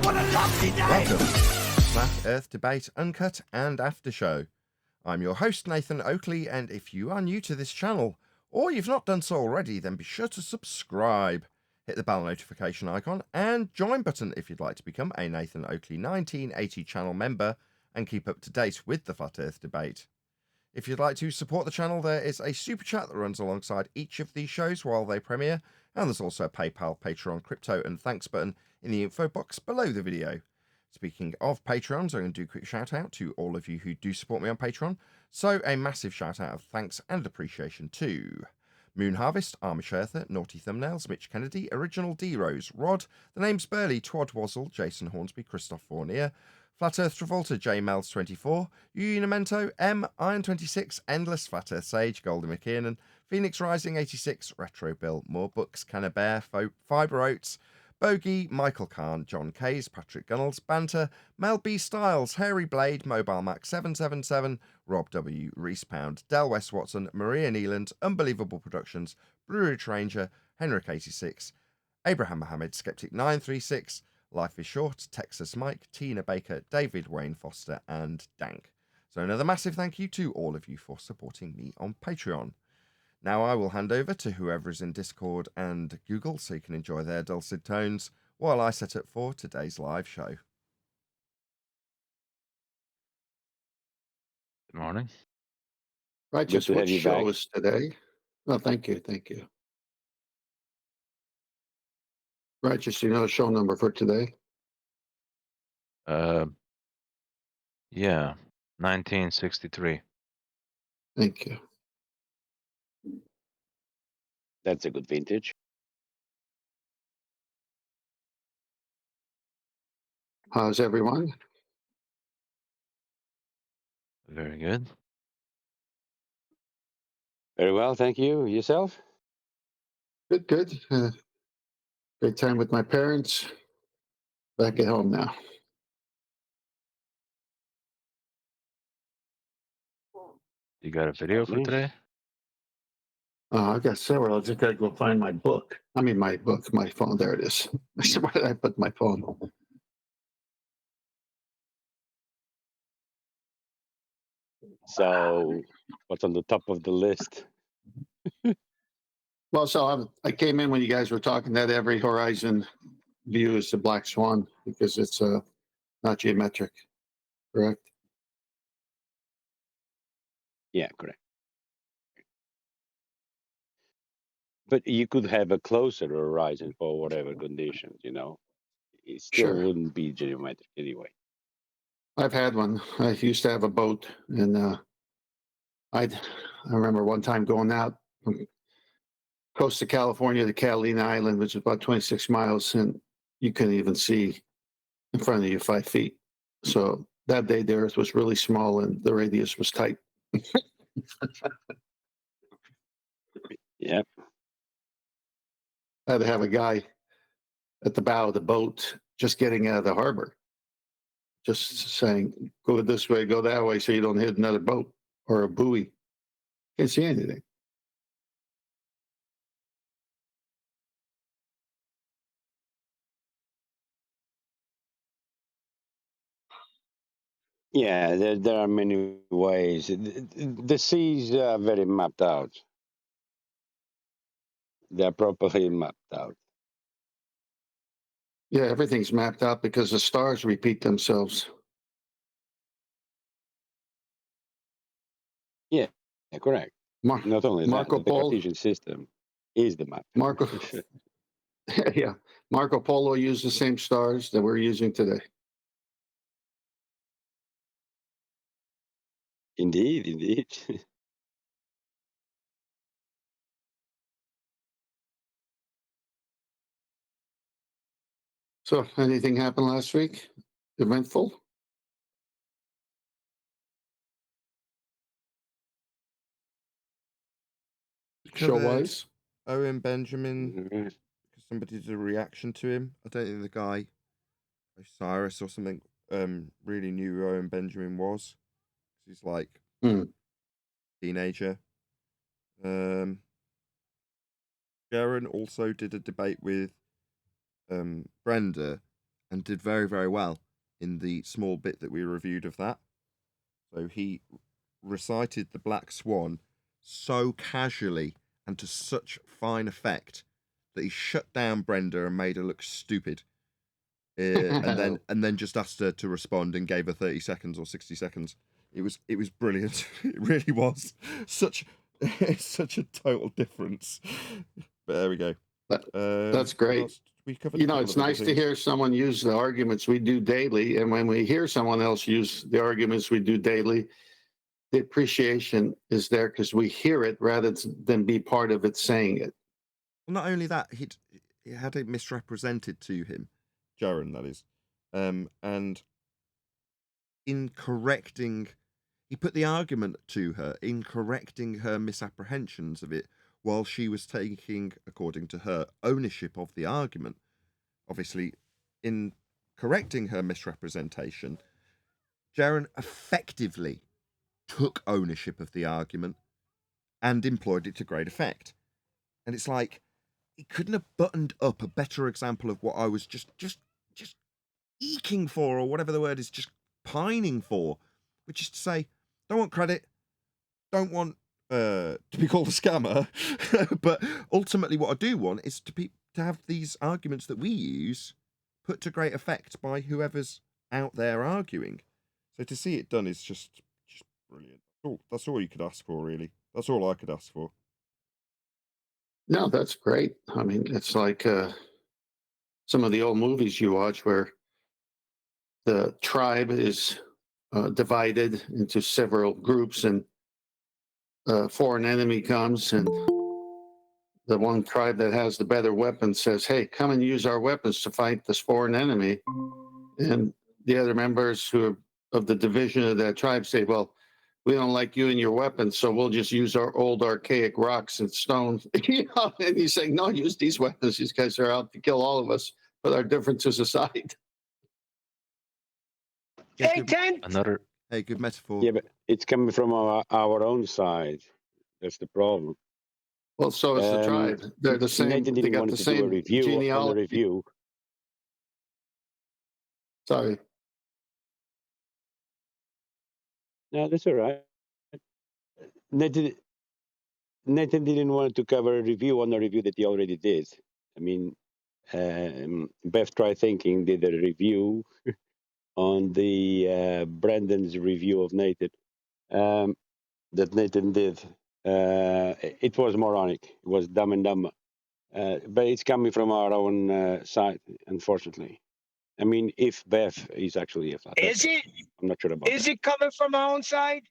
Welcome to Flat Earth Debate Uncut and After Show. I'm your host Nathan Oakley, and if you are new to this channel, or you've not done so already, then be sure to subscribe. Hit the bell notification icon and join button if you'd like to become a Nathan Oakley 1980 channel member and keep up to date with the Flat Earth Debate. If you'd like to support the channel, there is a super chat that runs alongside each of these shows while they premiere, and there's also a PayPal, Patreon, crypto and thanks button in the info box below the video. Speaking of Patreons, I'm going to do a quick shout out to all of you who do support me on Patreon. So a massive shout out of thanks and appreciation to Moon Harvest, Amish Earther, Naughty Thumbnails, Mitch Kennedy, Original D Rose, Rod, The Name's Burley, Twad Wazzle, Jason Hornsby, Christoph Fournier, Flat Earth Travolta, J Mel's 24, Unimento, M, Iron 26, Endless, Flat Earth Sage, Goldie McKiernan, Phoenix Rising 86, Retro Bill, More Books, Canna Bear, Fibre Oats, Bogey, Michael Kahn, John Kays, Patrick Gunnels, Banter, Mel B. Styles, Hairy Blade, Mobile Mac 777, Rob W. Reese Pound, Del West Watson, Maria Neeland, Unbelievable Productions, Brewery Ranger, Henrik 86, Abraham Mohammed, Skeptic 936, Life is Short, Texas Mike, Tina Baker, David Wayne Foster, and Dank. So another massive thank you to all of you for supporting me on Patreon. Now I will hand over to whoever is in Discord and Google so you can enjoy their dulcet tones while I set up for today's live show. Good morning. Righteous, what show is today? Oh, thank you, thank you. Righteous, you know the show number for today? Yeah, 1963. Thank you. That's a good vintage. How's everyone? Very good. Very well, thank you. Yourself? Good, good. Great time with my parents. Back at home now. You got a video for today? I got several. I just got to go find my book. I mean, my book, my phone. There it is. Where did I put my phone? So, what's on the top of the list? Well, so I came in when you guys were talking that every horizon view is the black swan because it's not geometric, correct? Yeah, correct. But you could have a closer horizon for whatever conditions, you know. It still wouldn't be geometric anyway. I've had one. I used to have a boat, and I remember one time going out from coast of California to Catalina Island, which is about 26 miles, and you couldn't even see in front of you 5 feet. So that day the earth was really small and the radius was tight. Yep. I had to have a guy at the bow of the boat just getting out of the harbor, just saying, go this way, go that way, so you don't hit another boat or a buoy. Can't see anything. Yeah, there are many ways. The seas are very mapped out. They're properly mapped out. Yeah, everything's mapped out because the stars repeat themselves. Yeah, correct. Not only Marco that, the Polo Cartesian system is the map. Yeah, Marco Polo used the same stars that we're using today. Indeed. So, anything happened last week? Eventful? Show-wise? Owen Benjamin, because somebody did a reaction to him. I don't think the guy, Osiris or something, really knew who Owen Benjamin was. He's like teenager. Sharon also did a debate with Brenda, and did very, very well in the small bit that we reviewed of that. So he recited the Black Swan so casually and to such fine effect that he shut down Brenda and made her look stupid. And then just asked her to respond and gave her 30 seconds or 60 seconds. It was brilliant. It really was such a total difference. But there we go. That's great. We covered. It's nice to hear someone use the arguments we do daily, and when we hear someone else use the arguments we do daily, the appreciation is there because we hear it rather than be part of it saying it. Well, not only that, he had it misrepresented to him, Jaron, that is, and in correcting, he put the argument to her in correcting her misapprehensions of it while she was taking, according to her, ownership of the argument. Obviously, in correcting her misrepresentation, Jaron effectively took ownership of the argument and employed it to great effect. And it's like, he couldn't have buttoned up a better example of what I was just eking for, or whatever the word is, just pining for, which is to say, don't want credit, don't want to be called a scammer, but ultimately what I do want is to have these arguments that we use put to great effect by whoever's out there arguing. So to see it done is just brilliant. That's all you could ask for, really. That's all I could ask for. No, that's great. I mean, it's like some of the old movies you watch where the tribe is divided into several groups, and a foreign enemy comes, and the one tribe that has the better weapons says, "Hey, come and use our weapons to fight this foreign enemy." And the other members who are of the division of that tribe say, "Well, we don't like you and your weapons, so we'll just use our old archaic rocks and stones." And he's saying, "No, use these weapons. These guys are out to kill all of us. Put our differences aside." Yeah, Hey, Ken. Another. Hey, good metaphor. Yeah, but it's coming from our own side. That's the problem. Well, so is the tribe. They're the same. Nathan They didn't got want the to do a same review on the genealogy. review. Sorry. No, that's all right. Nathan didn't want to cover a review on a review that he already did. I mean, Beth Try Thinking did a review on the Brandon's review of Nathan that Nathan did. It was moronic. It was Dumb and Dumber. But it's coming from our own side, unfortunately. I mean, if Beth is actually a flat Is it? I'm not sure about Is that. it coming from our own side?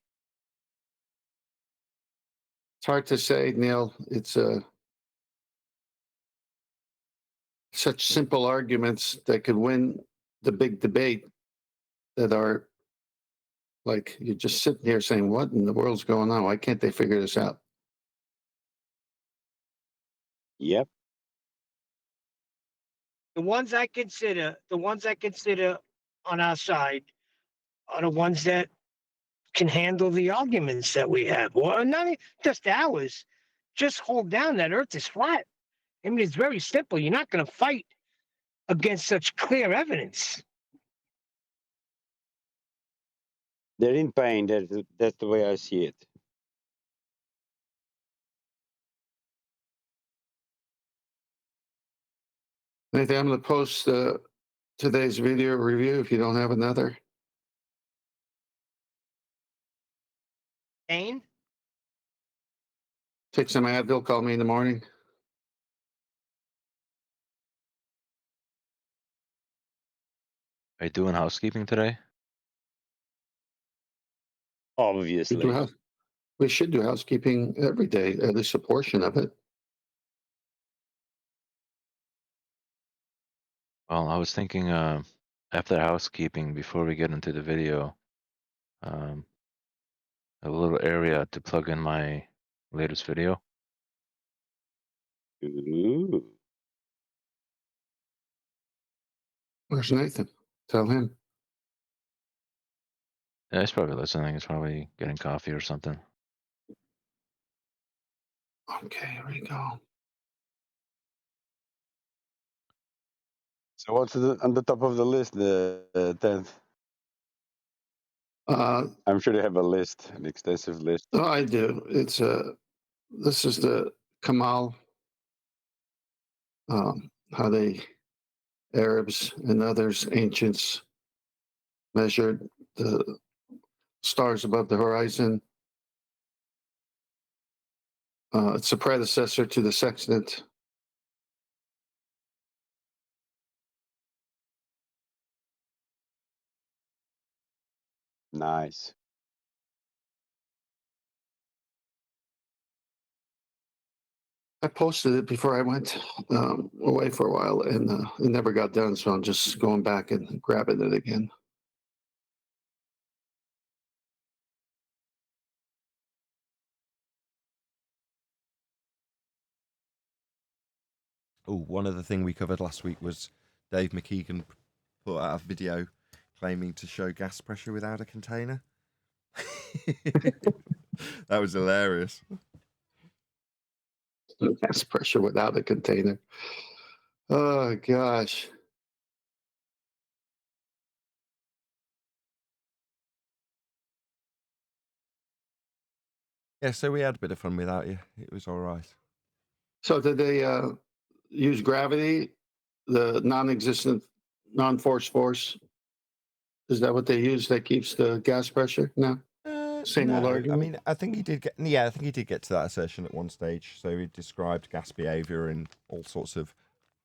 It's hard to say, Neil. It's such simple arguments that could win the big debate that are like you're just sitting here saying, "What in the world's going on? Why can't they figure this out?" Yep. The ones I consider on our side are the ones that can handle the arguments that we have, or not just ours. Just hold down that Earth is flat. I mean, it's very simple. You're not going to fight against such clear evidence. They're in pain. That's the way I see it. Nathan, I'm going to post today's video review if you don't have another. Pain? Take some Advil. Call me in the morning. Are you doing housekeeping today? Obviously. We should do housekeeping every day, at least a portion of it. Well, I was thinking after housekeeping, before we get into the video, a little area to plug in my latest video. Ooh. Where's Nathan? Tell him. Yeah, he's probably listening. He's probably getting coffee or something. Okay, here we go. So what's on the top of the list, the 10th? I'm sure they have a list, an extensive list. Oh, I do. It's this is the Kamal, how they Arabs and others ancients measured the stars above the horizon. It's a predecessor to the sextant. Nice. I posted it before I went away for a while, and it never got done. So I'm just going back and grabbing it again. Oh, one other thing we covered last week was Dave McKeegan put out a video claiming to show gas pressure without a container. That was hilarious. Gas pressure without a container. Oh gosh. Yeah, so we had a bit of fun without you. It was all right. So did they use gravity, the non-existent, non-force force? Is that what they use that keeps the gas pressure? No. Same old No, I argument? mean, I think he did get. Yeah, I think he did get to that assertion at one stage. So he described gas behavior in all sorts of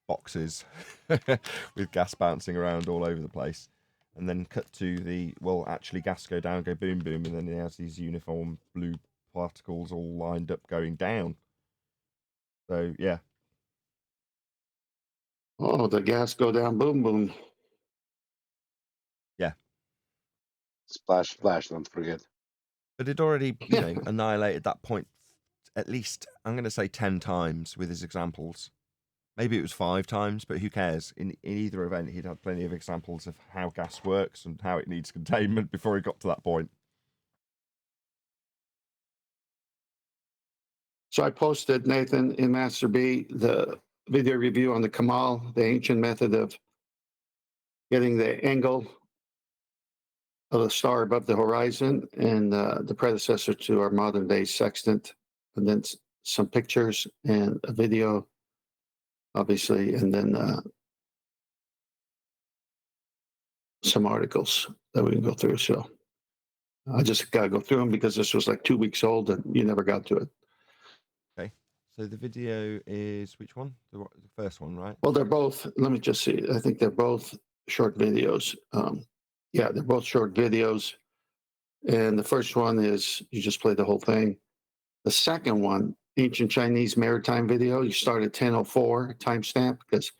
boxes with gas bouncing around all over the place, and then cut to the actually gas go down, go boom boom, and then he has these uniform blue particles all lined up going down. So yeah, Oh, the gas go down, boom, boom. Splash, splash, don't forget. but it already annihilated that point at least. I'm going to say 10 times with his examples. Maybe it was 5 times, but who cares? In either event, he'd had plenty of examples of how gas works and how it needs containment before he got to that point. So I posted, Nathan, in Master B, the video review on the Kamal, the ancient method of getting the angle of a star above the horizon, and the predecessor to our modern day sextant, and then some pictures and a video, obviously, and then some articles that we can go through. So I just got to go through them because this was like 2 weeks old and you never got to it. Okay. So the video is which one? The first one, right? Well, they're both, let me just see. I think they're both short videos. Yeah, they're both short videos. And the first one is you just play the whole thing. The second one, ancient Chinese maritime video, you start at 10:04 timestamp because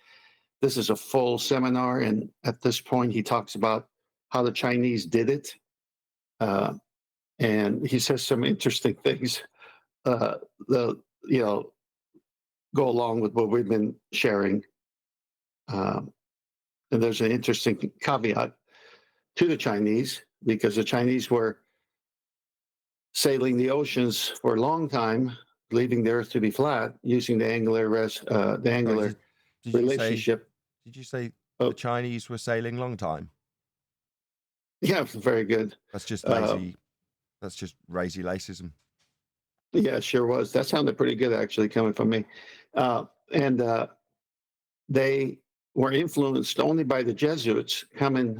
this is a full seminar. And at this point, he talks about how the Chinese did it. And he says some interesting things that, go along with what we've been sharing. And there's an interesting caveat to the Chinese because the Chinese were sailing the oceans for a long time, leaving the Earth to be flat, using the angular Did relationship. Did you say the Chinese were sailing long time? Yeah, very good. That's just lazy. That's just lazy lacism. Yeah, sure was. That sounded pretty good, actually, coming from me. And they were influenced only by the Jesuits coming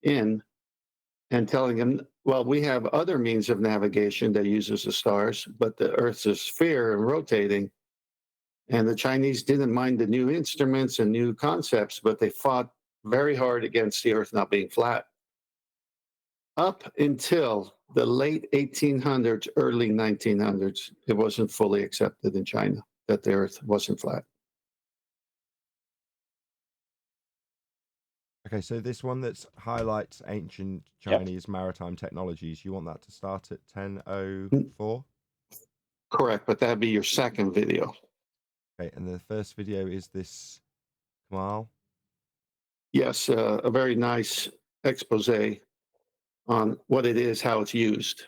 in and telling them, well, we have other means of navigation that uses the stars, but the Earth's a sphere and rotating. And the Chinese didn't mind the new instruments and new concepts, but they fought very hard against the Earth not being flat. Up until the late 1800s, early 1900s, it wasn't fully accepted in China that the Earth wasn't flat. Okay, so this one that highlights ancient Chinese maritime technologies, you want that to start at 10:04? Correct, but that'd be your second video. Okay, and the first video is this Kamal. Yes, a very nice expose on what it is, how it's used.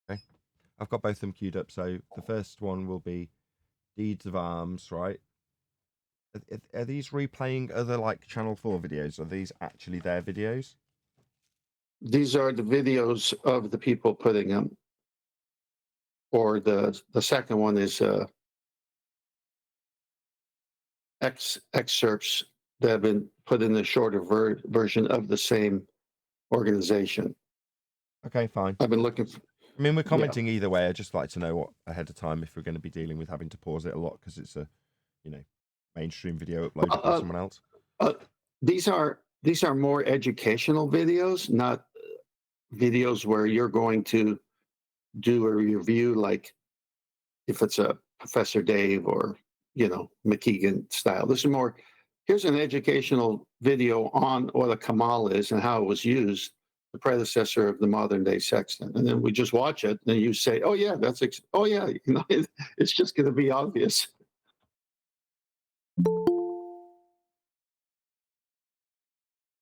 Okay, I've got both of them queued up. So the first one will be deeds of arms, right? Are these replaying other like Channel 4 videos? Are these actually their videos? These are the videos of the people putting them. Or the second one is excerpts that have been put in the shorter version of the same organization. Okay, fine. I've been looking for. I mean, we're commenting either way. I'd just like to know what ahead of time if we're going to be dealing with having to pause it a lot because it's a, mainstream video uploaded by someone else. These are more educational videos, not videos where you're going to do a review like if it's a Professor Dave or McKeegan style. This is more. Here's an educational video on what a Kamal is and how it was used, the predecessor of the modern day sextant, and then we just watch it. And you say, "Oh yeah, oh yeah," it's just going to be obvious.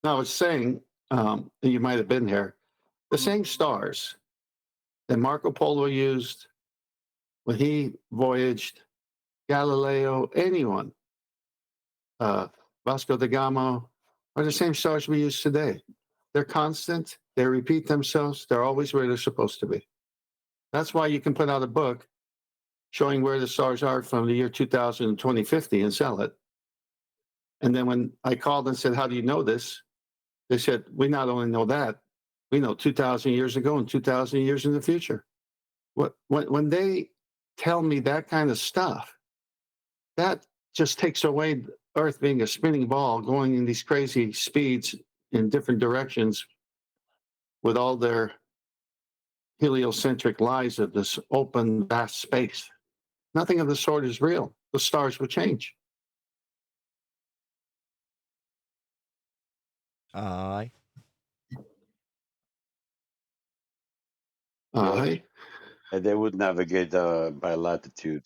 Now, I was saying, you might have been here, the same stars that Marco Polo used when he voyaged, Galileo, anyone, Vasco da Gama, are the same stars we use today. They're constant, they repeat themselves, they're always where they're supposed to be. That's why you can put out a book showing where the stars are from the year 2000 and 2050 and sell it. And then when I called and said, "How do you know this?" They said, "We not only know that, we know 2,000 years ago and 2,000 years in the future." When they tell me that kind of stuff, that just takes away Earth being a spinning ball going in these crazy speeds in different directions with all their heliocentric lies of this open, vast space. Nothing of the sort is real. The stars would change. Aye. Aye. And they would navigate by latitude.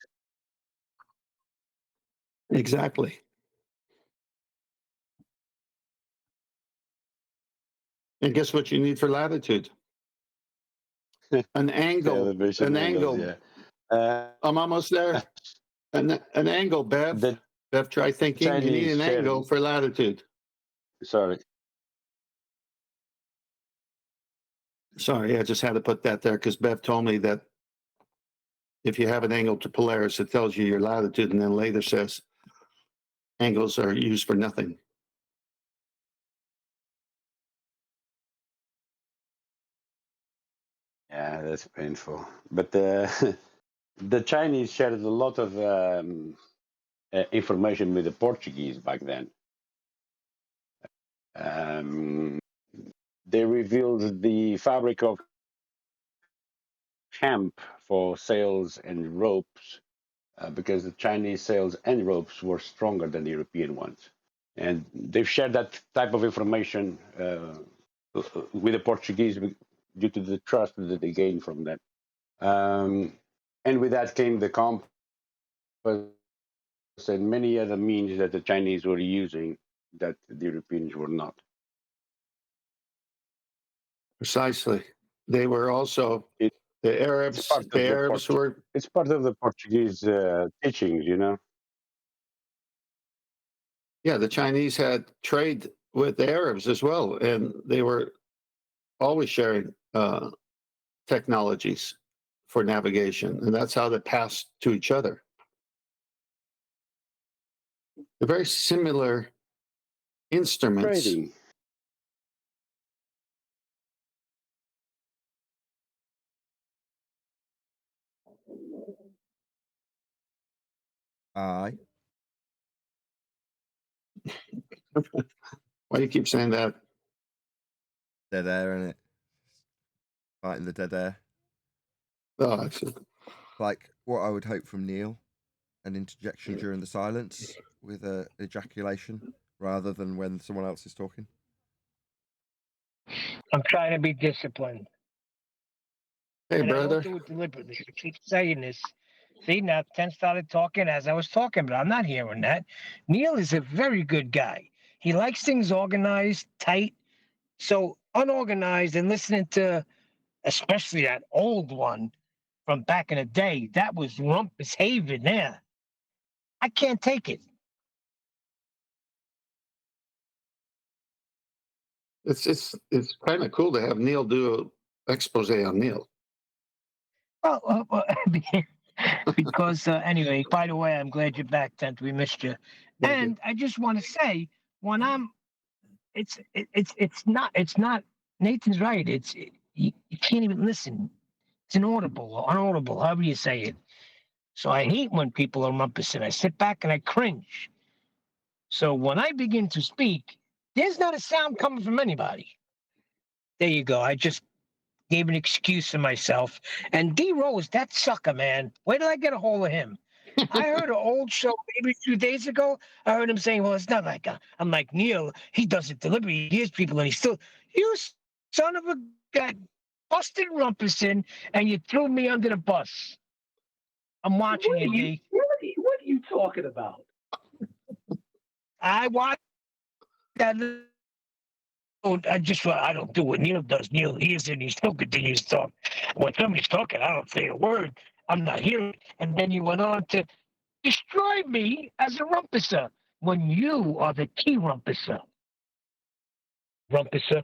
Exactly. And guess what you need for latitude? An angle. Elevation An angles, angle. yeah. I'm almost there. An angle, Bev. The Bev, try thinking. You need Chinese an angle for latitude. Sorry. Sorry, I just had to put that there because Bev told me that if you have an angle to Polaris, it tells you your latitude, and then later says angles are used for nothing. Yeah, that's painful. But the Chinese shared a lot of information with the Portuguese back then. They revealed the fabric of hemp for sails and ropes because the Chinese sails and ropes were stronger than the European ones. And they've shared that type of information with the Portuguese due to the trust that they gained from them. And with that came the compass and many other means that the Chinese were using that the Europeans were not. Precisely. They were also the Arabs. The Arabs were. It's part of the Portuguese teachings, Yeah, the Chinese had trade with the Arabs as well, and they were always sharing technologies for navigation, and that's how they passed to each other. They're very similar instruments. Trading. Aye. Why do you keep saying that? Dead air, innit? Fighting the dead air. Oh, excellent. Like what I would hope from Neil, an interjection during the silence with a ejaculation rather than when someone else is talking. I'm trying to be disciplined. Hey, and brother. I don't do it deliberately. I keep saying this. See, now Ten started talking as I was talking, but I'm not hearing that. Neil is a very good guy. He likes things organized, tight. So unorganized and listening to, especially that old one from back in the day, that was Rumpus Haven there. I can't take it. It's kind of cool to have Neil do an expose on Neil. Well, because anyway, by the way, I'm glad you're back, Tent. We missed you. Thank you. And I just want to say, when it's not. Nathan's right. You can't even listen. It's inaudible or unaudible, however you say it. So I hate when people are rumpusing. I sit back and I cringe. So when I begin to speak, there's not a sound coming from anybody. There you go. I just gave an excuse for myself. And D Rose, that sucker, man. Where did I get a hold of him? I heard an old show maybe 2 days ago. I heard him saying, well, it's not like I'm like, Neil, he does it deliberately. He hears people and he's still, you son of a gun, busted rumpusing, and you threw me under the bus. I'm watching you, D. What are you talking about? I watched that. I don't do what Neil does. Neil hears and he still continues to talk. When somebody's talking, I don't say a word. I'm not hearing. And then you went on to destroy me as a rumpusser when you are the key rumpusser. Rumpusser.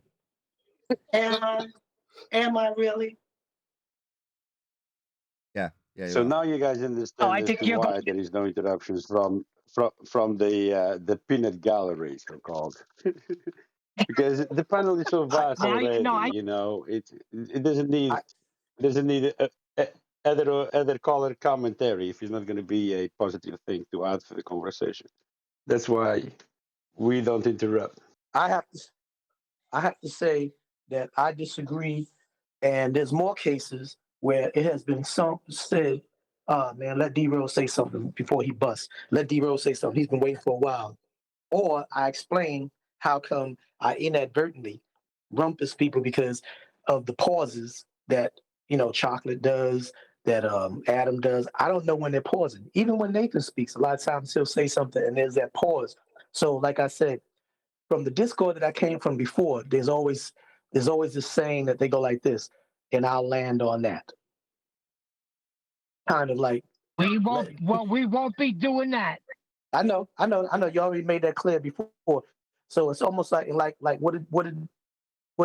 Am I really? Yeah, you So are. now you guys understand I as think to you're why there is no interruptions from the peanut gallery, so called. Because the panel is so vast already, you know, it doesn't need other color commentary if it's not going to be a positive thing to add for the conversation. That's why we don't interrupt. I have to say that I disagree, and there's more cases where it has been said, man, let D Rose say something before he busts. Let D Rose say something. He's been waiting for a while. Or I explain how come I inadvertently rumpus people because of the pauses that, Chocolate does, that Adam does. I don't know when they're pausing. Even when Nathan speaks, a lot of times he'll say something and there's that pause. So like I said, from the Discord that I came from before, there's always this saying that they go like this, and I'll land on that. Kind of like we won't be doing that. I know. You already made that clear before. So it's almost like what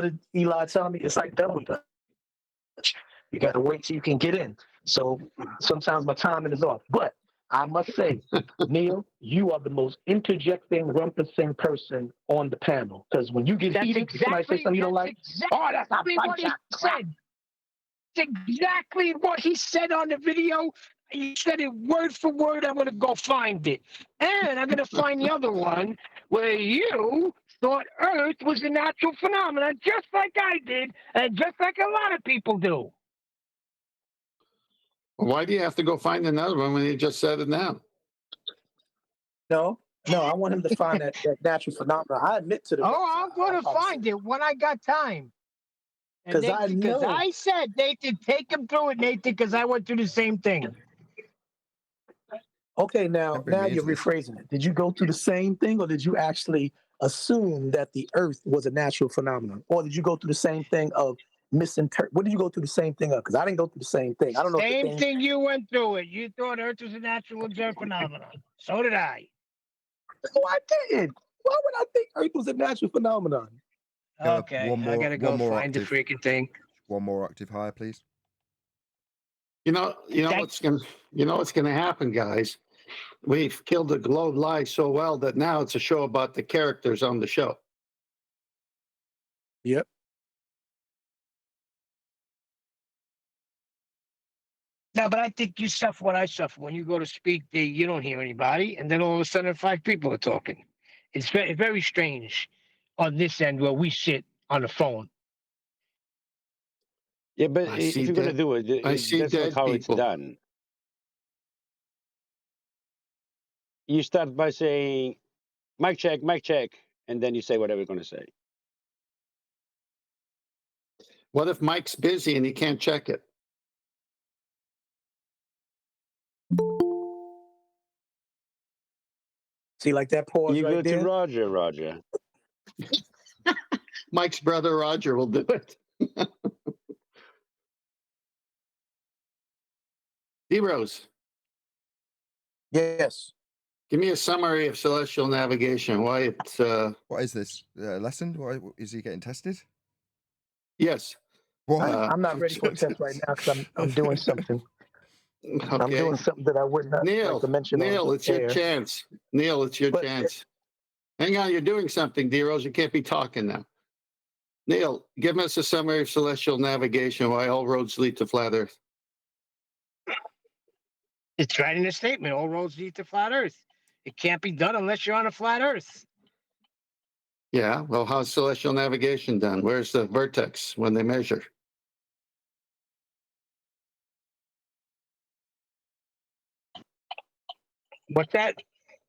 did Eli tell me? It's like double dutch. You got to wait till you can get in. So sometimes my timing is off. But I must say, Neil, you are the most interjecting, rumpusing person on the panel. Because when you get heated, somebody say something you don't like. Oh, that's a bunch of crap. That's exactly what he said on the video. He said it word for word. I'm going to go find it. And I'm going to find the other one where you thought Earth was a natural phenomenon, just like I did, and just like a lot of people do. Why do you have to go find another one when you just said it now? No, I want him to find that natural phenomenon. I admit to the. I'm going to find it when I got time. Because I said, Nathan, take him through it, Nathan, because I went through the same thing. Okay, now you're rephrasing it. Did you go through the same thing, or did you actually assume that the Earth was a natural phenomenon, or did you go through the same thing of misinterpret? What did you go through the same thing of? Because I didn't go through the same thing. I don't know. Same thing you went through it. You thought Earth was a natural observed phenomenon. So did I. No, I didn't. Why would I think Earth was a natural phenomenon? Okay, I gotta go find the freaking thing. One more octave higher, please. You know what's gonna happen, guys. We've killed the globe lie so well that now it's a show about the characters on the show. Yep. No, but I think you suffer what I suffer. When you go to speak, you don't hear anybody, and then all of a sudden 5 people are talking. It's very strange on this end where we sit on the phone. Yeah, but if you're going to do it, that's not how it's done. You start by saying, mic check, and then you say whatever you're going to say. What if Mike's busy and he can't check it? See, like that pause you right there? You go to Roger. Mike's brother Roger will do it. D-Rose. Yes. Give me a summary of celestial navigation. Why it's What is this lesson? Why is he getting tested? yes. What? I'm not ready for a test right now because I'm doing something. I'm Okay. doing something that I would not like Neil, to mention Neil, on it's your air. chance. Neil, it's your But- chance. Hang on, you're doing something, D-Rose. You can't be talking now. Neil, give us a summary of celestial navigation, why all roads lead to flat Earth. It's right in the statement. All roads lead to flat Earth. It can't be done unless you're on a flat Earth. Yeah, well, how's celestial navigation done? Where's the vertex when they measure? What's that?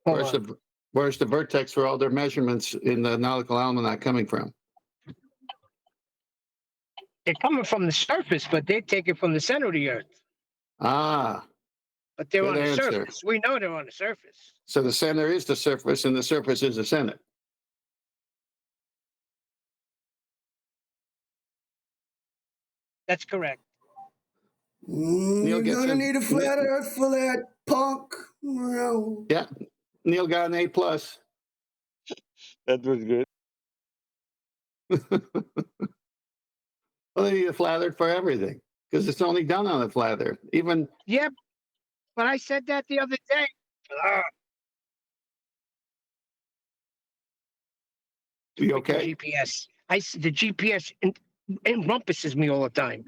Hold Where's on. where's the vertex for all their measurements in the nautical almanac coming from? They're coming from the surface, but they take it from the center of the Earth. Ah, But they're Good on the answer. surface. We know they're on the surface. so the center is the surface and the surface is the center. That's correct. Neil You're gets gonna a- need a flat Earth for that punk. No. Yeah, Neil got an A+. That was good. Well, they need a flat Earth for everything because it's only done on a flat Earth. Even Yeah, but I said that the other day. you With the okay? GPS. The GPS encompasses me all the time.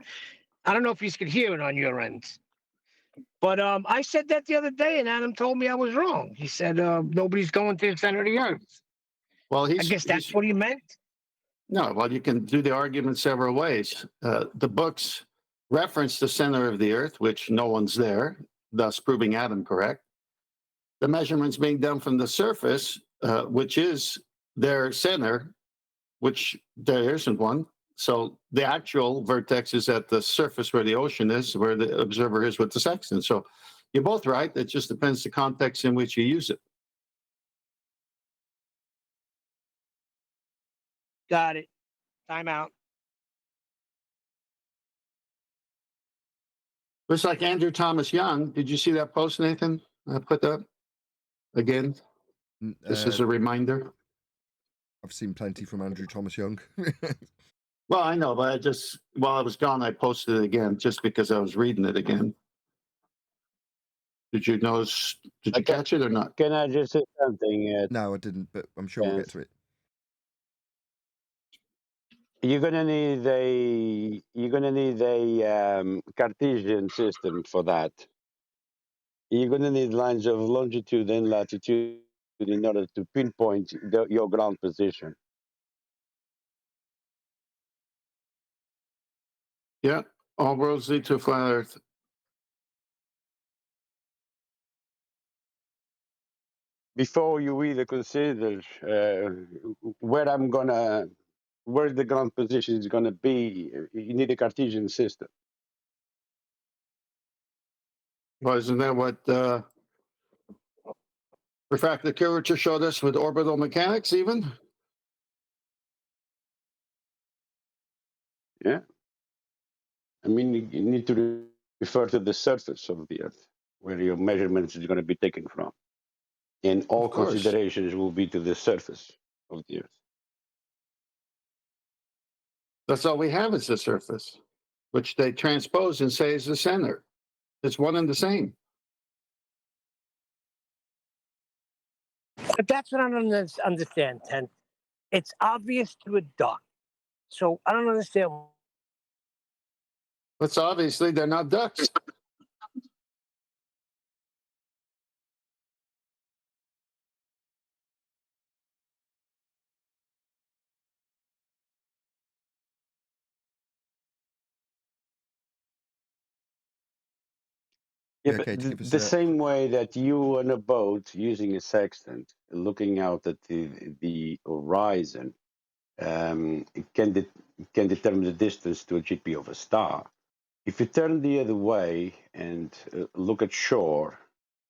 I don't know if you could hear it on your end. But I said that the other day, and Adam told me I was wrong. He said nobody's going to the center of the Earth. Well, I guess that's what he meant. No, well, you can do the argument several ways. The books reference the center of the Earth, which no one's there, thus proving Adam correct. The measurements being done from the surface, which is their center, which there isn't one. So the actual vertex is at the surface where the ocean is, where the observer is with the sextant. So you're both right. It just depends the context in which you use it. Got it. Time out. It's like Andrew Thomas Young. Did you see that post, Nathan? I put that again, just as a reminder. I've seen plenty from Andrew Thomas Young. Well, I know, but while I was gone, I posted it again just because I was reading it again. Did you notice? Did you catch it or not? Can I just say something? No, I didn't, but I'm sure we'll get to it. You're gonna need a Cartesian system for that. You're gonna need lines of longitude and latitude in order to pinpoint your ground position. Yeah, all roads lead to a flat Earth. Before you either consider where the ground position is gonna be, you need a Cartesian system. Well, isn't that what refractive curvature showed us with orbital mechanics? Even Yeah. I mean, you need to refer to the surface of the Earth, where your measurements is going to be taken from. And all Of course. considerations will be to the surface of the Earth. That's all we have is the surface, which they transpose and say is the center. It's one and the same. But that's what I don't understand, Ted. It's obvious to a duck. So I don't understand. But obviously they're not ducks. Yeah, Okay, but to give us the a- same way that you on a boat using a sextant, looking out at the horizon, it can determine the distance to a GP of a star. If you turn the other way and look at shore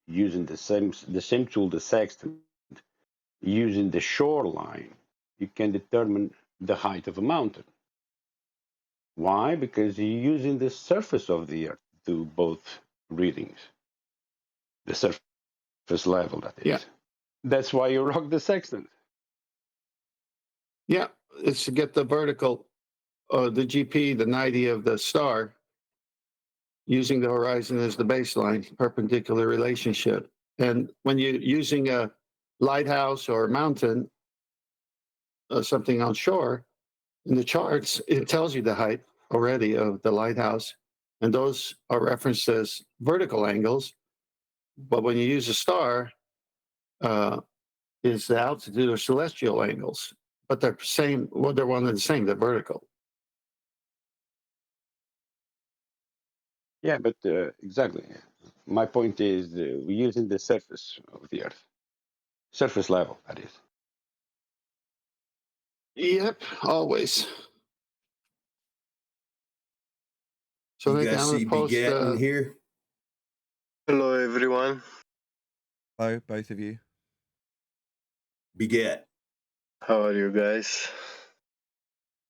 using the same tool, the sextant, using the shoreline, you can determine the height of a mountain. Why? Because you're using the surface of the Earth to do both readings. The surface First level, that is. Yeah. That's why you rock the sextant. Yeah, it's to get the vertical, the GP, the 90 of the star, using the horizon as the baseline, perpendicular relationship. And when you're using a lighthouse or a mountain, something on shore, in the charts, it tells you the height already of the lighthouse. And those are referenced as vertical angles. But when you use a star, is the altitude or celestial angles. But they're same, well, they're one and the same, they're vertical. Yeah, but exactly. My point is we're using the surface of the Earth. Surface level, that is. Yep, always. So You Nathan, guys I'm see gonna post. Beget in here? Hello, everyone. Hello, both of you. Beget. How are you guys?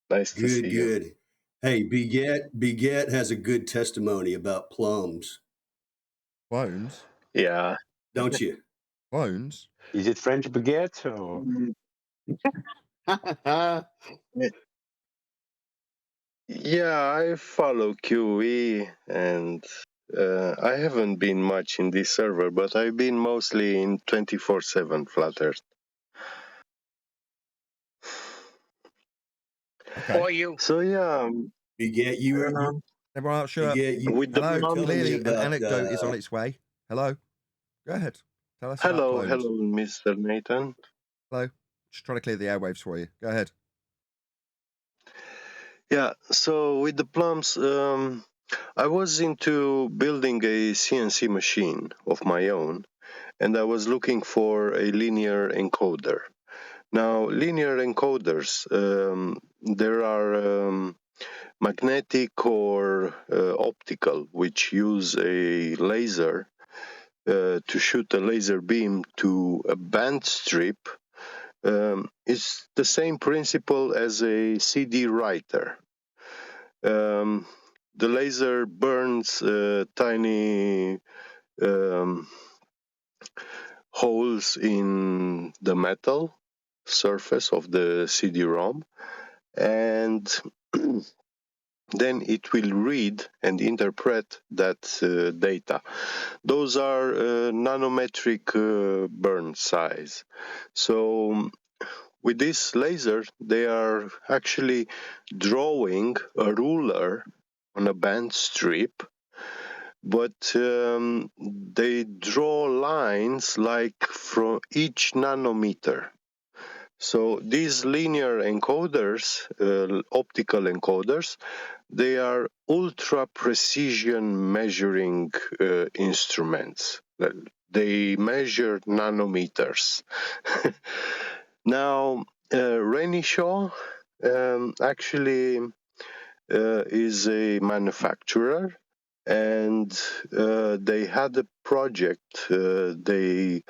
Nice to see Good, you. good. Hey, Beget has a good testimony about plums, Clones? Yeah. don't you? Clones? Is it French baguette or? Yeah, I follow QE and I haven't been much in this server, but I've been mostly in 24/7 Flat Earth. Okay. Or you. So yeah, Beget, you Everyone else, shut up. Beget, you with the Hello, were telling me clearly an about anecdote is on its way. Hello? Go ahead. Tell us about hello, clones. hello, Mr. Nathan. Hello? Just trying to clear the airwaves for you. Go ahead. Yeah, so with the plums, I was into building a CNC machine of my own, and I was looking for a linear encoder. Now, linear encoders, there are magnetic or optical, which use a laser to shoot a laser beam to a band strip. It's the same principle as a CD writer. The laser burns tiny holes in the metal surface of the CD-ROM, and then it will read and interpret that data. Those are nanometric burn size. So with this laser, they are actually drawing a ruler on a band strip, but they draw lines like from each nanometer. So these linear encoders, optical encoders, they are ultra precision measuring instruments. They measure nanometers. Now, Rache actually is a manufacturer, and they had a project. They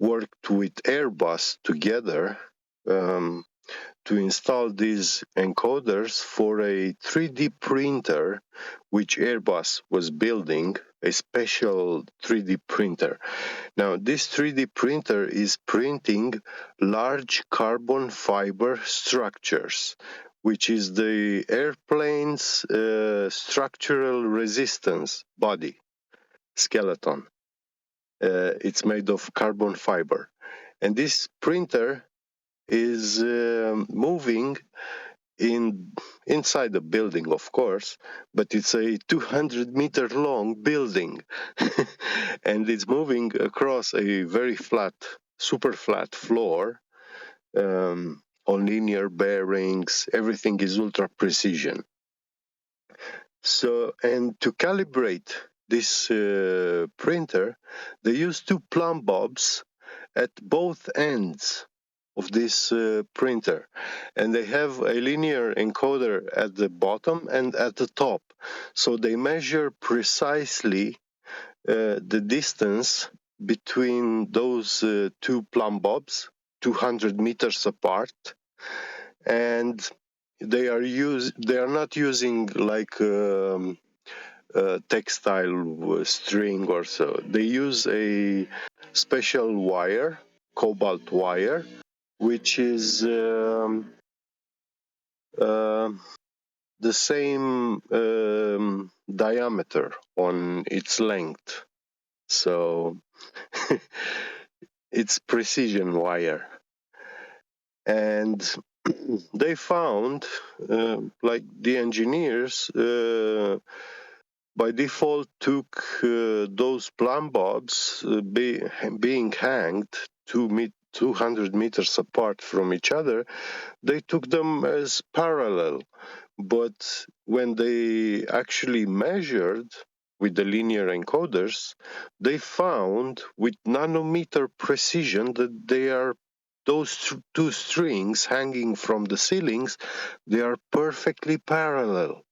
worked with Airbus together to install these encoders for a 3D printer, which Airbus was building, a special 3D printer. Now, this 3D printer is printing large carbon fiber structures, which is the airplane's structural resistance body, skeleton. It's made of carbon fiber. And this printer is moving inside the building, of course, but it's a 200-meter long building, and it's moving across a very flat, super flat floor on linear bearings. Everything is ultra precision. So, and to calibrate this printer, they use two plumb bobs at both ends of this printer, and they have a linear encoder at the bottom and at the top, so they measure precisely the distance between those two plumb bobs, 200 meters apart, and they are not using like textile string or so. They use a special wire, cobalt wire, which is the same diameter on its length. So it's precision wire. And they found, like the engineers, by default took those plumb bobs being hanged 200 meters apart from each other. They took them as parallel. But when they actually measured with the linear encoders, they found with nanometer precision that they are those two strings hanging from the ceilings, they are perfectly parallel.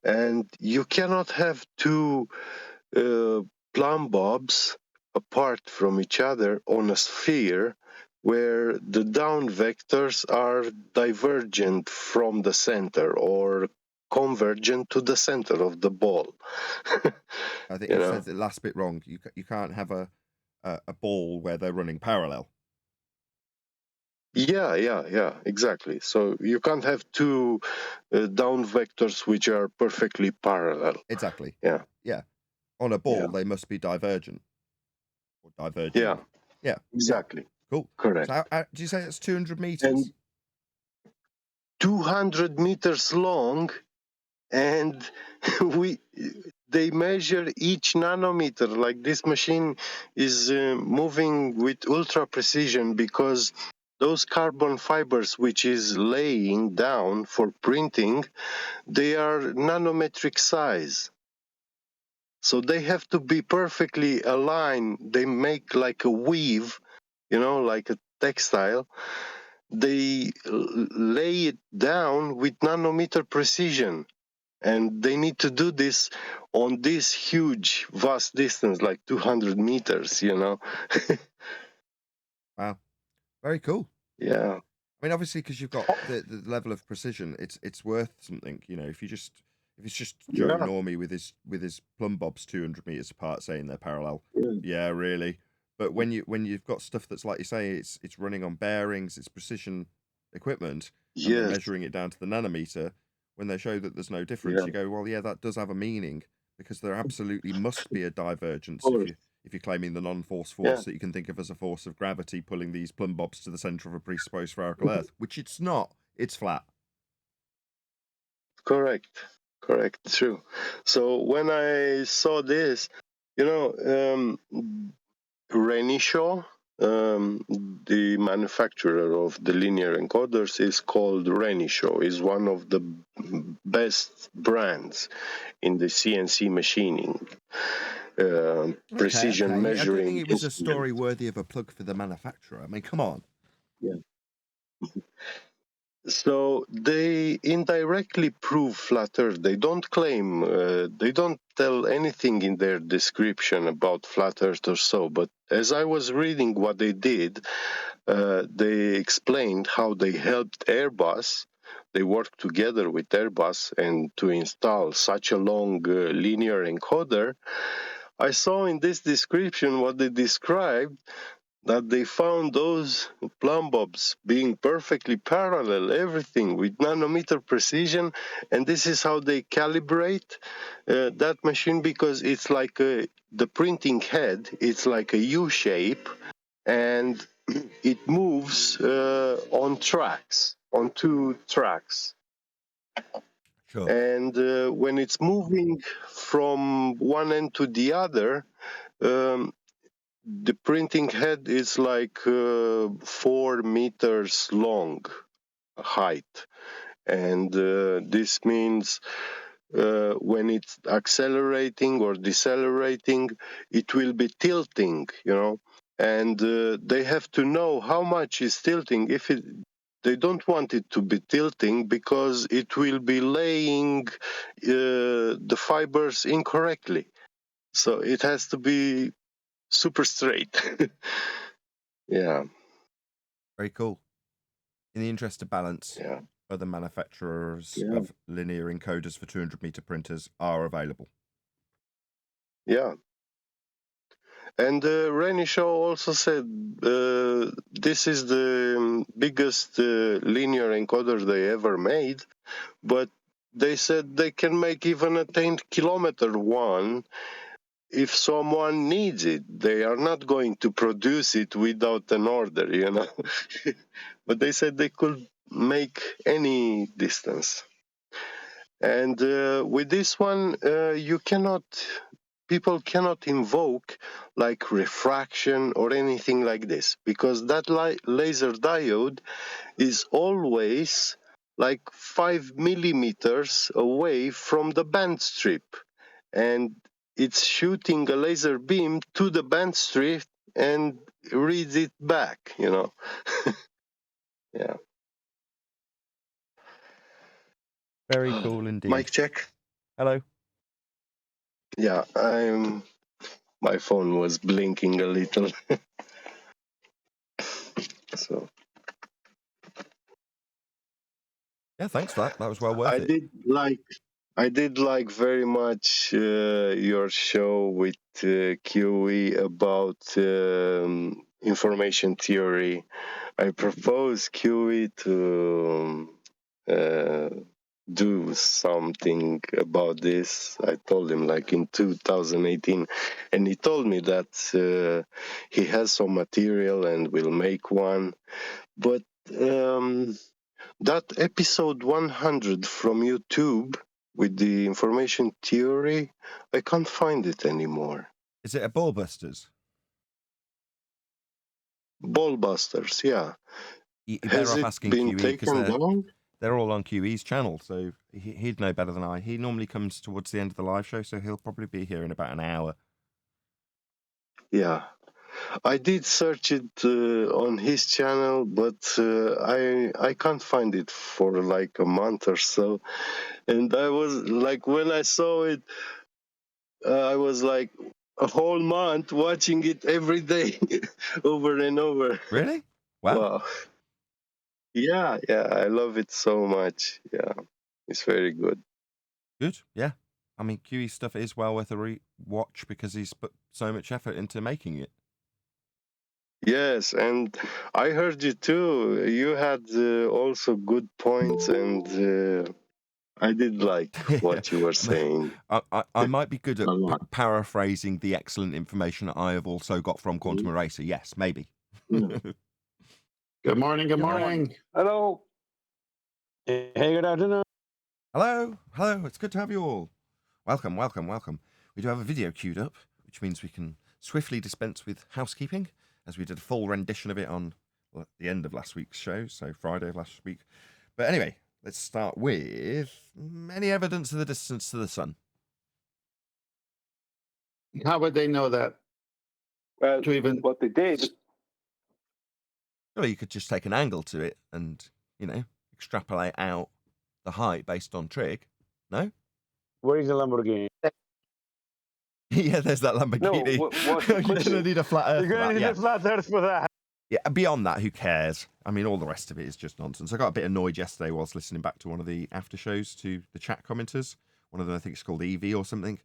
And you cannot have two plumb bobs apart from each other on a sphere where the down vectors are divergent from the center or convergent to the center of the ball. I think You you know? said the last bit wrong. You can't have a ball where they're running parallel. Yeah, exactly. So you can't have two down vectors which are perfectly parallel. Exactly. Yeah. On a ball, Yeah. they must be divergent. Or diverging. Yeah, Yeah. exactly. Cool. Correct. So do you say it's 200 meters? And 200 meters long, and they measure each nanometer. Like this machine is moving with ultra precision because those carbon fibers which is laying down for printing, they are nanometric size. So they have to be perfectly aligned. They make like a weave, like a textile. They lay it down with nanometer precision. And they need to do this on this huge, vast distance, like 200 meters, Wow. Very cool. Yeah. I mean, obviously, because you've got the level of precision, it's worth something. If it's just Joe Yeah. Normie with his plumb bobs 200 meters apart, saying they're parallel, Yeah. yeah, really. But when you've got stuff that's like you say, it's running on bearings, it's precision equipment, and they're Yes. measuring it down to the nanometer. When they show that there's no difference, Yeah. you go, well, yeah, that does have a meaning, because there absolutely must be a divergence Of course. if you're claiming the non-force Yeah. force that you can think of as a force of gravity pulling these plumb bobs to the center of a presupposed spherical Earth, which it's not. It's flat. Correct. True. So when I saw this, Rache, the manufacturer of the linear encoders, is called Rache. Is one of the best brands in the CNC machining, precision Okay. measuring. I don't think it was a instrument. story worthy of a plug for the manufacturer. I mean, come on. Yeah. So they indirectly prove flat Earth. They don't claim, they don't tell anything in their description about flat Earth or so. But as I was reading what they did, they explained how they helped Airbus. They worked together with Airbus and to install such a long linear encoder. I saw in this description what they described, that they found those plumb bobs being perfectly parallel, everything with nanometer precision, and this is how they calibrate that machine, because it's like the printing head, it's like a U shape, and it moves on two tracks. Sure. And when it's moving from one end to the other, the printing head is like 4 meters long height. And this means when it's accelerating or decelerating, it will be tilting, And they have to know how much is tilting. They don't want it to be tilting because it will be laying the fibers incorrectly. So it has to be super straight. Yeah. Very cool. In the interest of balance, Yeah. other manufacturers Yeah. of linear encoders for 200 meter printers are available. Yeah. And Rache also said this is the biggest linear encoder they ever made, but they said they can make even a 10-kilometer one if someone needs it. They are not going to produce it without an order, you know. But they said they could make any distance. And with this one, people cannot invoke like refraction or anything like this, because that laser diode is always like 5 millimeters away from the band strip, and it's shooting a laser beam to the band strip and reads it back, you know. Yeah. Very cool indeed. Mic check. Hello. Yeah, my phone was blinking a little. So Yeah, thanks for that. That was well worth I it. did like very much your show with QE about information theory. I proposed QE to do something about this. I told him like in 2018, and he told me that he has some material and will make one. But that episode 100 from YouTube with the information theory, I can't find it anymore. Is it a Ballbusters? Ballbusters, yeah. You're Has better off it asking been QE because taken down? they're all on QE's channel, so he'd know better than I. He normally comes towards the end of the live show, so he'll probably be here in about an hour. Yeah. I did search it on his channel, but I can't find it for like a month or so. And I was like, when I saw it, I was like a whole month watching it every day over and over. Really? Wow. Wow. Yeah, I love it so much. Yeah, it's very good. Good, yeah. I mean, QE's stuff is well worth a watch because he's put so much effort into making it. Yes, and I heard you too. You had also good points, and I did like what you were saying. I might be good at A lot. paraphrasing the excellent information I have also got from Quantum Eraser. Yes, maybe. Yeah. Good morning. Good morning. Hello. Hey, good afternoon. Hello. It's good to have you all. Welcome. We do have a video queued up, which means we can swiftly dispense with housekeeping, as we did a full rendition of it on the end of last week's show, so Friday of last week. But anyway, let's start with any evidence of the distance to the sun. How would they know that? Well, To even what they did, Well, you could just take an angle to it and, extrapolate out the height based on trig. No? where is the Lamborghini? Yeah, there's that Lamborghini. You're going to need a flat earth You're for going that, to need yeah. a flat earth for that. Yeah, beyond that, who cares? I mean, all the rest of it is just nonsense. I got a bit annoyed yesterday whilst listening back to one of the after shows to the chat commenters. One of them, I think, is called Evie or something.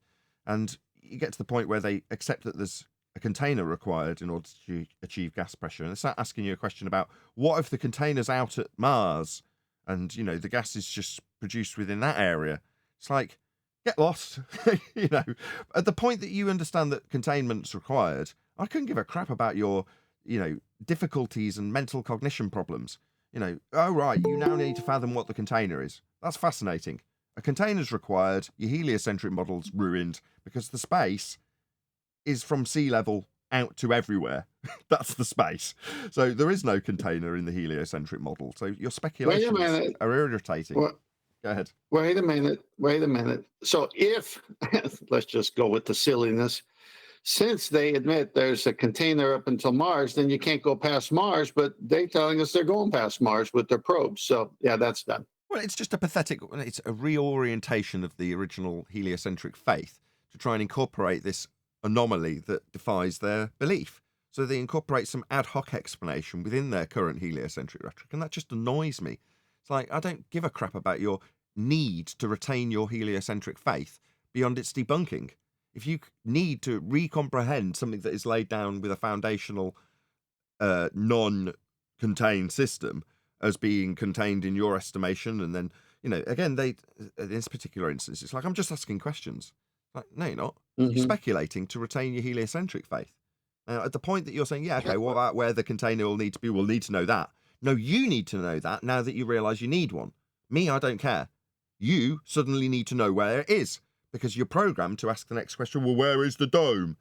And you get to the point where they accept that there's a container required in order to achieve gas pressure. And they start asking you a question about, what if the container's out at Mars and, the gas is just produced within that area? It's like, get lost. At the point that you understand that containment's required, I couldn't give a crap about your, difficulties and mental cognition problems. Oh, right, you now need to fathom what the container is. That's fascinating. A container's required, your heliocentric model's ruined, because the space is from sea level out to everywhere. That's the space. So there is no container in the heliocentric model. So your speculations are irritating. What? Go ahead. Wait a minute. So if, let's just go with the silliness, since they admit there's a container up until Mars, then you can't go past Mars, but they're telling us they're going past Mars with their probes. So yeah, that's done. Well, it's just it's a reorientation of the original heliocentric faith to try and incorporate this anomaly that defies their belief. So they incorporate some ad hoc explanation within their current heliocentric rhetoric, and that just annoys me. It's like, I don't give a crap about your need to retain your heliocentric faith beyond its debunking. if you need to recomprehend something that is laid down with a foundational non-contained system as being contained in your estimation, and then, you know, again, in this particular instance, it's like, I'm just asking questions. Like, no, you're not. You're speculating to retain your heliocentric faith. Now, at the point that you're saying, yeah, okay, what about where the container will need to be? We'll need to know that. No, you need to know that now that you realise you need one. Me, I don't care. You suddenly need to know where it is, because you're programmed to ask the next question, well, where is the dome?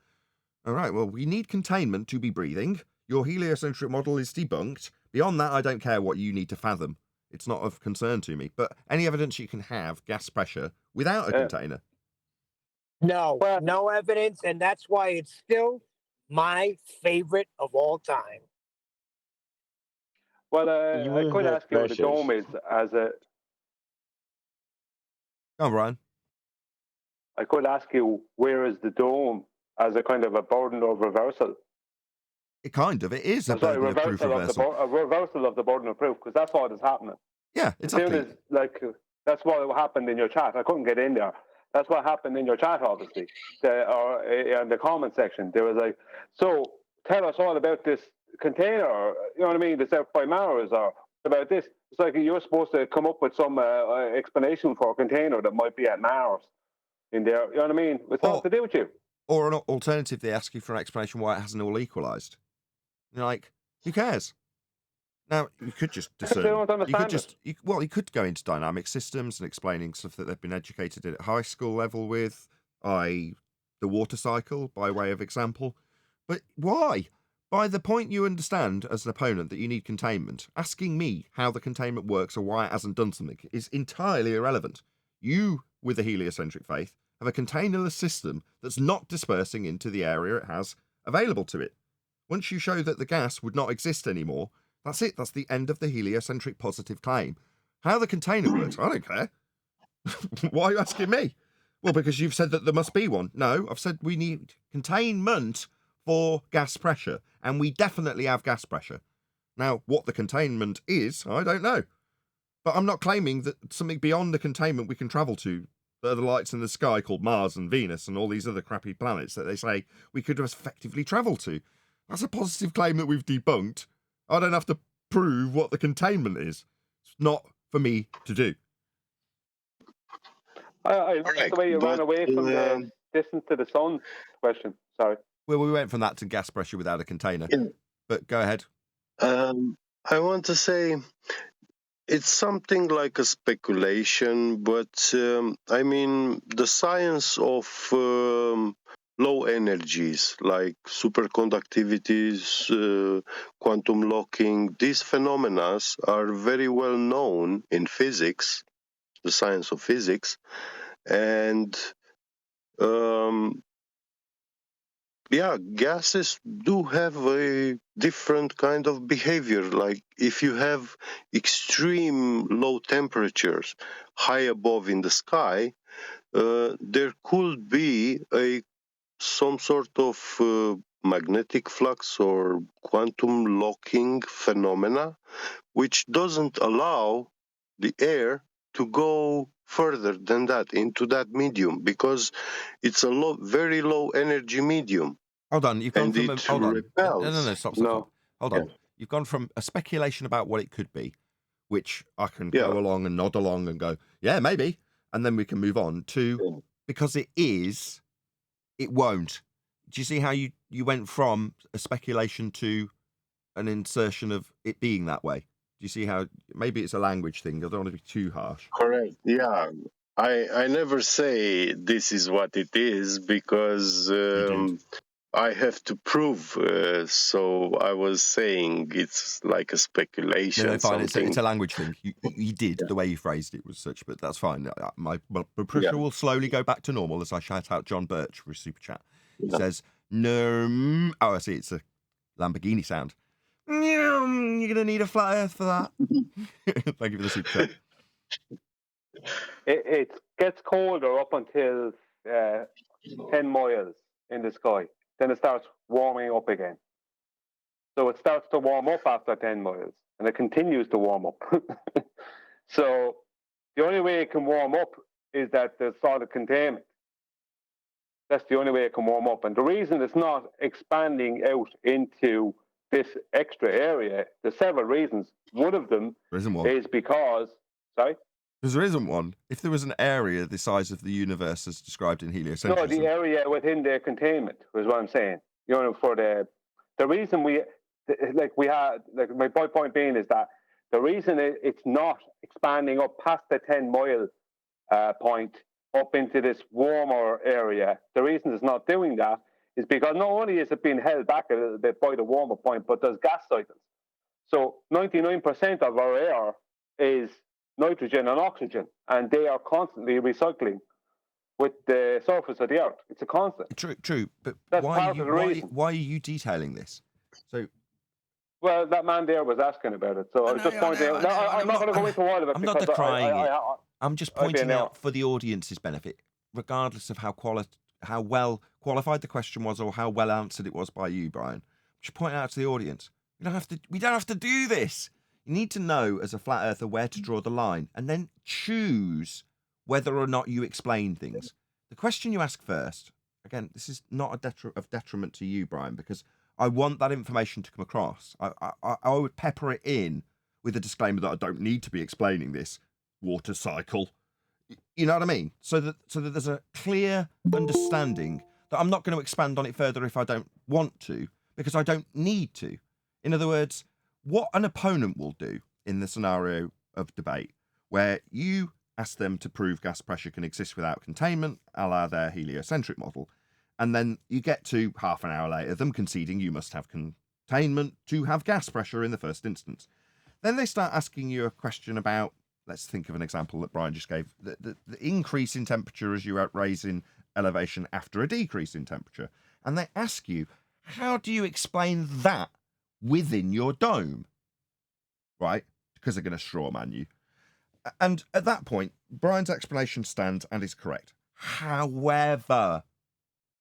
All right, well, we need containment to be breathing. Your heliocentric model is debunked. Beyond that, I don't care what you need to fathom. It's not of concern to me. But any evidence you can have gas pressure without a container? No, Well- no evidence, and that's why it's still my favorite of all time. Well, You I will could have ask you what the pressures. dome is as a. Go on, Brian. I could ask you where is the dome as a kind of a burden of reversal. It is a Sorry, burden of proof reversal. a reversal of the burden of proof, because that's what is happening. Yeah, As soon exactly. as, like, that's what happened in your chat. I couldn't get in there. That's what happened in your chat, obviously, or in the comment section. There was like, so tell us all about this container. You know what I mean? That's out by Mars, or about this. It's like you're supposed to come up with some explanation for a container that might be at Mars in there. You know what I mean? It's not to do with you. Or an alternative, they ask you for an explanation why it hasn't all equalised. You're like, who cares? Now, you could just discern. They don't understand you could go into dynamic systems and explaining stuff that they've been educated at high school level with, i.e. the water cycle, by way of example. But why? By the point you understand as an opponent that you need containment, asking me how the containment works or why it hasn't done something is entirely irrelevant. You, with a heliocentric faith, have a containerless system that's not dispersing into the area it has available to it. Once you show that the gas would not exist anymore, that's it. That's the end of the heliocentric positive claim. How the container works, I don't care. Why are you asking me? Well, because you've said that there must be one. No, I've said we need containment for gas pressure, and we definitely have gas pressure. Now, what the containment is, I don't know. But I'm not claiming that something beyond the containment we can travel to, that are the lights in the sky called Mars and Venus and all these other crappy planets that they say we could effectively travel to. That's a positive claim that we've debunked. I don't have to prove what the containment is. It's not for me to do. I like the way you ran away from the distance to the sun question. Sorry. Well, we went from that to gas pressure without a container. Yeah. But go ahead. I want to say it's something like a speculation, but I mean, the science of low energies like superconductivities, quantum locking, these phenomena are very well known in physics, the science of physics, and gases do have a different kind of behavior. Like if you have extreme low temperatures high above in the sky, there could be some sort of magnetic flux or quantum locking phenomena, which doesn't allow the air to go further than that into that medium, because it's a very low energy medium. Hold on, you've gone And from it hold on. repels. No, stop. Hold on. You've gone from a speculation about what it could be, which I can go along and nod along and go, yeah, maybe, and then we can move on to because it is, it won't. Do you see how you went from a speculation to an insertion of it being that way? Do you see how maybe it's a language thing? I don't want to be too harsh. Correct. Yeah. I never say this is what it is because I have to prove. So I was saying it's like a speculation. No, fine. Something. It's a language thing. You did. The way you phrased it was such, but that's fine. My pressure will slowly go back to normal as I shout out John Birch for a super chat. He says, "No." Oh, I see. It's a Lamborghini sound. You're going to need a flat earth for that. Thank you for the super chat. It gets colder up until 10 miles in the sky. Then it starts warming up again. So it starts to warm up after 10 miles, and it continues to warm up. So the only way it can warm up is that there's solid containment. That's the only way it can warm up. And the reason it's not expanding out into this extra area, there's several reasons. One of them is because, sorry? Because there isn't one. If there was an area the size of the universe as described in heliocentrism. No, the area within the containment was what I'm saying. You know, for the reason my point being is that the reason it's not expanding up past the 10-mile point up into this warmer area, the reason it's not doing that is because not only is it being held back a little bit by the warmer point, but there's gas cycles. So 99% of our air is nitrogen and oxygen, and they are constantly recycling with the surface of the earth. It's a constant. True. But that's why are you detailing this? So, well, that man there was asking about it, so I was just pointing out. I'm not going to go into all of it. I'm not decrying it. I'm just pointing out for the audience's benefit, regardless of how well qualified the question was or how well answered it was by you, Brian. Just point out to the audience. We don't have to do this. You need to know, as a flat earther, where to draw the line, and then choose whether or not you explain things. The question you ask first, again, this is not of detriment to you, Brian, because I want that information to come across. I would pepper it in with a disclaimer that I don't need to be explaining this water cycle. You know what I mean? So that there's a clear understanding that I'm not going to expand on it further if I don't want to, because I don't need to. In other words, what an opponent will do in the scenario of debate where you ask them to prove gas pressure can exist without containment, a la their heliocentric model, and then you get to half an hour later them conceding you must have containment to have gas pressure in the first instance. Then they start asking you a question about, let's think of an example that Brian just gave, the increase in temperature as you raise in elevation after a decrease in temperature. And they ask you, how do you explain that within your dome? Right? Because they're going to straw man you. And at that point, Brian's explanation stands and is correct. However,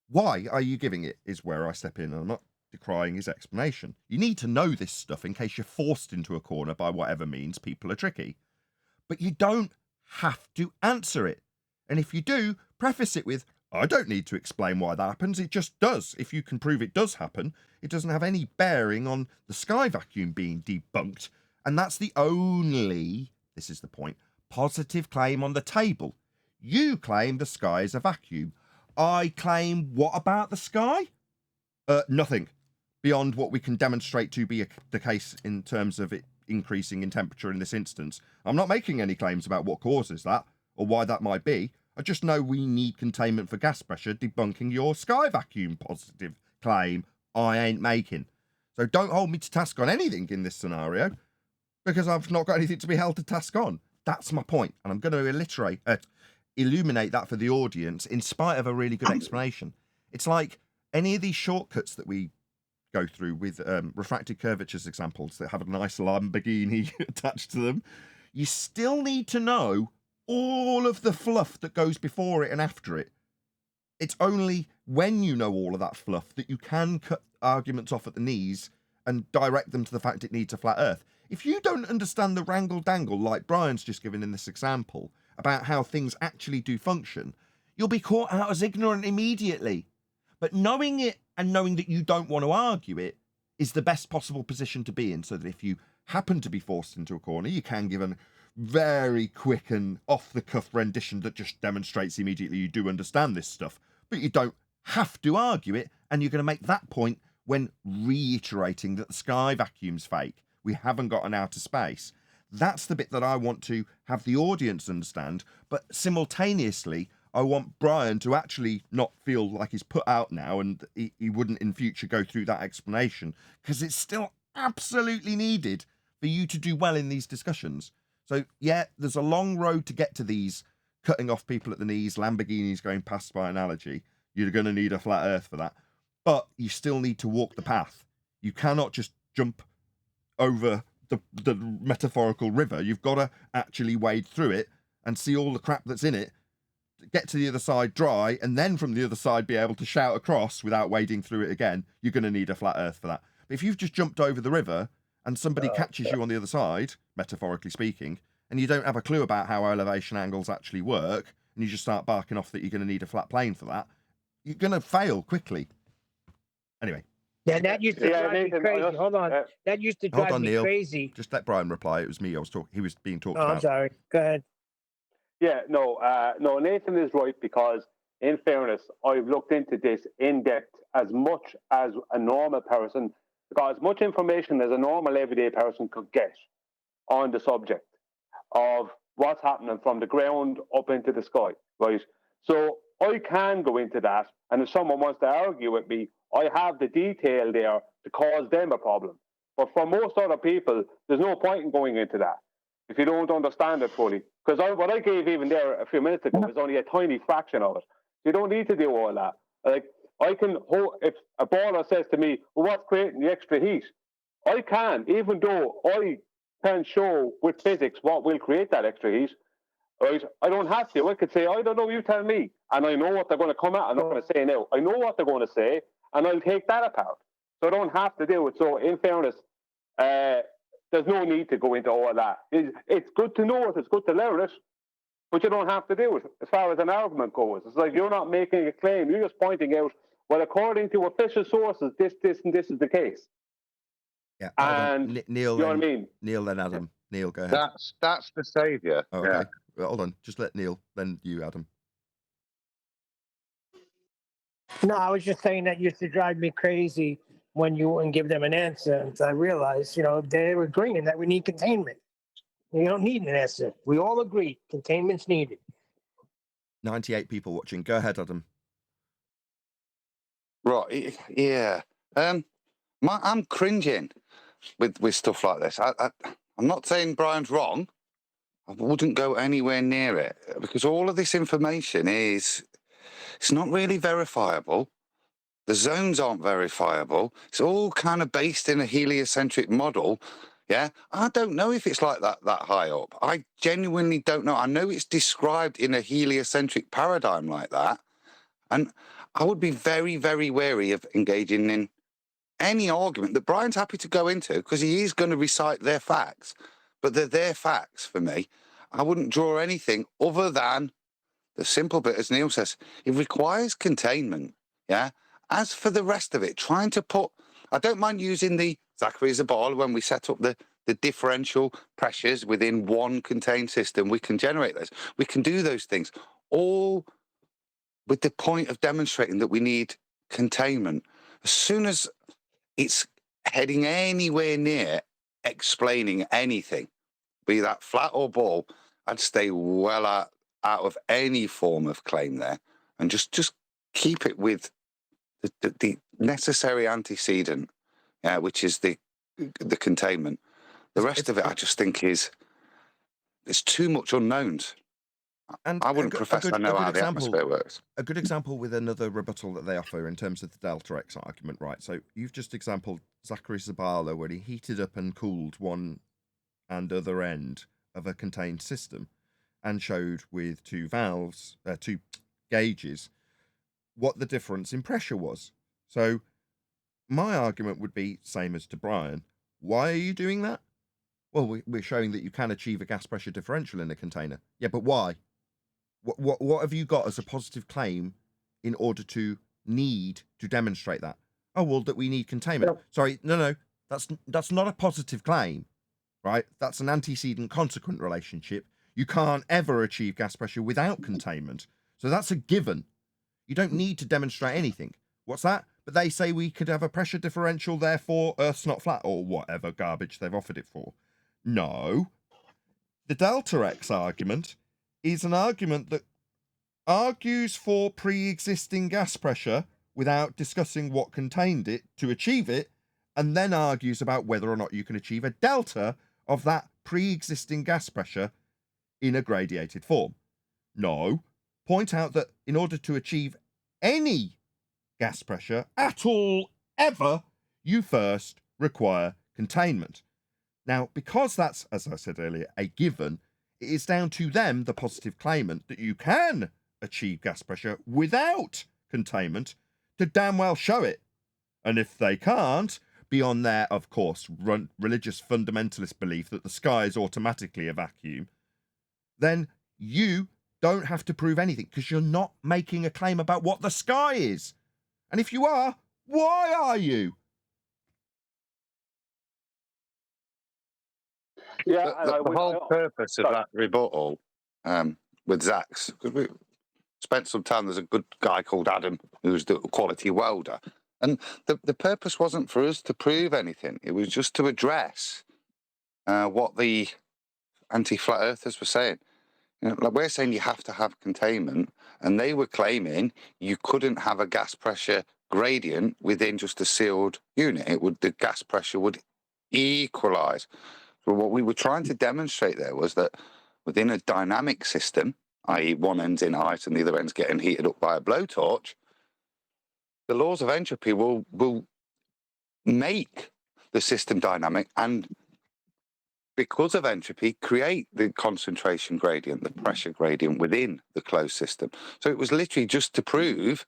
why are you giving it is where I step in, and I'm not decrying his explanation. You need to know this stuff in case you're forced into a corner by whatever means people are tricky. But you don't have to answer it. And if you do, preface it with, I don't need to explain why that happens, it just does. If you can prove it does happen, it doesn't have any bearing on the sky vacuum being debunked. And that's the only, this is the point, positive claim on the table. You claim the sky is a vacuum. I claim, what about the sky? Nothing beyond what we can demonstrate to be the case in terms of it increasing in temperature in this instance. I'm not making any claims about what causes that or why that might be. I just know we need containment for gas pressure, debunking your sky vacuum positive claim I ain't making. So don't hold me to task on anything in this scenario, because I've not got anything to be held to task on. That's my point, and I'm going to illuminate that for the audience in spite of a really good explanation. It's like any of these shortcuts that we go through with refracted curvatures examples that have a nice Lamborghini attached to them. You still need to know all of the fluff that goes before it and after it. It's only when you know all of that fluff that you can cut arguments off at the knees and direct them to the fact it needs a flat earth. If you don't understand the wrangle-dangle like Brian's just given in this example about how things actually do function, you'll be caught out as ignorant immediately. But knowing it and knowing that you don't want to argue it is the best possible position to be in, so that if you happen to be forced into a corner, you can give a very quick and off-the-cuff rendition that just demonstrates immediately you do understand this stuff. But you don't have to argue it, and you're going to make that point when reiterating that the sky vacuum's fake. We haven't got an outer space. That's the bit that I want to have the audience understand, but simultaneously, I want Brian to actually not feel like he's put out now and he wouldn't in future go through that explanation, because it's still absolutely needed for you to do well in these discussions. So, yeah, there's a long road to get to these cutting off people at the knees, Lamborghinis going past by analogy. You're going to need a flat earth for that. But you still need to walk the path. You cannot just jump over the metaphorical river. You've got to actually wade through it and see all the crap that's in it, get to the other side dry, and then from the other side be able to shout across without wading through it again. You're going to need a flat earth for that. But if you've just jumped over the river and somebody catches you on the other side, metaphorically speaking, and you don't have a clue about how elevation angles actually work, and you just start barking off that you're going to need a flat plane for that, you're going to fail quickly. Anyway. Yeah, that used to drive Nathan, me crazy. Hold on. That used to Hold drive on, me Neil. crazy. Just let Brian reply. It was me. I was talking. He was being talked Oh, about. I'm sorry. Go ahead. Yeah, no, Nathan is right, because in fairness, I've looked into this in depth as much as a normal person, because as much information as a normal everyday person could get on the subject of what's happening from the ground up into the sky, right? So I can go into that, and if someone wants to argue with me, I have the detail there to cause them a problem. But for most other people, there's no point in going into that if you don't understand it fully. Because what I gave even there a few minutes ago is only a tiny fraction of it. You don't need to do all that. Like, I can, if a baller says to me, well, what's creating the extra heat? I can, even though I can show with physics what will create that extra heat, right? I don't have to. I could say, I don't know, you tell me. And I know what they're going to come at. I'm not going to say now. I know what they're going to say, and I'll take that apart. So I don't have to do it. So in fairness, there's no need to go into all that. It's good to know it. It's good to learn it. But you don't have to do it as far as an argument goes. It's like you're not making a claim. You're just pointing out, well, according to official sources, this, and this is the case. Yeah. And Neil, you know what I mean? Neil, then Adam. Neil, go ahead. That's the saviour. Oh, okay. Well, hold on. Just let Neil, then you, Adam. No, I was just saying that used to drive me crazy when you wouldn't give them an answer. And I realized, they're agreeing that we need containment. We don't need an answer. We all agree containment's needed. 98 people watching. Go ahead, Adam. Right. Yeah. I'm cringing with stuff like this. I'm not saying Brian's wrong. I wouldn't go anywhere near it, because all of this information it's not really verifiable. The zones aren't verifiable. It's all kind of based in a heliocentric model. Yeah, I don't know if it's like that high up. I genuinely don't know. I know it's described in a heliocentric paradigm like that. And I would be very, very wary of engaging in any argument that Brian's happy to go into, because he is going to recite their facts. But they're their facts for me. I wouldn't draw anything other than the simple bit, as Neil says, it requires containment. Yeah. As for the rest of it, trying to put, I don't mind using the Zachary Zabala when we set up the differential pressures within one contained system. We can generate those. We can do those things, all with the point of demonstrating that we need containment. As soon as it's heading anywhere near explaining anything, be that flat or ball, I'd stay well out of any form of claim there, and just keep it with the necessary antecedent, which is the containment. The rest of it, I just think there's too much unknowns. And I wouldn't profess I know how the atmosphere works. A good example with another rebuttal that they offer in terms of the delta X argument, right? So you've just exampled Zachary Zabala when he heated up and cooled one and other end of a contained system and showed with two gauges, what the difference in pressure was. So my argument would be same as to Brian. Why are you doing that? Well, we're showing that you can achieve a gas pressure differential in a container. Yeah, but why? What have you got as a positive claim in order to need to demonstrate that? Oh, well, that we need containment. No. Sorry, no, that's not a positive claim, right? That's an antecedent consequent relationship. You can't ever achieve gas pressure without containment. So that's a given. You don't need to demonstrate anything. What's that? But they say we could have a pressure differential, therefore Earth's not flat, or whatever garbage they've offered it for. No. The delta X argument is an argument that argues for pre-existing gas pressure without discussing what contained it to achieve it, and then argues about whether or not you can achieve a delta of that pre-existing gas pressure in a gradiated form. No. Point out that in order to achieve any gas pressure at all, ever, you first require containment. Now, because that's, as I said earlier, a given, it is down to them, the positive claimant, that you can achieve gas pressure without containment to damn well show it. And if they can't, beyond their, of course, religious fundamentalist belief that the sky is automatically a vacuum, then you don't have to prove anything because you're not making a claim about what the sky is. And if you are, why are you? Yeah, The whole purpose of that rebuttal with Zach's, because we spent some time, there's a good guy called Adam who's the quality welder. And the purpose wasn't for us to prove anything. It was just to address what the anti-flat earthers were saying. You know, like we're saying you have to have containment, and they were claiming you couldn't have a gas pressure gradient within just a sealed unit. The gas pressure would equalize. So what we were trying to demonstrate there was that within a dynamic system, i.e. one end's in ice and the other end's getting heated up by a blowtorch, the laws of entropy will make the system dynamic, and because of entropy, create the concentration gradient, the pressure gradient within the closed system. So it was literally just to prove,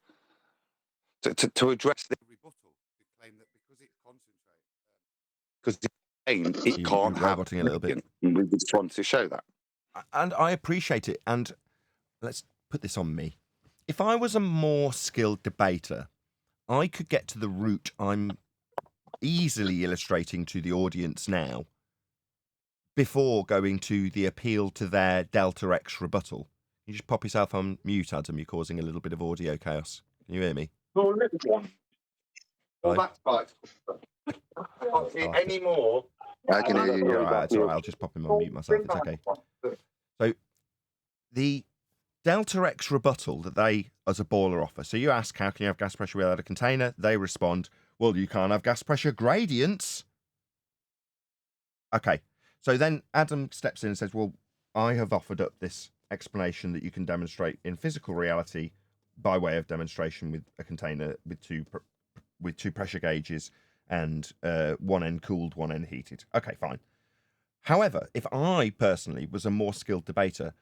to address the rebuttal, to claim that because it's concentrated, because it can't have roboting a little bit. And we just wanted to show that. And I appreciate it. And let's put this on me. If I was a more skilled debater, I could get to the root I'm easily illustrating to the audience now before going to the appeal to their Delta X rebuttal. You just pop yourself on mute, Adam. You're causing a little bit of audio chaos. Can you hear me? Well, that's right. I can't see any more. I can hear you. All right, it's all right. I'll just pop him on mute myself. It's okay. So the Delta X rebuttal that they, as a baller, offer. So you ask, how can you have gas pressure without a container? They respond, well, you can't have gas pressure gradients. Okay. So then Adam steps in and says, well, I have offered up this explanation that you can demonstrate in physical reality by way of demonstration with a container with two pressure gauges and one end cooled, one end heated. Okay, fine. However, if I personally was a more skilled debater,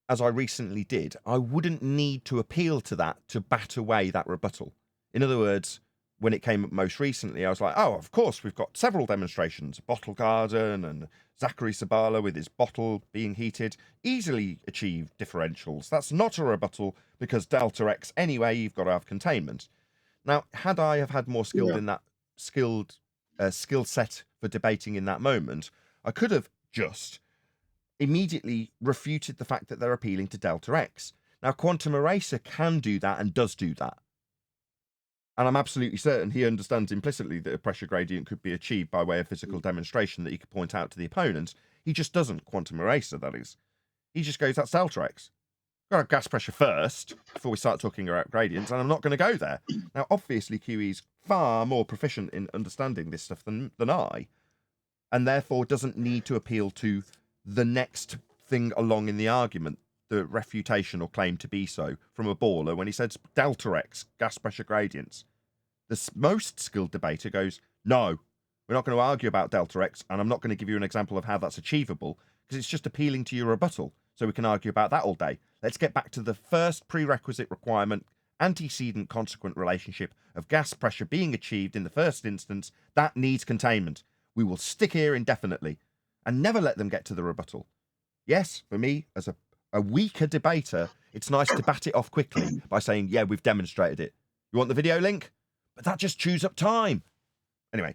as I recently did, I wouldn't need to appeal to that to bat away that rebuttal. In other words, when it came up most recently, I was like, oh, of course, we've got several demonstrations, Bottle Garden and Zachary Sabala with his bottle being heated, easily achieve differentials. That's not a rebuttal because Delta X anyway, you've got to have containment. Now, had I have had more skilled in that skill set for debating in that moment, I could have just immediately refuted the fact that they're appealing to Delta X. Now, Quantum Eraser can do that and does do that. And I'm absolutely certain he understands implicitly that a pressure gradient could be achieved by way of physical demonstration that he could point out to the opponent. He just doesn't, Quantum Eraser, that is. He just goes, that's Delta X. Got to have gas pressure first before we start talking about gradients, and I'm not going to go there. Now, obviously, QE's far more proficient in understanding this stuff than I, and therefore doesn't need to appeal to the next thing along in the argument, the refutation or claim to be so from a baller when he says Delta X, gas pressure gradients. The most skilled debater goes, no, we're not going to argue about Delta X, and I'm not going to give you an example of how that's achievable because it's just appealing to your rebuttal, so we can argue about that all day. Let's get back to the first prerequisite requirement, antecedent consequent relationship of gas pressure being achieved in the first instance. That needs containment. We will stick here indefinitely and never let them get to the rebuttal. Yes, for me, as a weaker debater, it's nice to bat it off quickly by saying, yeah, we've demonstrated it. You want the video link? But that just chews up time. Anyway,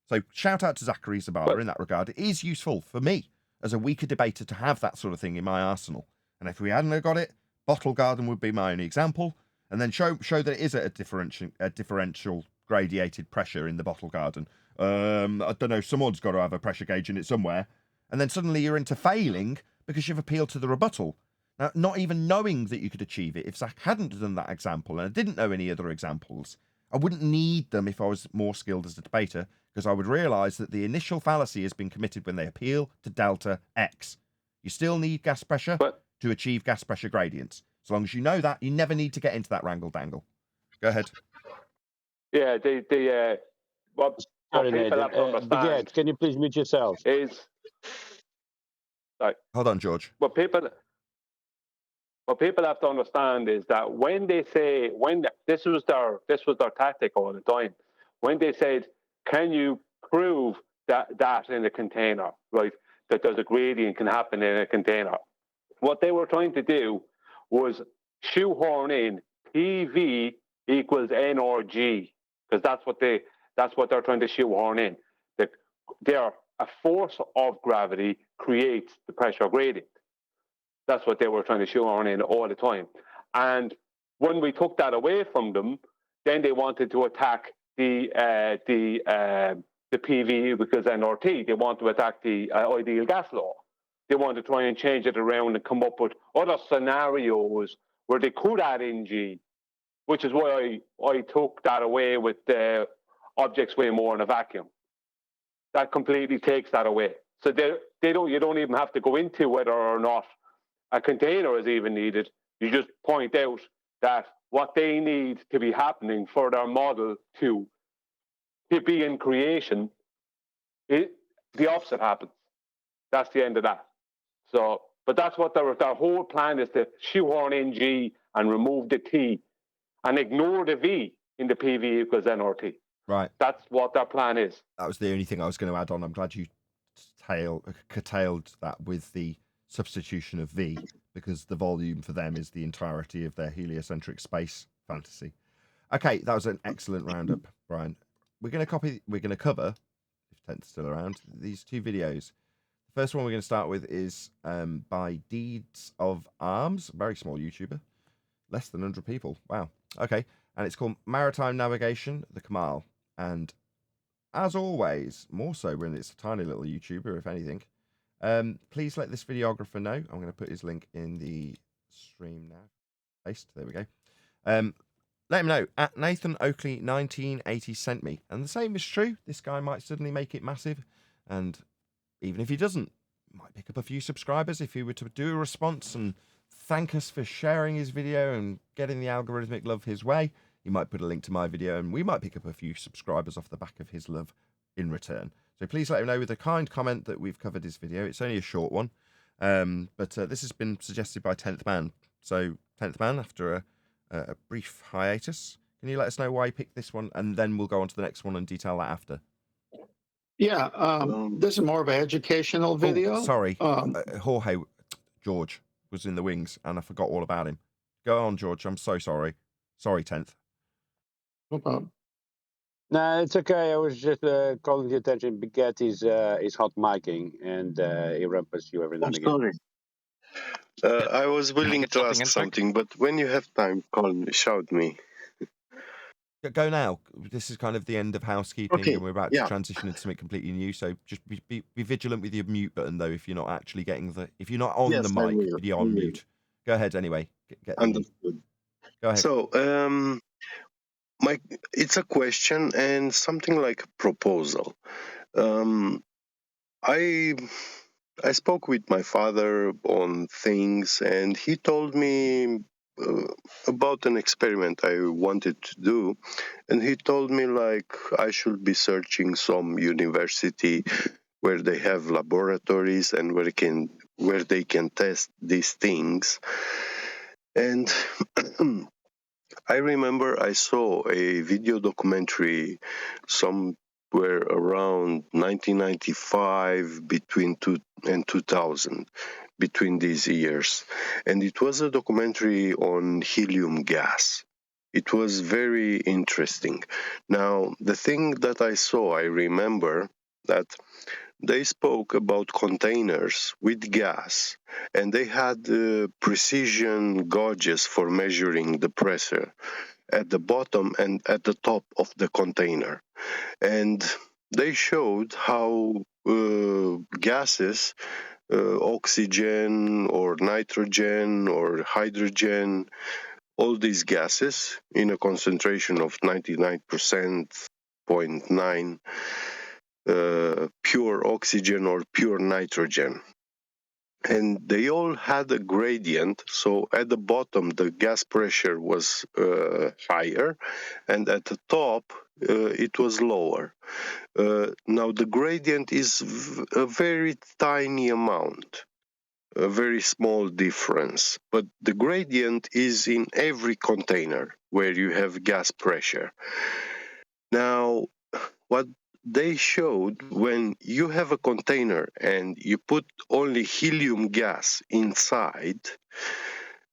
so shout out to Zachary Zabala in that regard. It is useful for me as a weaker debater to have that sort of thing in my arsenal. And if we hadn't got it, Bottle Garden would be my only example. And then show that it is a differential gradiated pressure in the Bottle Garden. I don't know, someone's got to have a pressure gauge in it somewhere. And then suddenly you're into failing because you've appealed to the rebuttal. Now, not even knowing that you could achieve it, if Zach hadn't done that example, and I didn't know any other examples, I wouldn't need them if I was more skilled as a debater, because I would realise that the initial fallacy has been committed when they appeal to Delta X. You still need gas pressure to achieve gas pressure gradients. As long as you know that, you never need to get into that wrangle-dangle. Go ahead. Yeah, what Sorry, people Nathan. have to understand Biget, can you please mute yourself? is... Sorry. Hold on, George. What people have to understand is that when they say, this was their tactic all the time, when they said, can you prove that in a container, right, that there's a gradient can happen in a container, what they were trying to do was shoehorn in PV equals NRG, because that's what they're trying to shoehorn in. A force of gravity creates the pressure gradient. That's what they were trying to shoehorn in all the time. And when we took that away from them, then they wanted to attack the PV because NRT. They want to attack the ideal gas law. They want to try and change it around and come up with other scenarios where they could add in G, which is why I took that away with the objects weigh more in a vacuum. That completely takes that away. So you don't even have to go into whether or not a container is even needed. You just point out that what they need to be happening for their model to be in creation, the opposite happens. That's the end of that. So, but that's what their whole plan is, to shoehorn in G and remove the T and ignore the V in the PV equals NRT. Right. That's what their plan is. That was the only thing I was going to add on. I'm glad you curtailed that with the substitution of V, because the volume for them is the entirety of their heliocentric space fantasy. Okay, that was an excellent roundup, Brian. We're going to cover, if Tent's still around, these two videos. The first one we're going to start with is by Deeds of Arms, a very small YouTuber, less than 100 people. Wow. Okay, and it's called Maritime Navigation, the Kamal. And as always, more so when it's a tiny little YouTuber, if anything, please let this videographer know. I'm going to put his link in the stream now. Paste. There we go. Let him know at Nathan Oakley 1980 sent me. And the same is true. This guy might suddenly make it massive. And even if he doesn't, might pick up a few subscribers if he were to do a response and thank us for sharing his video and getting the algorithmic love his way. He might put a link to my video and we might pick up a few subscribers off the back of his love in return. So please let him know with a kind comment that we've covered his video. It's only a short one, but this has been suggested by 10th Man. So 10th Man, after a brief hiatus, can you let us know why you picked this one, and then we'll go on to the next one and detail that after. Yeah, this is more of an educational video. Oh, sorry, Jorge, George was in the wings and I forgot all about him. Go on, George. I'm so sorry. Sorry, 10th. No problem. No, it's okay. I was just calling the attention. Biget is hot micing, and he rampants you every now and again. Sorry. I was willing to ask something, but when you have time, call me, shout me. Go now. This is kind of the end of housekeeping, Okay, and we're about to transition into something completely new. So just be vigilant with your mute button, though. If you're not actually getting if you're not on the mic, you're on mute. Go ahead anyway. Get Understood. Go ahead. So, it's a question and something like a proposal. I spoke with my father on things, and he told me about an experiment I wanted to do, and he told me like I should be searching some university where they have laboratories and where they can test these things. And I remember I saw a video documentary somewhere around 1995, between 2000, between these years. And it was a documentary on helium gas. It was very interesting. Now, the thing that I saw, I remember that they spoke about containers with gas, and they had precision gauges for measuring the pressure at the bottom and at the top of the container. And they showed how gases, oxygen or nitrogen or hydrogen, all these gases in a concentration of 99.9%, pure oxygen or pure nitrogen. And they all had a gradient, so at the bottom the gas pressure was higher, and at the top it was lower. Now the gradient is a very tiny amount, a very small difference, but the gradient is in every container where you have gas pressure. Now, what they showed, when you have a container and you put only helium gas inside,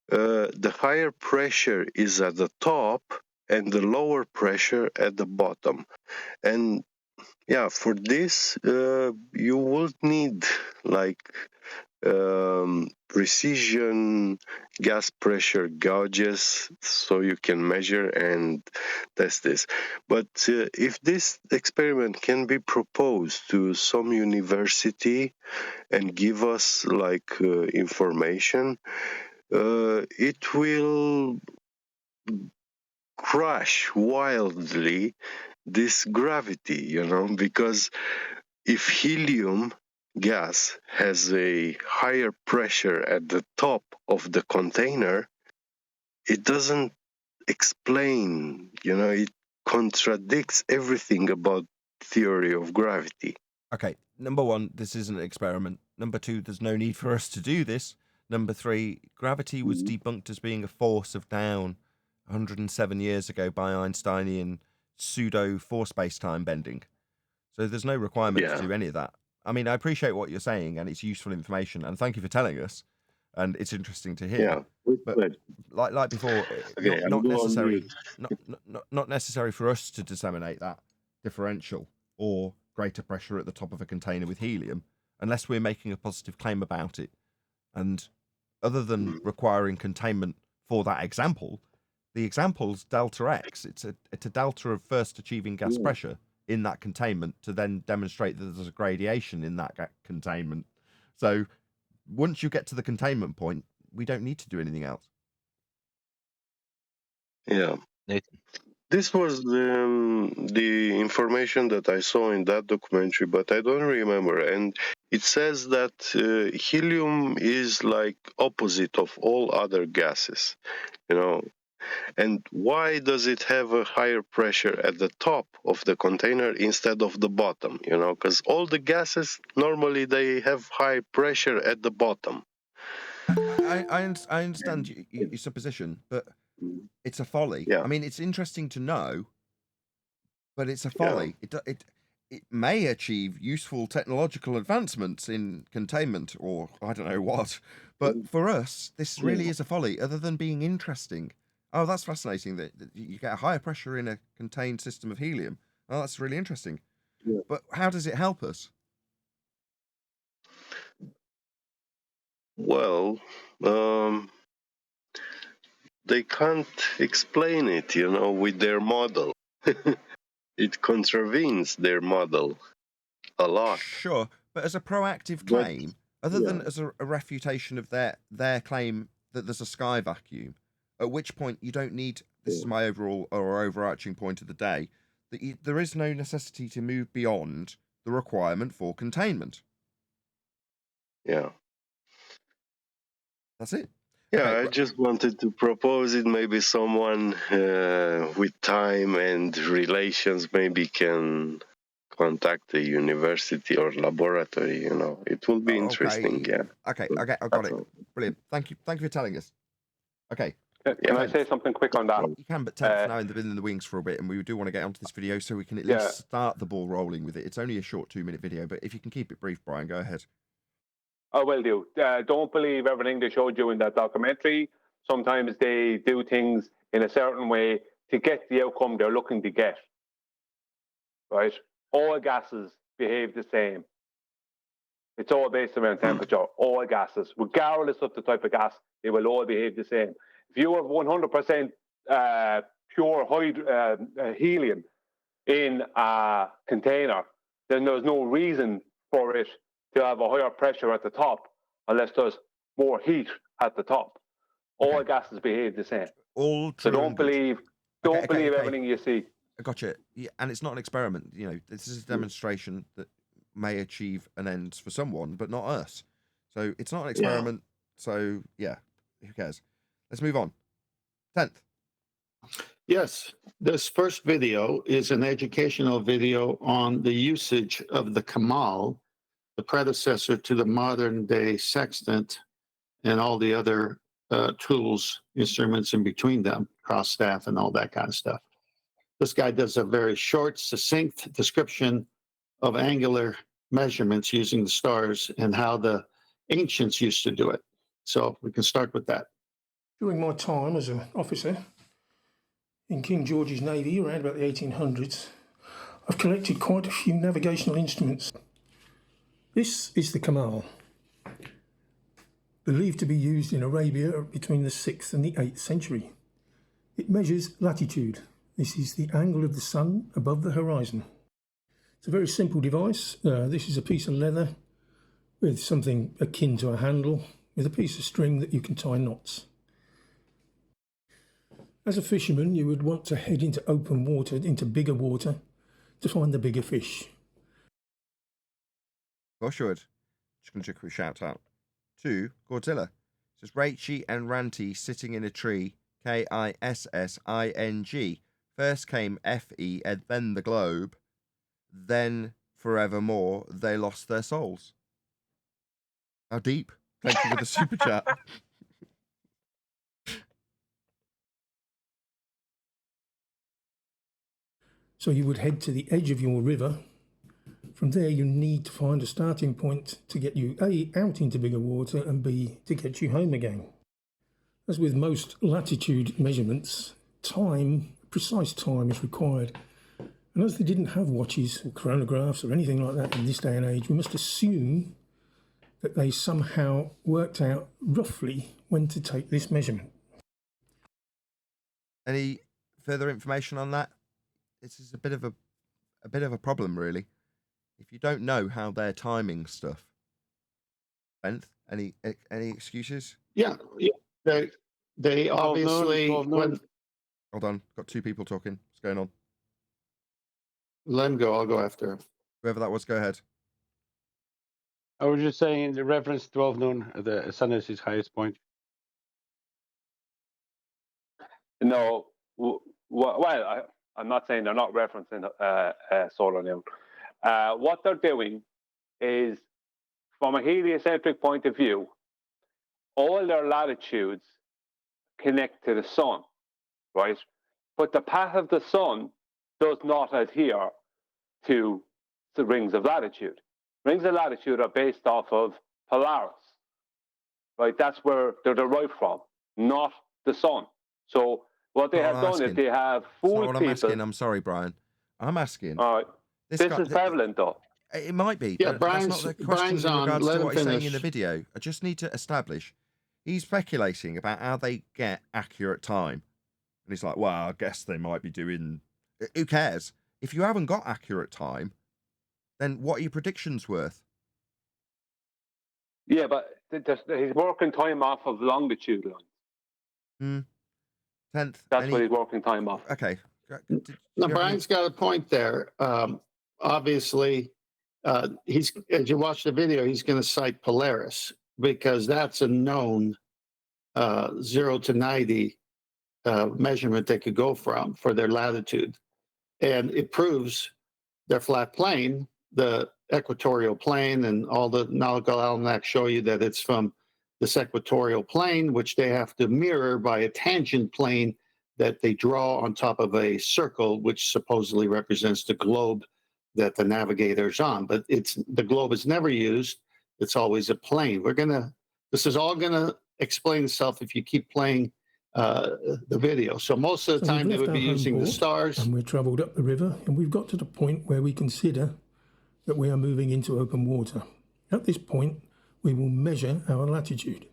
the higher pressure is at the top and the lower pressure at the bottom. And yeah, for this, you will need like precision gas pressure gauges so you can measure and test this. But if this experiment can be proposed to some university and give us like information, it will crush wildly this gravity, because if helium gas has a higher pressure at the top of the container, it doesn't explain, it contradicts everything about theory of gravity. Okay, number one, this isn't an experiment. Number two, there's no need for us to do this. Number three, gravity was debunked as being a force of down 107 years ago by Einsteinian pseudo force space-time bending. So there's no requirement to do any of that. I mean, I appreciate what you're saying, and it's useful information, and thank you for telling us. And it's interesting to hear. But like before, not necessary. Not necessary for us to disseminate that differential or greater pressure at the top of a container with helium, unless we're making a positive claim about it. And other than requiring containment for that example, the example's delta X. It's a delta of first achieving gas pressure in that containment to then demonstrate that there's a gradation in that containment. So once you get to the containment point, we don't need to do anything else. Yeah. Nathan. This was the information that I saw in that documentary, but I don't remember. And it says that helium is like opposite of all other gases, And why does it have a higher pressure at the top of the container instead of the bottom? Because all the gases, normally they have high pressure at the bottom. I understand your supposition, but it's a folly. Yeah. I mean, it's interesting to know, but it's a folly. Yeah. It may achieve useful technological advancements in containment or I don't know what, but for us, this really is a folly, other than being interesting. Oh, that's fascinating that you get a higher pressure in a contained system of helium. Oh, that's really interesting. Yeah. But how does it help us? Well, they can't explain it, with their model. It contravenes their model a lot. Sure, but as a proactive claim, other than as a refutation of their claim that there's a sky vacuum, at which point you don't need, this is my overall or overarching point of the day, that there is no necessity to move beyond the requirement for containment. Yeah. That's it. Yeah, okay, I just wanted to propose it. Maybe someone with time and relations maybe can contact the university or laboratory, It will be interesting, yeah. Okay, I got it. Brilliant. Thank you for telling us. Okay. Can I say something quick on that? You can, but 10th now in the wings for a bit, and we do want to get onto this video so we can at least start the ball rolling with it. It's only a short 2-minute video, but if you can keep it brief, Brian, go ahead. I will do. Don't believe everything they showed you in that documentary. Sometimes they do things in a certain way to get the outcome they're looking to get. Right? All gases behave the same. It's all based around temperature. All gases, regardless of the type of gas, they will all behave the same. If you have 100% pure helium in a container, then there's no reason for it to have a higher pressure at the top unless there's more heat at the top. All gases behave the same. All true. So don't believe everything you see. I gotcha. Yeah, and it's not an experiment. This is a demonstration that may achieve an end for someone, but not us. So it's not an experiment. So yeah, who cares? Let's move on. 10th. Yes, this first video is an educational video on the usage of the Kamal, the predecessor to the modern day sextant, and all the other tools, instruments in between them, cross staff and all that kind of stuff. This guy does a very short, succinct description of angular measurements using the stars and how the ancients used to do it. So we can start with that. During my time as an officer in King George's Navy around about the 1800s, I've collected quite a few navigational instruments. This is the Kamal, believed to be used in Arabia between the 6th and the 8th century. It measures latitude. This is the angle of the sun above the horizon. It's a very simple device. This is a piece of leather with something akin to a handle, with a piece of string that you can tie knots. As a fisherman, you would want to head into open water, into bigger water, to find the bigger fish. Of course you would. Just going to do a quick shout out to Godzilla. It says Rache and Ranty sitting in a tree, Kissing. First came Fe and then the globe. Then forevermore they lost their souls. How deep? Thank you for the super chat. So you would head to the edge of your river. From there, you need to find a starting point to get you A, out into bigger water, and B, to get you home again. As with most latitude measurements, precise time is required. And as they didn't have watches or chronographs or anything like that in this day and age, we must assume that they somehow worked out roughly when to take this measurement. Any further information on that? This is a bit of a problem, really. If you don't know how they're timing stuff. Bent, any excuses? Yeah. They obviously when. Hold on, got two people talking. What's going on? Let him go. I'll go after him. Whoever that was, go ahead. I was just saying, in the reference 12 noon, the sun is its highest point. No, I'm not saying they're not referencing solar noon. What they're doing is, from a heliocentric point of view, all their latitudes connect to the sun, right? But the path of the sun does not adhere to the rings of latitude. Rings of latitude are based off of Polaris, right? That's where they're derived from, not the sun. So what they have done is they have fooled people. I'm asking. I'm sorry, Brian. I'm asking. All right. This is prevalent, though. It might be. Yeah, but that's not the question in regards to what he's saying in the video. I just need to establish. He's speculating about how they get accurate time. And he's like, well, I guess they might be doing... Who cares? If you haven't got accurate time, then what are your predictions worth? Yeah, but he's working time off of longitude lines. 10th. That's what he's working time off. Okay. Now, Brian's got a point there. Obviously, as you watch the video, he's going to cite Polaris because that's a known 0 to 90 measurement they could go from for their latitude. And it proves their flat plane, the equatorial plane, and all the nautical almanacs show you that it's from this equatorial plane, which they have to mirror by a tangent plane that they draw on top of a circle, which supposedly represents the globe that the navigator's on. But the globe is never used. It's always a plane. This is all gonna explain itself if you keep playing the video. So most of the time they would be using the stars. And we travelled up the river, and we've got to the point where we consider that we are moving into open water. At this point, we will measure our latitude.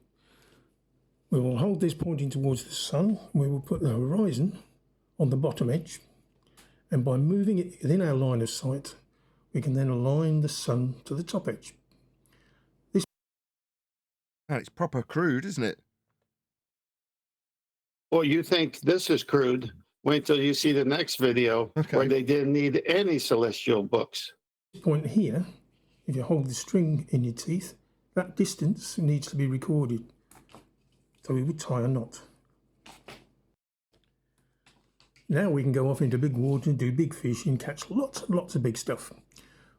We will hold this pointing towards the sun. We will put the horizon on the bottom edge, and by moving it within our line of sight, we can then align the sun to the top edge. And it's proper crude, isn't it? Well, you think this is crude. Wait till you see the next video where they didn't need any celestial books. This point here, if you hold the string in your teeth, that distance needs to be recorded. So we would tie a knot. Now we can go off into big water and do big fishing, catch lots and lots of big stuff.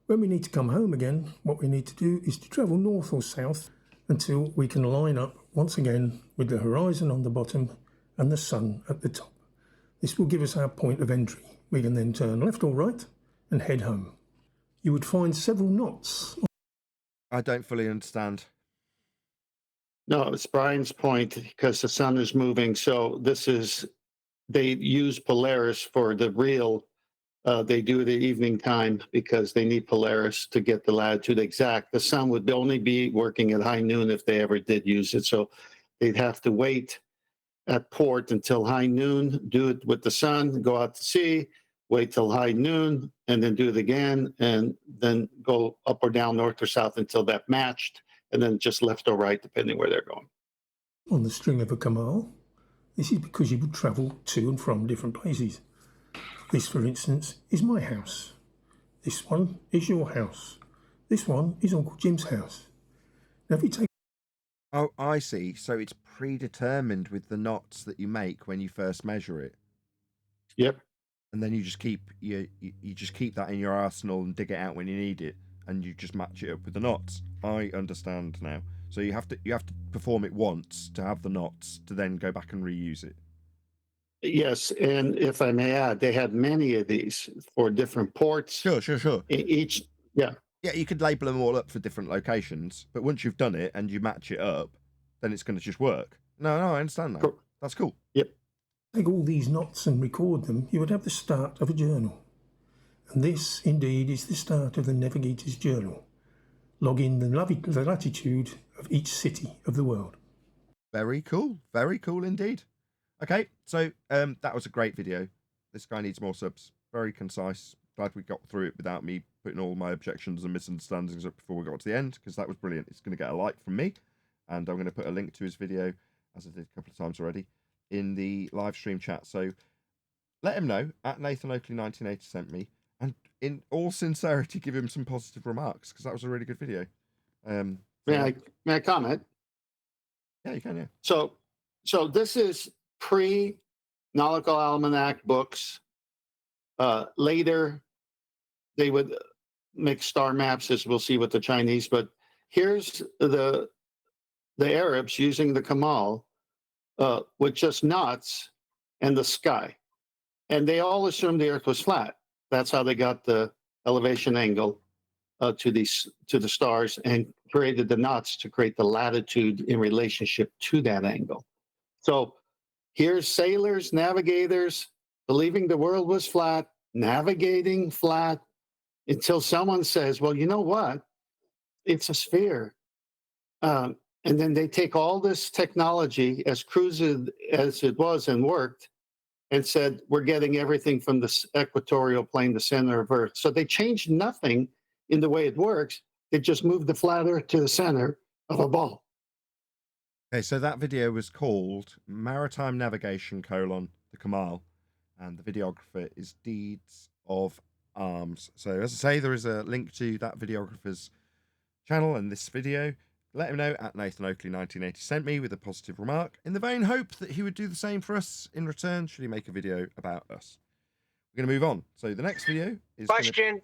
When we need to come home again, what we need to do is to travel north or south until we can line up once again with the horizon on the bottom and the sun at the top. This will give us our point of entry. We can then turn left or right and head home. You would find several knots. I don't fully understand. No, it's Brian's point because the sun is moving. So they use Polaris for the real. They do it at evening time because they need Polaris to get the latitude exact. The sun would only be working at high noon if they ever did use it. So they'd have to wait at port until high noon, do it with the sun, go out to sea, wait till high noon, and then do it again, and then go up or down, north or south until that matched, and then just left or right, depending where they're going. On the string of a Kamal, this is because you would travel to and from different places. This, for instance, is my house. This one is your house. This one is Uncle Jim's house. Now, if you take... Oh, I see. So it's predetermined with the knots that you make when you first measure it. Yep. And then you just keep you just keep that in your arsenal and dig it out when you need it, and you just match it up with the knots. I understand now. So you have to perform it once to have the knots to then go back and reuse it. Yes, and if I may add, they had many of these for different ports. Sure. Each, yeah. Yeah, you could label them all up for different locations, but once you've done it and you match it up, then it's going to just work. No, I understand that. Cool. That's cool. Yep. Take all these knots and record them, you would have the start of a journal. And this, indeed, is the start of the Navigator's Journal. Log in the latitude of each city of the world. Very cool indeed. Okay, so that was a great video. This guy needs more subs. Very concise. Glad we got through it without me putting all my objections and misunderstandings up before we got to the end, because that was brilliant. It's going to get a like from me, and I'm going to put a link to his video, as I did a couple of times already, in the live stream chat. So let him know at Nathan Oakley 1980 sent me, and in all sincerity, give him some positive remarks, because that was a really good video. May I comment? Yeah, you can. Yeah. So this is pre-Nautical Almanac books. Later, they would make star maps, as we'll see with the Chinese. But here's the Arabs using the Kamal with just knots and the sky, and they all assumed the Earth was flat. That's how they got the elevation angle to the stars and created the knots to create the latitude in relationship to that angle. So here's sailors, navigators, believing the world was flat, navigating flat, until someone says, well, you know what? It's a sphere. And then they take all this technology, as cruised as it was and worked, and said, we're getting everything from the equatorial plane, the center of Earth. So they changed nothing in the way it works. They just moved the flat Earth to the center of a ball. Okay, so that video was called Maritime Navigation, the Kamal, and the videographer is Deeds of Arms. So as I say, there is a link to that videographer's channel and this video. Let him know at Nathan Oakley 1980 sent me with a positive remark, in the vain hope that he would do the same for us in return should he make a video about us. We're going to move on. So the next video is... Question.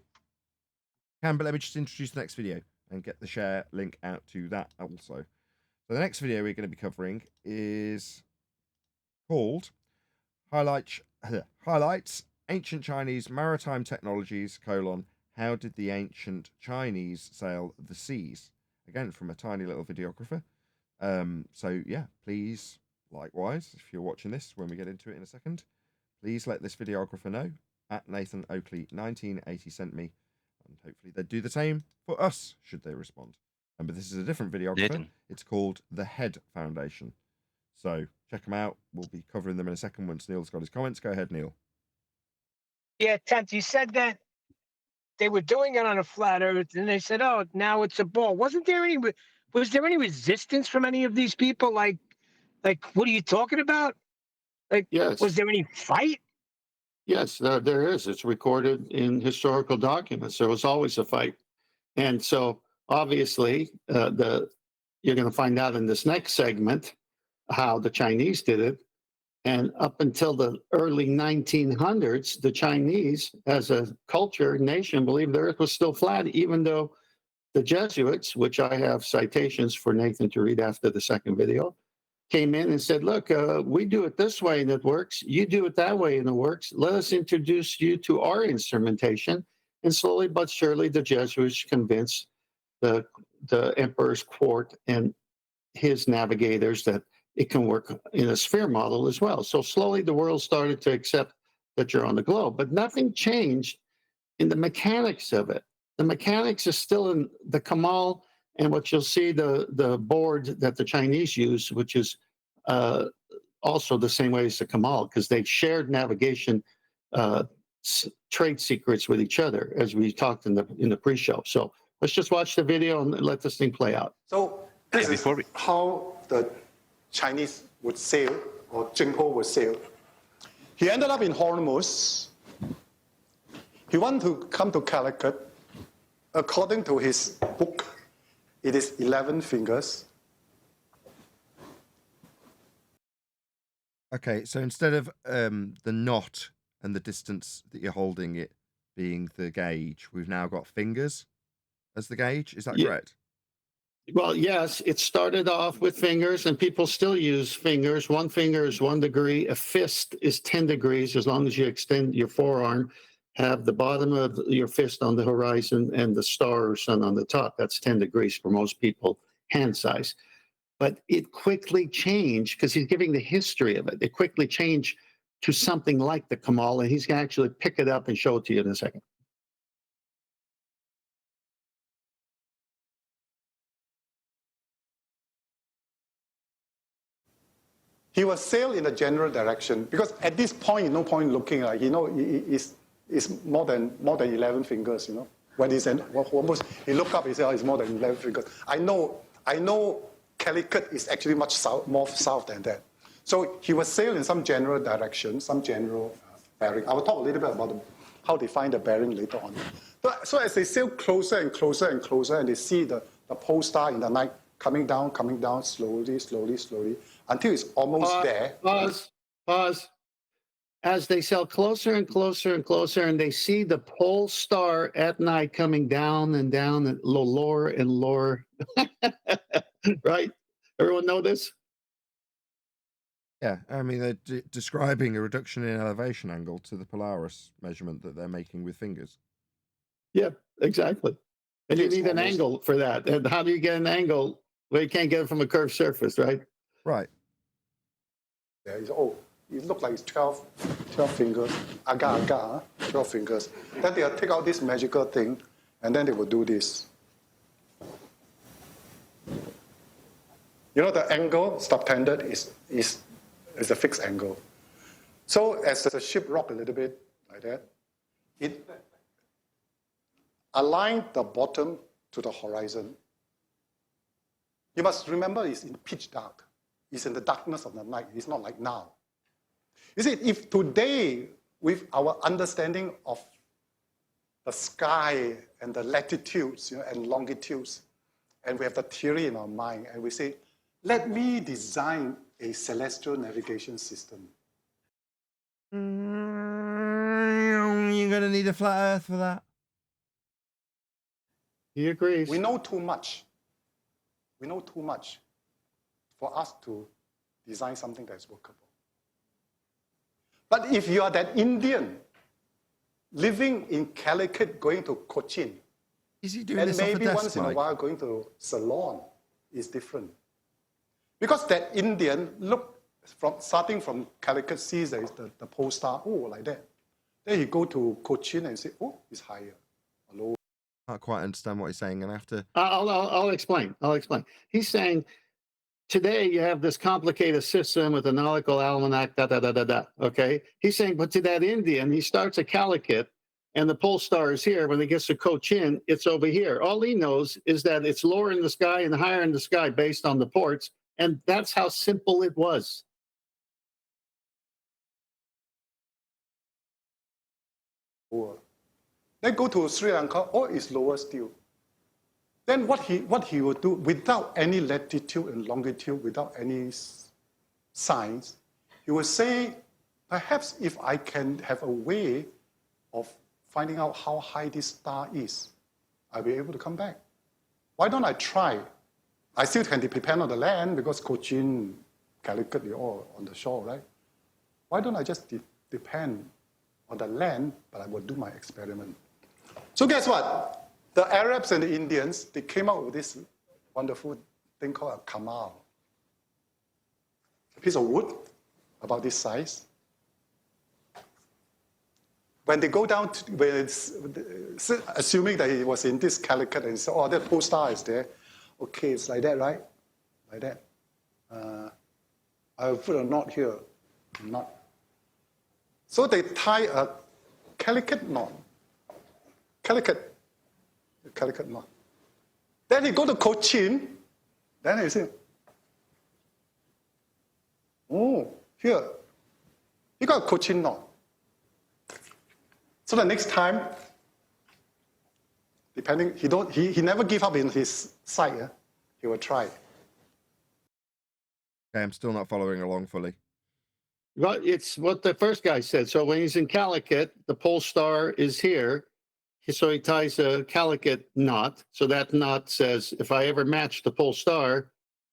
But let me just introduce the next video and get the share link out to that also. So the next video we're going to be covering is called Highlights Ancient Chinese Maritime Technologies, How did the Ancient Chinese Sail the Seas? Again, from a tiny little videographer. So yeah, please, likewise, if you're watching this when we get into it in a second, please let this videographer know at Nathan Oakley 1980 sent me, and hopefully they'd do the same for us should they respond. But this is a different videographer. Nathan. It's called The Head Foundation. So check them out. We'll be covering them in a second once Neil's got his comments. Go ahead, Neil. Yeah, Tent, you said that they were doing it on a flat Earth, and they said, "Oh, now it's a ball." Was there any resistance from any of these people? Like, what are you talking about? Like, Yes. Was there any fight? Yes, there is. It's recorded in historical documents. There was always a fight. And so obviously you're going to find out in this next segment how the Chinese did it. And up until the early 1900s, the Chinese, as a culture, nation, believed the Earth was still flat, even though the Jesuits, which I have citations for Nathan to read after the second video, came in and said, look, we do it this way and it works. You do it that way and it works. Let us introduce you to our instrumentation. And slowly but surely, the Jesuits convinced the emperor's court and his navigators that it can work in a sphere model as well. So slowly the world started to accept that you're on the globe, but nothing changed in the mechanics of it. The mechanics is still in the Kamal, and what you'll see, the board that the Chinese use, which is also the same way as the Kamal, because they shared navigation trade secrets with each other, as we talked in the pre-show. So let's just watch the video and let this thing play out. So this is how the Chinese would sail, or Jingho would sail. He ended up in Hormuz. He wanted to come to Calicut. According to his book, it is 11 fingers. Okay, so instead of the knot and the distance that you're holding it being the gauge, we've now got fingers as the gauge. Is that correct? Well, yes, it started off with fingers, and people still use fingers. 1 finger is 1 degree. A fist is 10 degrees as long as you extend your forearm, have the bottom of your fist on the horizon and the star or sun on the top. That's 10 degrees for most people, hand size. But it quickly changed, because he's giving the history of it. It quickly changed to something like the Kamal, and he's going to actually pick it up and show it to you in a second. He will sail in a general direction, because at this point, no point looking like, it's more than 11 fingers, When he's almost, he look up, he said, it's more than 11 fingers. I know Calicut is actually much more south than that. So he will sail in some general direction, some general bearing. I will talk a little bit about how they find the bearing later on. So as they sail closer and closer and closer, and they see the pole star in the night coming down, slowly, until it's almost there. Pause. As they sail closer and closer and closer, and they see the pole star at night coming down and down, and lower and lower. Right? Everyone know this? Yeah, I mean, they're describing a reduction in elevation angle to the Polaris measurement that they're making with fingers. Yeah, exactly. And you need an angle for that. And how do you get an angle? Well, you can't get it from a curved surface, right? Right. Yeah, it looked like it's 12 fingers. 12 fingers. Then they'll take out this magical thing, and then they will do this. The angle, subtended, is a fixed angle. So as the ship rocked a little bit like that, it aligned the bottom to the horizon. You must remember it's in pitch dark. It's in the darkness of the night. It's not like now. You see, if today, with our understanding of the sky and the latitudes and longitudes, and we have the theory in our mind, and we say, let me design a celestial navigation system. You're going to need a flat Earth for that. He agrees. We know too much. For us to design something that is workable. But if you are that Indian living in Calicut, going to Cochin, is he doing and this maybe off a desk, once in a Mike? while going to Ceylon, is different. Because that Indian, starting from Calicut, sees there is the pole star, like that. Then he go to Cochin and say, it's higher. Hello. I can't quite understand what he's saying, and I have to. I'll explain. He's saying, today you have this complicated system with the nautical almanac, okay? He's saying, but to that Indian, he starts at Calicut, and the pole star is here. When he gets to Cochin, it's over here. All he knows is that it's lower in the sky and higher in the sky based on the ports, and that's how simple it was. Then go to Sri Lanka, it's lower still. Then what he will do, without any latitude and longitude, without any signs, he will say, perhaps if I can have a way of finding out how high this star is, I'll be able to come back. Why don't I try? I still can depend on the land, because Cochin, Calicut, they're all on the shore, right? Why don't I just depend on the land, but I will do my experiment. So guess what? The Arabs and the Indians, they came out with this wonderful thing called a Kamal. A piece of wood about this size. When they go down, assuming that it was in this Calicut, and so, oh, that pole star is there. Okay, it's like that, right? Like that. I'll put a knot here. Knot. So they tie a Calicut knot. Calicut knot. Then he go to Cochin. Then he say, oh, here. He got a Cochin knot. So the next time, depending, he never give up in his sight. Yeah? He will try. Okay, I'm still not following along fully. Well, it's what the first guy said. So when he's in Calicut, the pole star is here. So he ties a Calicut knot. So that knot says, if I ever match the pole star,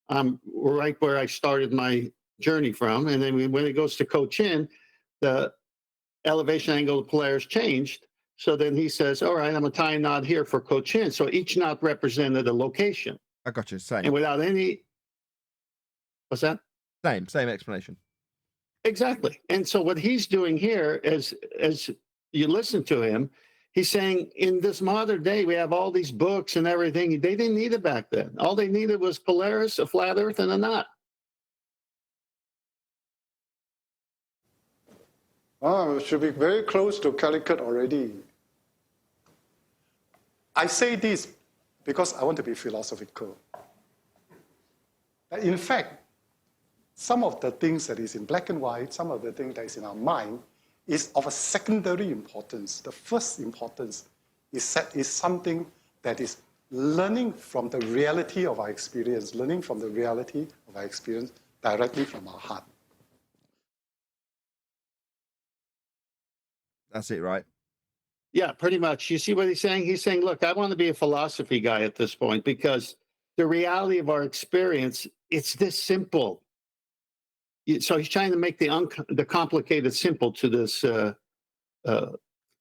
I'm right where I started my journey from. And then when it goes to Cochin, the elevation angle of Polaris changed. So then he says, all right, I'm going to tie a knot here for Cochin. So each knot represented a location. I got you. Same. And without any, what's that? Same explanation. Exactly. And so what he's doing here, as you listen to him, he's saying in this modern day, we have all these books and everything. They didn't need it back then. All they needed was Polaris, a flat earth, and a knot. Oh, it should be very close to Calicut already. I say this because I want to be philosophical. In fact, some of the things that is in black and white, some of the things that is in our mind, is of a secondary importance. The first importance is something that is learning from the reality of our experience, learning from the reality of our experience directly from our heart. That's it, right? Yeah, pretty much. You see what he's saying? He's saying, look, I want to be a philosophy guy at this point because the reality of our experience, it's this simple. So he's trying to make the complicated simple to this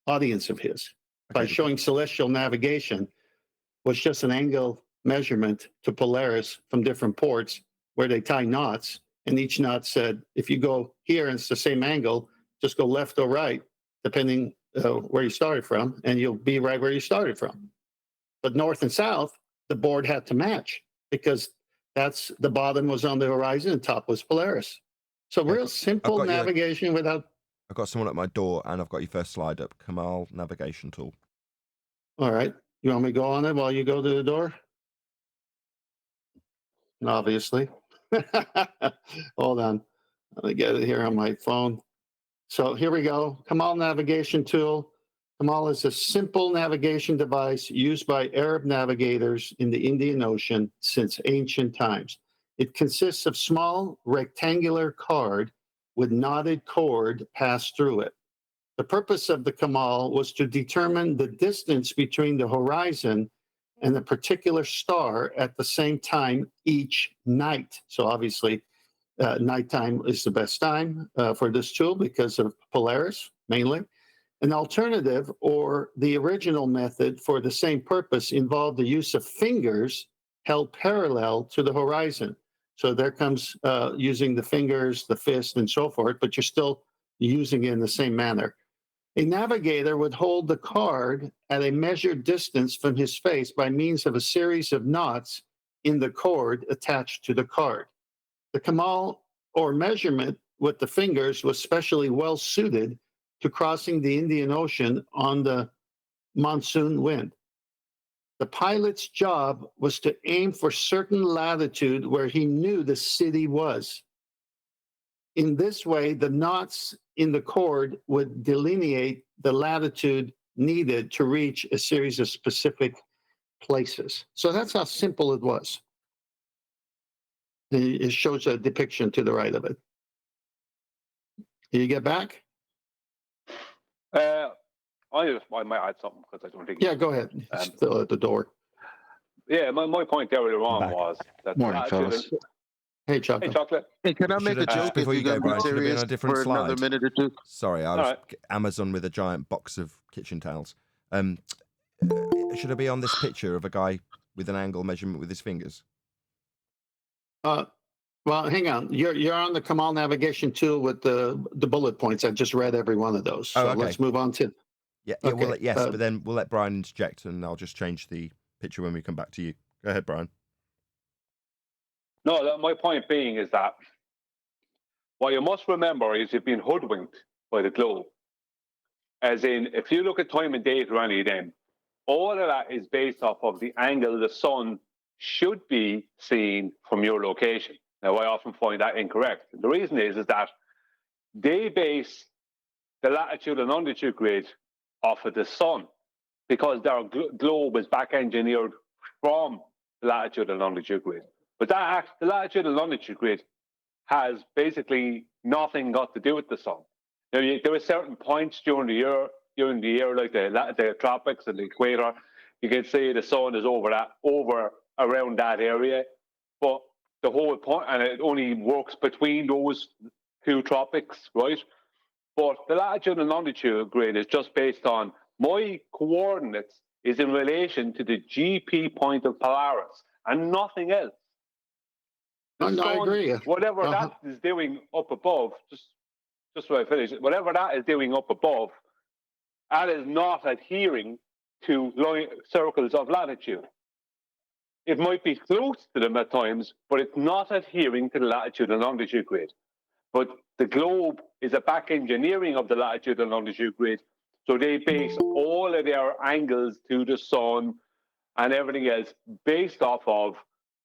audience of his by showing celestial navigation was just an angle measurement to Polaris from different ports where they tie knots. And each knot said, if you go here and it's the same angle, just go left or right, depending where you started from, and you'll be right where you started from. But north and south, the board had to match because that's the bottom was on the horizon and top was Polaris. So real simple navigation without... I've got someone at my door and I've got your first slide up. Kamal navigation tool. All right. You want me to go on it while you go to the door? Obviously. Hold on. Let me get it here on my phone. So here we go. Kamal navigation tool. Kamal is a simple navigation device used by Arab navigators in the Indian Ocean since ancient times. It consists of small rectangular card with knotted cord passed through it. The purpose of the Kamal was to determine the distance between the horizon and the particular star at the same time each night. So obviously, nighttime is the best time for this tool because of Polaris, mainly. An alternative or the original method for the same purpose involved the use of fingers held parallel to the horizon. So there comes using the fingers, the fist, and so forth, but you're still using it in the same manner. A navigator would hold the card at a measured distance from his face by means of a series of knots in the cord attached to the card. The Kamal, or measurement with the fingers, was specially well suited to crossing the Indian Ocean on the monsoon wind. The pilot's job was to aim for certain latitude where he knew the city was. In this way, the knots in the cord would delineate the latitude needed to reach a series of specific places. So that's how simple it was. It shows a depiction to the right of it. Can you get back? I might add something because I don't think. Yeah, go ahead. Still at the door. Yeah, my point there earlier on was that. Morning, fellas. Hey, Chocolate. Hey, Chocolate. Hey, can I make a joke before you go, Brian? Should have been on a different for slide. another minute or two? Sorry, I was Amazon with a giant box of kitchen towels. Should I be on this picture of a guy with an angle measurement with his fingers? Well, hang on. You're on the Kamal navigation tool with the bullet points. I just read every one of those. So okay. let's move on to. Yeah, Okay, but then we'll let Brian interject, and I'll just change the picture when we come back to you. Go ahead, Brian. No, my point being is that what you must remember is you've been hoodwinked by the globe. As in, if you look at time and date or any of them, all of that is based off of the angle the sun should be seen from your location. Now, I often find that incorrect. The reason is that they base the latitude and longitude grid off of the sun because their globe is back engineered from the latitude and longitude grid. But the latitude and longitude grid has basically nothing got to do with the sun. Now, there are certain points during the year, like the tropics and the equator, you can see the sun is over around that area. But the whole point, and it only works between those two tropics, right? But the latitude and longitude grid is just based on my coordinates is in relation to the GP point of Polaris and nothing else. The sun, I agree. Whatever that is doing up above, just so I finish, whatever that is doing up above, that is not adhering to circles of latitude. It might be close to them at times, but it's not adhering to the latitude and longitude grid. But the globe is a back engineering of the latitude and longitude grid. So they base all of their angles to the sun and everything else based off of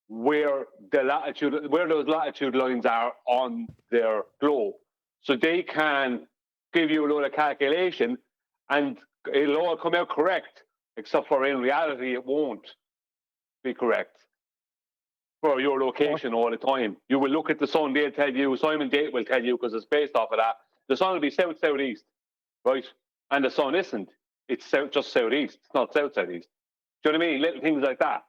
where those latitude lines are on their globe. So they can give you a load of calculation and it'll all come out correct, except for in reality it won't be correct for your location all the time. You will look at the sun, they'll tell you, Simon Date will tell you, because it's based off of that, the sun will be south-southeast, right? And the sun isn't. It's just southeast. It's not south-southeast. Do you know what I mean? Little things like that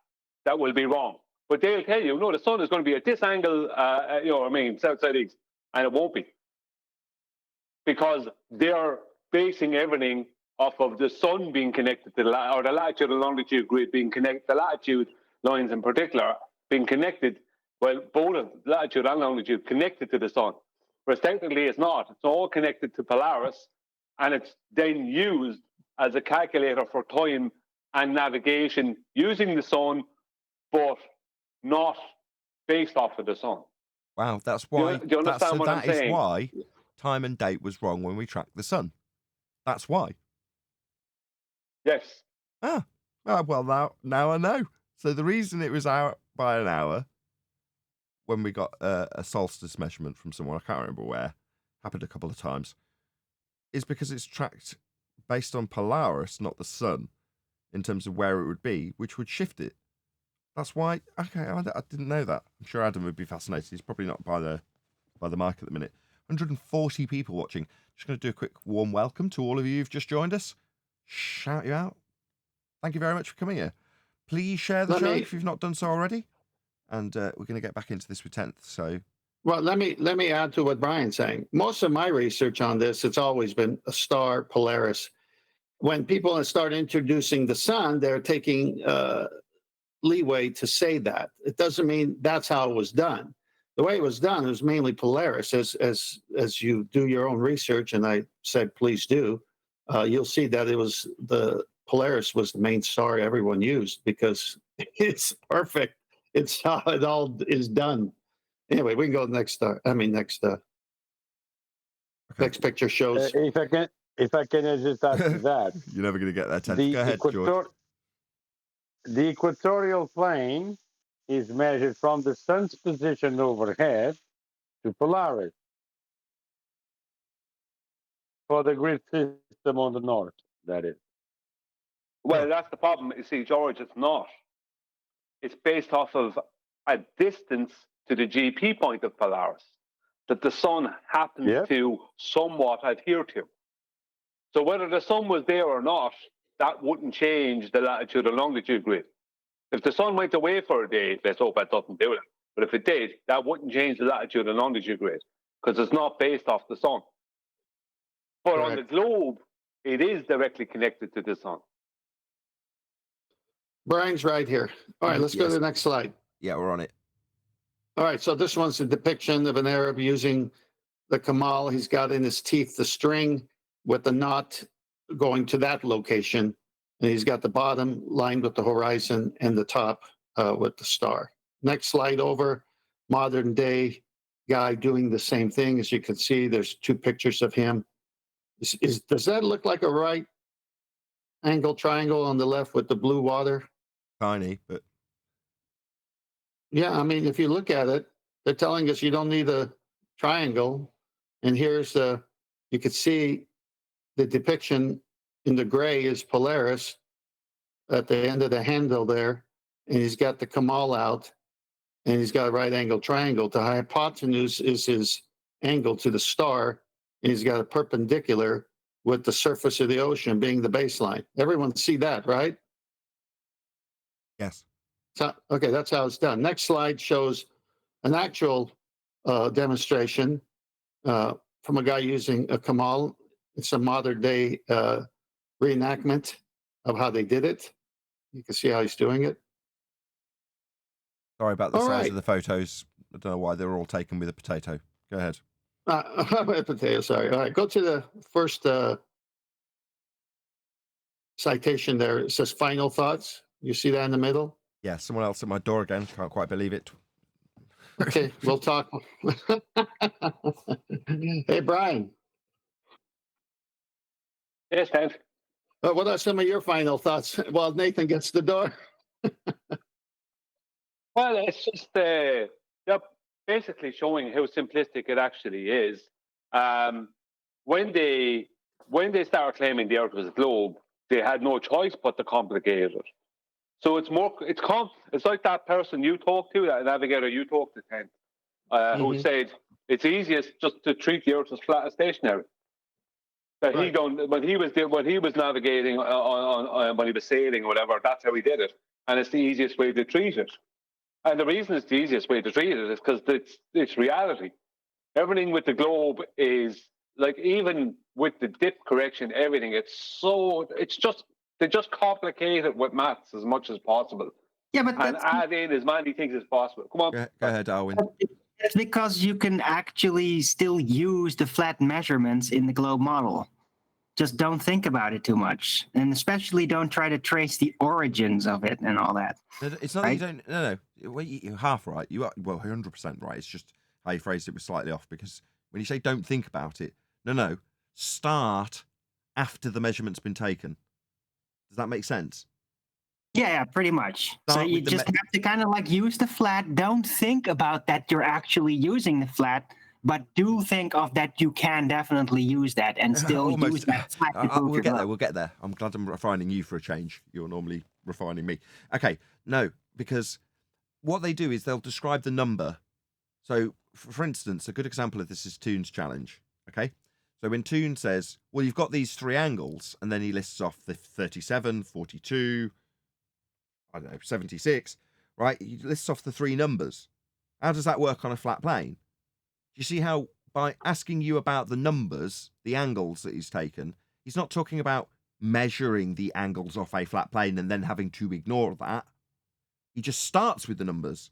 will be wrong. But they'll tell you, no, the sun is going to be at this angle, south-southeast, and it won't be. Because they're basing everything off of the sun being connected to the latitude and longitude grid being connected, the latitude lines in particular being connected, well, both of latitude and longitude connected to the sun. Whereas technically it's not. It's all connected to Polaris, and it's then used as a calculator for time and navigation using the sun, but not based off of the sun. Wow, that's why. Do you understand what I'm saying? That is why time and date was wrong when we tracked the sun. That's why. Yes. Well, now I know. So the reason it was out by an hour when we got a solstice measurement from someone, I can't remember where, happened a couple of times, is because it's tracked based on Polaris, not the sun, in terms of where it would be, which would shift it. That's why. Okay, I didn't know that. I'm sure Adam would be fascinated. He's probably not by the mic at the minute. 140 people watching. Just going to do a quick warm welcome to all of you who've just joined us. Shout you out. Thank you very much for coming here. Please share the show if you've not done so already. And we're going to get back into this with 10th. So, well, let me add to what Brian's saying. Most of my research on this, it's always been a star, Polaris. When people start introducing the sun, they're taking leeway to say that. It doesn't mean that's how it was done. The way it was done was mainly Polaris. As you do your own research, and I said please do, you'll see that it was the Polaris was the main star everyone used because it's perfect. It's how it all is done. Anyway, we can go to the next star. Next picture shows. If I can just add to that. You're never going to get that 10th. Go ahead, George. The equatorial plane is measured from the sun's position overhead to Polaris for the grid system on the north, that is. Well, that's the problem. You see, George, it's not. It's based off of a distance to the GP point of Polaris that the sun happens to somewhat adhere to. So whether the sun was there or not, that wouldn't change the latitude and longitude grid. If the sun went away for a day, let's hope that doesn't do it. But if it did, that wouldn't change the latitude and longitude grid because it's not based off the sun. But on the globe, it is directly connected to the sun. Brian's right here. All right, let's go to the next slide. Yeah, we're on it. All right, so this one's a depiction of an Arab using the Kamal. He's got in his teeth the string with the knot going to that location. And he's got the bottom lined with the horizon and the top with the star. Next slide over, modern day guy doing the same thing. As you can see, there's two pictures of him. Does that look like a right angle triangle on the left with the blue water? Tiny, but Yeah, I mean, if you look at it, they're telling us you don't need a triangle. And here's you could see the depiction in the gray is Polaris at the end of the handle there. And he's got the Kamal out and he's got a right angle triangle. The hypotenuse is his angle to the star. And he's got a perpendicular with the surface of the ocean being the baseline. Everyone see that, right? yes. So, okay, that's how it's done. Next slide shows an actual demonstration from a guy using a Kamal. It's a modern day reenactment of how they did it. You can see how he's doing it. Sorry about the All size right. of the photos. I don't know why they were all taken with a potato. Go ahead. Potato, sorry. All right, go to the first citation there. It says final thoughts. You see that in the middle? Yeah, someone else at my door again. Can't quite believe it. Okay, we'll talk. Hey, Brian, Yes, Ted. what are some of your final thoughts while Nathan gets the door? Well, it's just basically showing how simplistic it actually is. When they started claiming the Earth was a globe, they had no choice but to complicate it. So it's like that person you talked to, that navigator you talked to, Ken, who said it's easiest just to treat the Earth as flat as stationary. That Right. he don't when he was navigating on when he was sailing or whatever, that's how he did it, and it's the easiest way to treat it. And the reason it's the easiest way to treat it is because it's reality. Everything with the globe is like, even with the dip correction, everything. They just complicate it with maths as much as possible. Yeah, but And that's, add in as many things as possible. Come on. Go ahead, Darwin. that's because you can actually still use the flat measurements in the globe model. Just don't think about it too much, and especially don't try to trace the origins of it and all that. It's not Right? that you don't. No. Well, you're half right. You are 100% right. It's just how you phrased it was slightly off, because when you say don't think about it, no, start after the measurement's been taken. Does that make sense? Yeah, pretty much. So Start you with the just have to kind of like use the flat. Don't think about that you're actually using the flat, but do think of that you can definitely use that and still use Almost. that flat to prove We'll your get there. love. We'll get there. I'm glad I'm refining you for a change. You're normally refining me. Okay, no, because what they do is they'll describe the number. So, for instance, a good example of this is Toon's challenge. Okay, so when Toon says, well, you've got these three angles, and then he lists off the 37, 42, I don't know, 76, right? He lists off the three numbers. How does that work on a flat plane? Do you see how by asking you about the numbers, the angles that he's taken, he's not talking about measuring the angles off a flat plane and then having to ignore that. He just starts with the numbers.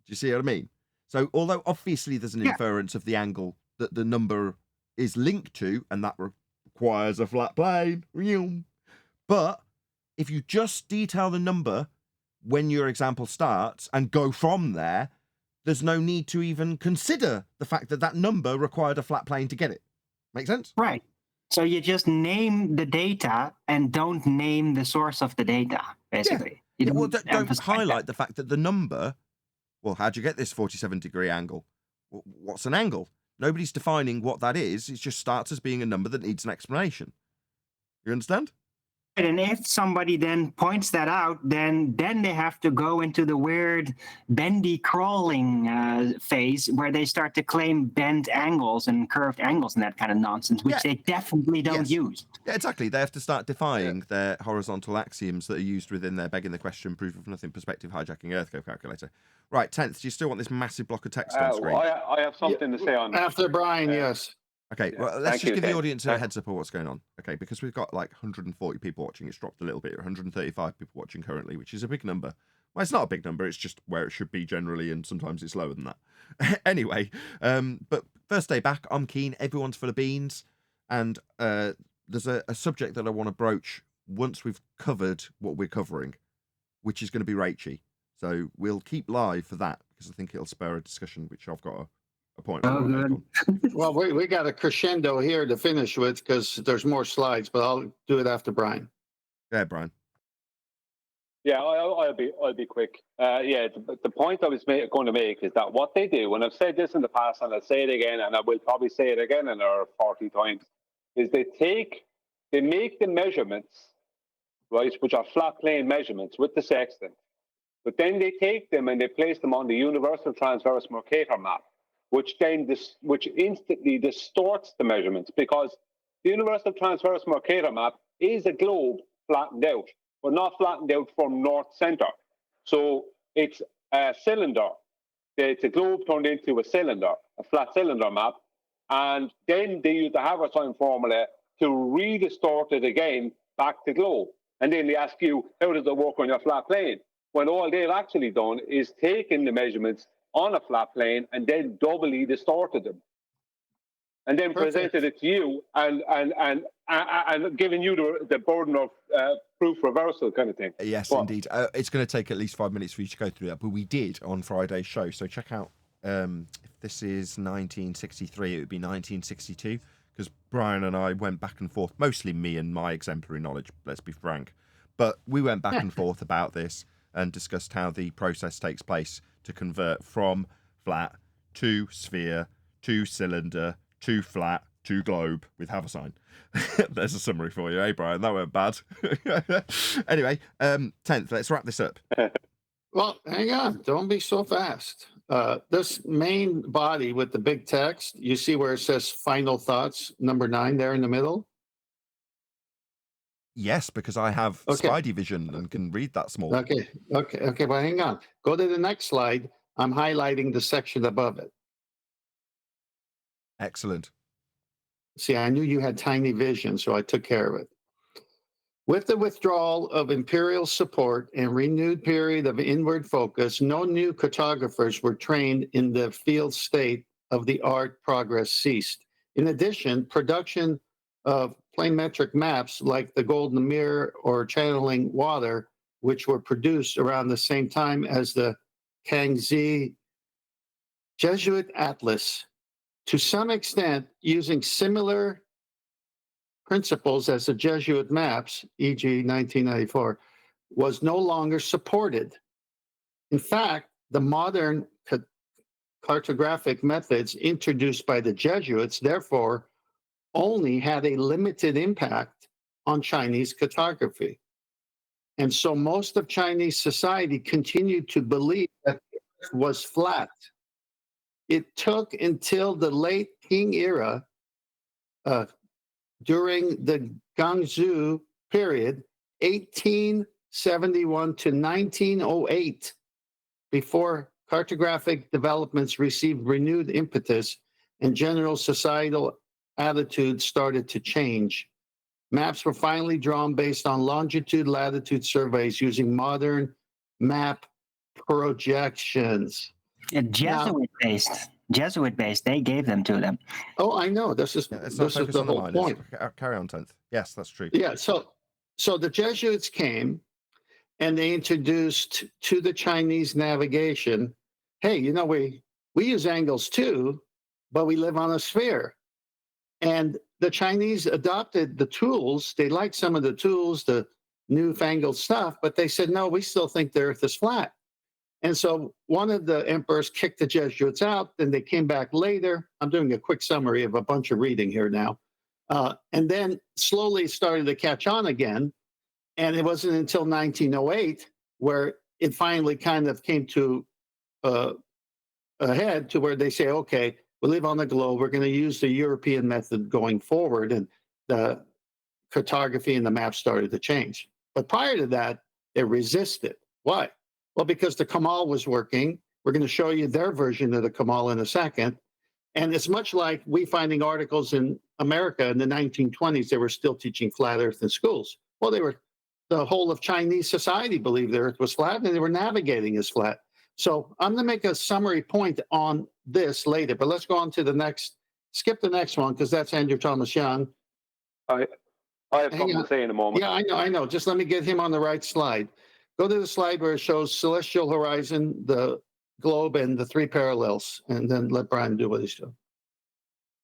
Do you see what I mean? So although obviously there's an inference of the angle that the number is linked to, and that requires a flat plane, but if you just detail the number when your example starts and go from there, there's no need to even consider the fact that that number required a flat plane to get it. Make sense? Right. So you just name the data and don't name the source of the data, basically. Yeah, well, don't emphasize highlight the fact that the number, well, how'd you get this 47-degree angle? What's an angle? Nobody's defining what that is. It just starts as being a number that needs an explanation. You understand? And if somebody then points that out, then they have to go into the weird bendy crawling phase where they start to claim bent angles and curved angles and that kind of nonsense, which they definitely don't use. Yeah, exactly. They have to start defying their horizontal axioms that are used within their begging the question, proof of nothing, perspective, hijacking, earthquake calculator. Right, 10th, do you still want this massive block of text on screen? I have something to say on that. After Brian, yes. Okay, well, let's just give the audience a heads up of what's going on. Okay, because we've got like 140 people watching. It's dropped a little bit. 135 people watching currently, which is a big number. Well, it's not a big number. It's just where it should be generally, and sometimes it's lower than that. Anyway, but first day back, I'm keen. Everyone's full of beans, and there's a subject that I want to broach once we've covered what we're covering, which is going to be Rache. So we'll keep live for that because I think it'll spur a discussion, which I've got a point. I want to make on. Well, we got a crescendo here to finish with because there's more slides, but I'll do it after Brian. Yeah, Brian. Yeah, I'll be quick. The point I was going to make is that what they do, and I've said this in the past, and I'll say it again, and I will probably say it again another 40 times, is they make the measurements, right, which are flat plane measurements with the sextant, but then they take them and they place them on the universal transverse Mercator map, which instantly distorts the measurements, because the universal transverse Mercator map is a globe flattened out, but not flattened out from north center. So it's a cylinder. It's a globe turned into a cylinder, a flat cylinder map, and then they use the Haversine formula to re-distort it again back to globe. And then they ask you, how does it work on your flat plane? When all they've actually done is taken the measurements on a flat plane and then doubly distorted them, and then presented it to you and giving you the burden of proof reversal kind of thing. Yes, indeed. It's going to take at least 5 minutes for you to go through that, but we did on Friday's show. So check out, if this is 1963, it would be 1962, because Brian and I went back and forth, mostly me and my exemplary knowledge, let's be frank. But we went back and forth about this and discussed how the process takes place to convert from flat to sphere to cylinder to flat to globe with Haversine. There's a summary for you, eh, Brian? That went bad. Anyway, 10th, let's wrap this up. Well, hang on. Don't be so fast. This main body with the big text, you see where it says final thoughts, number 9 there in the middle? Yes, because I have Spidey vision and can read that small. Okay. Well, hang on. Go to the next slide. I'm highlighting the section above it. Excellent. See, I knew you had tiny vision, so I took care of it. With the withdrawal of imperial support and renewed period of inward focus, no new cartographers were trained in the field state of the art. Progress ceased. In addition, production of planimetric maps like the Golden Mirror or Channeling Water, which were produced around the same time as the Kangxi Jesuit Atlas, to some extent using similar principles as the Jesuit maps, e.g. 1994, was no longer supported. In fact, the modern cartographic methods introduced by the Jesuits, therefore, only had a limited impact on Chinese cartography. And so most of Chinese society continued to believe that the earth was flat. It took until the late Qing era, during the Guangzhou period, 1871 to 1908, before cartographic developments received renewed impetus and general societal attitudes started to change. Maps were finally drawn based on longitude, latitude surveys using modern map projections. Jesuit based. They gave them to them. Oh, I know. This is the whole point. Carry on, 10th. Yes, that's true. Yeah. So the Jesuits came, and they introduced to the Chinese navigation. Hey, you know, we use angles too, but we live on a sphere. And the Chinese adopted the tools. They liked some of the tools, the newfangled stuff, but they said, no, we still think the earth is flat. And so one of the emperors kicked the Jesuits out, then they came back later. I'm doing a quick summary of a bunch of reading here now. And then slowly started to catch on again. And it wasn't until 1908 where it finally kind of came to a head to where they say, okay, we live on the globe. We're going to use the European method going forward. And the cartography and the map started to change. But prior to that, they resisted. Why? Well, because the Kamal was working. We're going to show you their version of the Kamal in a second. And it's much like we finding articles in America in the 1920s, they were still teaching flat earth in schools. Well, they were the whole of Chinese society believed the Earth was flat, and they were navigating as flat. So I'm going to make a summary point on this later, but let's go on to the next. Skip the next one because that's Andrew Thomas Young. I have something to say in a moment. Yeah, I know. Just let me get him on the right slide. Go to the slide where it shows celestial horizon, the globe, and the three parallels, and then let Brian do what he's doing.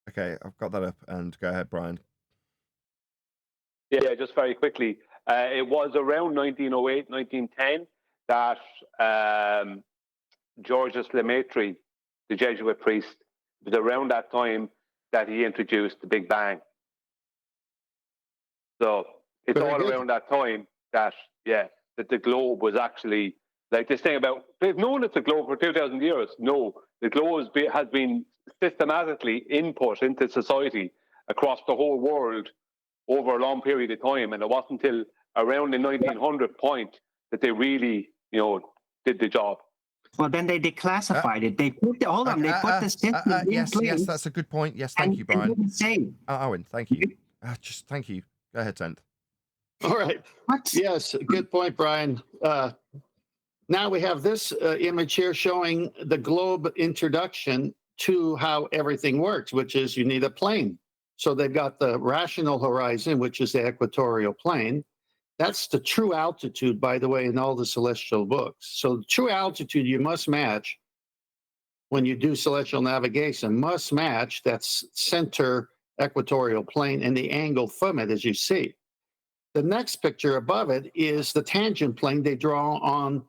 Okay, I've got that up, and go ahead, Brian. Yeah, just very quickly. It was around 1908, 1910 that Georges Lemaitre, the Jesuit priest, it was around that time that he introduced the Big Bang. So it's Very all good. around that time that, that the globe was actually, like this thing about, they've known it's a globe for 2,000 years. No, the globe has been systematically input into society across the whole world over a long period of time. And it wasn't until around the 1900 point that they really, did the job. Well, then they declassified it. They put the, hold on. They put the system in yes, place. that's a good point. Yes, thank you, Brian. Didn't say. Owen, thank you. Just thank you. Go ahead, Tent. All right. What? Yes, good point, Brian. Now we have this image here showing the globe introduction to how everything works, which is you need a plane. So they've got the rational horizon, which is the equatorial plane. That's the true altitude, by the way, in all the celestial books. So the true altitude you must match when you do celestial navigation, must match that center equatorial plane and the angle from it, as you see. The next picture above it is the tangent plane they draw on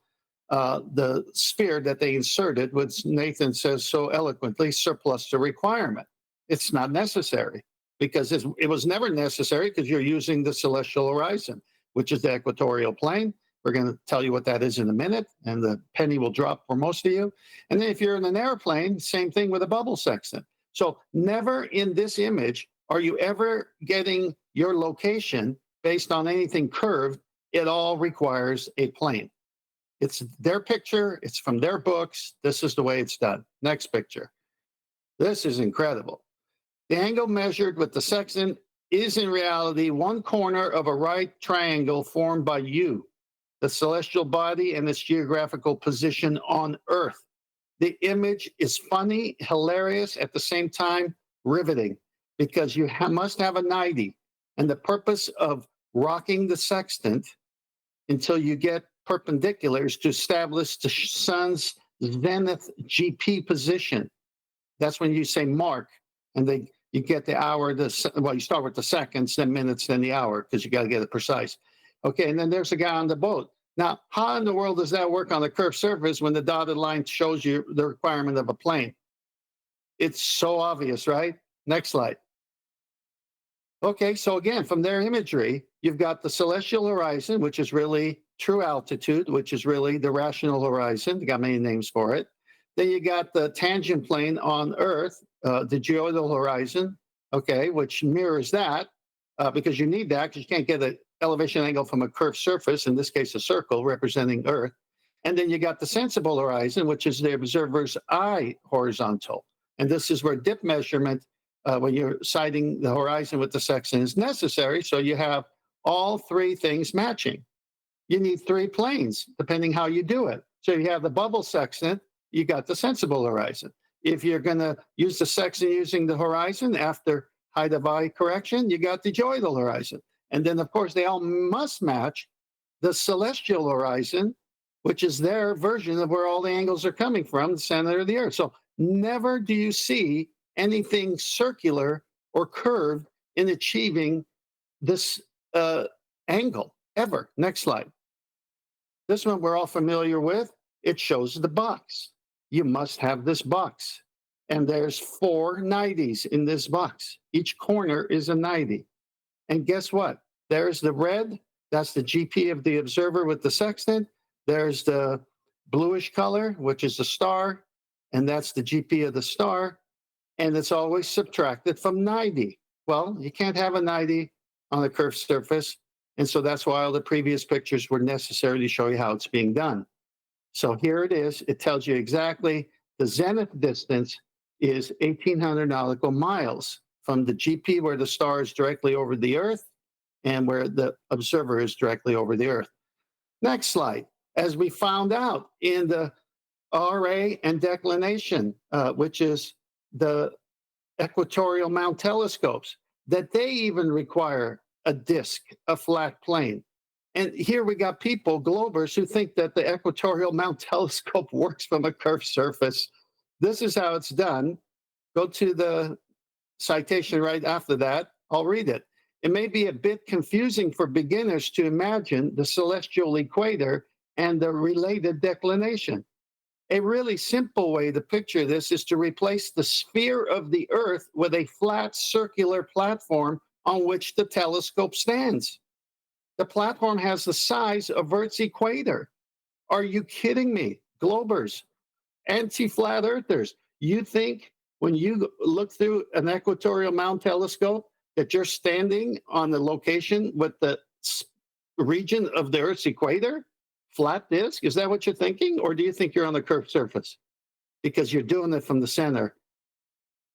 the sphere that they inserted, which Nathan says so eloquently, surplus to requirement. It's not necessary because it was never necessary because you're using the celestial horizon, which is the equatorial plane. We're going to tell you what that is in a minute, and the penny will drop for most of you. And then if you're in an airplane, same thing with a bubble sextant. So never in this image are you ever getting your location based on anything curved. It all requires a plane. It's their picture. It's from their books. This is the way it's done. Next picture. This is incredible. The angle measured with the sextant is in reality one corner of a right triangle formed by U, the celestial body and its geographical position on Earth. The image is funny, hilarious, at the same time riveting, because you must have a 90. And the purpose of rocking the sextant until you get perpendiculars to establish the sun's zenith GP position. That's when you say mark, and you get the hour, you start with the seconds, then minutes, then the hour, because you got to get it precise. Okay, and then there's a guy on the boat. Now, how in the world does that work on a curved surface when the dotted line shows you the requirement of a plane? It's so obvious, right? Next slide. Okay, so again, from their imagery, you've got the celestial horizon, which is really true altitude, which is really the rational horizon. They got many names for it. Then you got the tangent plane on Earth, the geodal horizon, okay, which mirrors that because you need that because you can't get an elevation angle from a curved surface, in this case, a circle representing Earth. And then you got the sensible horizon, which is the observer's eye horizontal. And this is where dip measurement, when you're sighting the horizon with the sextant, is necessary. So you have all three things matching. You need three planes, depending how you do it. So you have the bubble sextant, you got the sensible horizon. If you're going to use the sextant using the horizon after height of eye correction, you got the geoidal horizon. And then, of course, they all must match the celestial horizon, which is their version of where all the angles are coming from, the center of the Earth. So never do you see anything circular or curved in achieving this angle, ever. Next slide. This one we're all familiar with. It shows the box. You must have this box. And there's 4 90s in this box. Each corner is a 90. And guess what? There's the red. That's the GP of the observer with the sextant. There's the bluish color, which is the star. And that's the GP of the star. And it's always subtracted from 90. Well, you can't have a 90 on a curved surface. And so that's why all the previous pictures were necessary to show you how it's being done. So here it is. It tells you exactly the zenith distance is 1,800 nautical miles from the GP where the star is directly over the Earth and where the observer is directly over the Earth. Next slide. As we found out in the RA and declination, which is the equatorial mount telescopes, that they even require a disk, a flat plane. And here we got people, globers, who think that the equatorial mount telescope works from a curved surface. This is how it's done. Go to the citation right after that. I'll read it. It may be a bit confusing for beginners to imagine the celestial equator and the related declination. A really simple way to picture this is to replace the sphere of the Earth with a flat circular platform on which the telescope stands. The platform has the size of Earth's equator. Are you kidding me? Globers, anti-flat earthers, you think when you look through an equatorial mount telescope that you're standing on the location with the region of the Earth's equator? Flat disk? Is that what you're thinking? Or do you think you're on the curved surface? Because you're doing it from the center.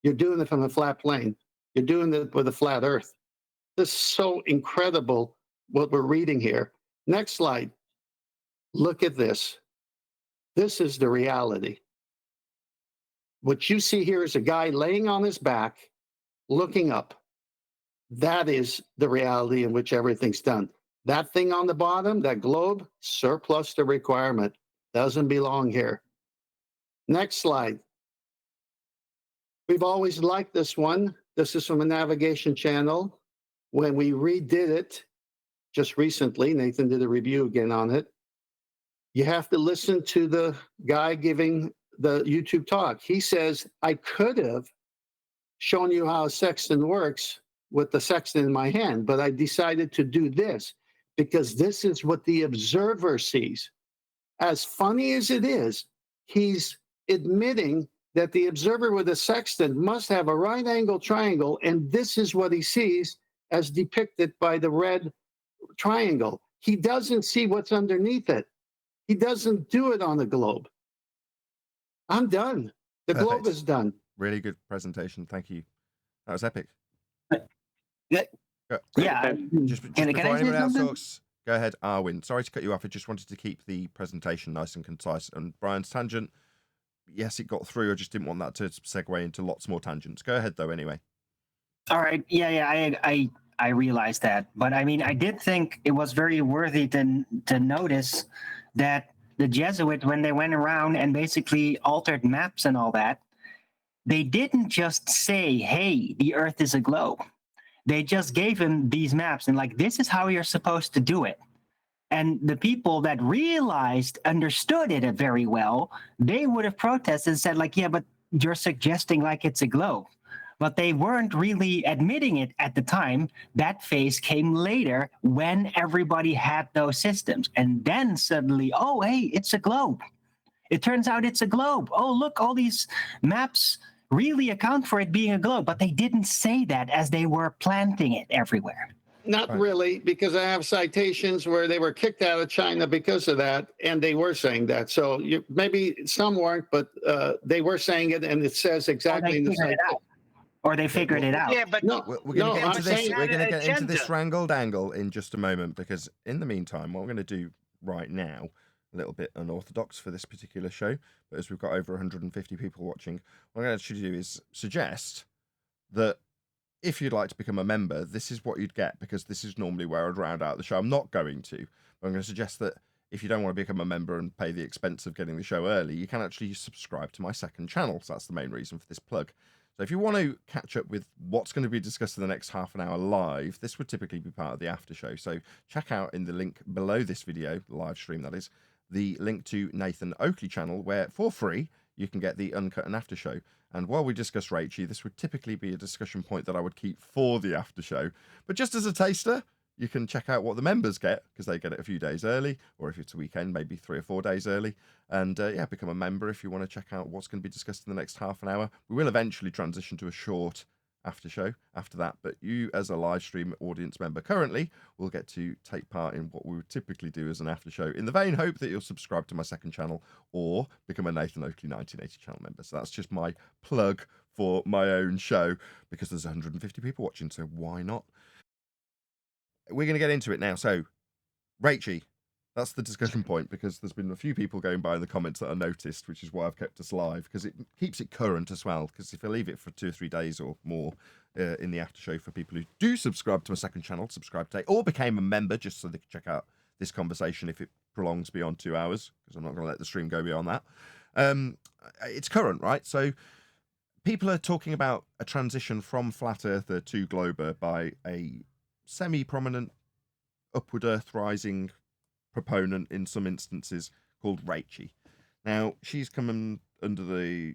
You're doing it from the flat plane. You're doing it with a flat Earth. This is so incredible what we're reading here. Next slide. Look at this. This is the reality. What you see here is a guy laying on his back, looking up. That is the reality in which everything's done. That thing on the bottom, that globe, surplus to requirement, doesn't belong here. Next slide. We've always liked this one. This is from a navigation channel. When we redid it just recently, Nathan did a review again on it. You have to listen to the guy giving the YouTube talk. He says, I could have shown you how a sextant works with the sextant in my hand, but I decided to do this because this is what the observer sees. As funny as it is, he's admitting that the observer with a sextant must have a right angle triangle, and this is what he sees as depicted by the red triangle. He doesn't see what's underneath it. He doesn't do it on the globe. I'm done. The Perfect. globe is done. Really good presentation. Thank you. That was epic. Yeah. Just Can I before say anyone else something? talks, go ahead, Arwin. Sorry to cut you off. I just wanted to keep the presentation nice and concise. And Brian's tangent, yes, it got through. I just didn't want that to segue into lots more tangents. Go ahead, though, anyway. All right. Yeah. I realized that, but I mean, I did think it was very worthy to notice that the Jesuit, when they went around and basically altered maps and all that, they didn't just say, "Hey, the Earth is a globe." They just gave him these maps and like, this is how you're supposed to do it. And the people that understood it very well, they would have protested and said like, yeah, but you're suggesting like it's a globe. But they weren't really admitting it at the time. That phase came later when everybody had those systems. And then suddenly, oh, hey, it's a globe. It turns out it's a globe. Oh, look, all these maps really account for it being a globe, but they didn't say that as they were planting it everywhere. Not really, because I have citations where they were kicked out of China because of that, and they were saying that. So maybe some weren't, but they were saying it, and it says exactly in the citation. Or they figured it out. Yeah, but No, We're going to get into this. We're going to get into this agenda. wrangled angle in just a moment, because in the meantime, what we're going to do right now, a little bit unorthodox for this particular show, but as we've got over 150 people watching, what I'm going to actually do is suggest that if you'd like to become a member, this is what you'd get, because this is normally where I'd round out the show. I'm not going to, but I'm going to suggest that if you don't want to become a member and pay the expense of getting the show early, you can actually subscribe to my second channel. So that's the main reason for this plug. So if you want to catch up with what's going to be discussed in the next half an hour live, this would typically be part of the after show. So check out in the link below this video, the live stream that is, the link to Nathan Oakley channel, where for free you can get the Uncut and after show. And while we discuss Rache, this would typically be a discussion point that I would keep for the after show. But just as a taster, you can check out what the members get, because they get it a few days early, or if it's a weekend, maybe 3 or 4 days early. And yeah, become a member if you want to check out what's going to be discussed in the next half an hour. We will eventually transition to a short after show after that, but you as a live stream audience member currently will get to take part in what we would typically do as an after show, in the vain hope that you'll subscribe to my second channel or become a Nathan Oakley 1980 channel member. So that's just my plug for my own show, because there's 150 people watching, so why not? we're going to get into it now. So, Rache, that's the discussion point, because there's been a few people going by in the comments that are noticed, which is why I've kept us live, because it keeps it current as well. Because if I leave it for 2 or 3 days or more in the after show, for people who do subscribe to my second channel, subscribe today, or became a member just so they can check out this conversation if it prolongs beyond 2 hours, because I'm not going to let the stream go beyond that. It's current, right? So people are talking about a transition from flat earther to glober by a semi-prominent upward earth rising proponent in some instances called Rache. Now, she's come under the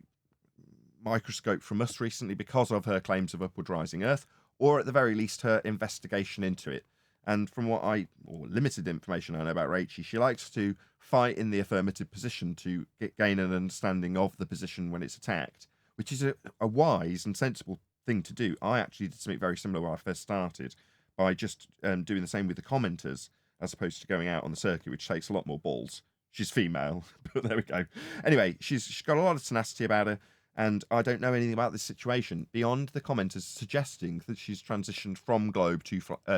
microscope from us recently because of her claims of upward rising earth, or at the very least her investigation into it. And from what or limited information I know about Rache, she likes to fight in the affirmative position to gain an understanding of the position when it's attacked, which is a wise and sensible thing to do. I actually did something very similar when I first started, by just doing the same with the commenters, as opposed to going out on the circuit, which takes a lot more balls. She's female, but there we go. Anyway, she's got a lot of tenacity about her, and I don't know anything about this situation beyond the commenters suggesting that she's transitioned from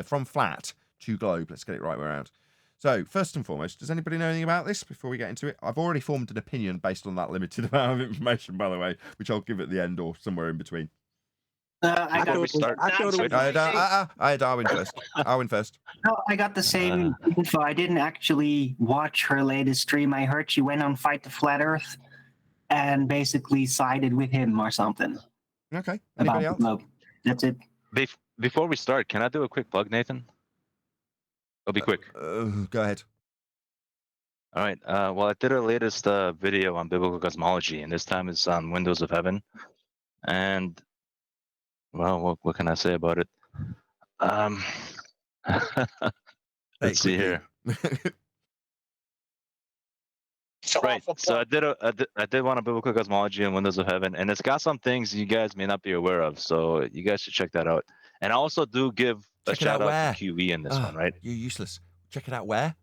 from flat to globe. Let's get it right way around. So, first and foremost, does anybody know anything about this before we get into it? I've already formed an opinion based on that limited amount of information, by the way, which I'll give at the end or somewhere in between. I Before we start, I had Darwin first. Darwin first. No, I got the same info. I didn't actually watch her latest stream. I heard she went on Fight the Flat Earth and basically sided with him or something. Okay. Anybody else? No, that's it. Before we start, can I do a quick plug, Nathan? It'll be quick. Go ahead. All right. Well, I did a latest video on biblical cosmology, and this time it's on Windows of Heaven. And, well, what can I say about it? Let's see here. Right. So I did one on biblical cosmology and Windows of Heaven, and it's got some things you guys may not be aware of. So you guys should check that out. And I also do give a shout out to QE in this one, right? You're useless. Check it out where?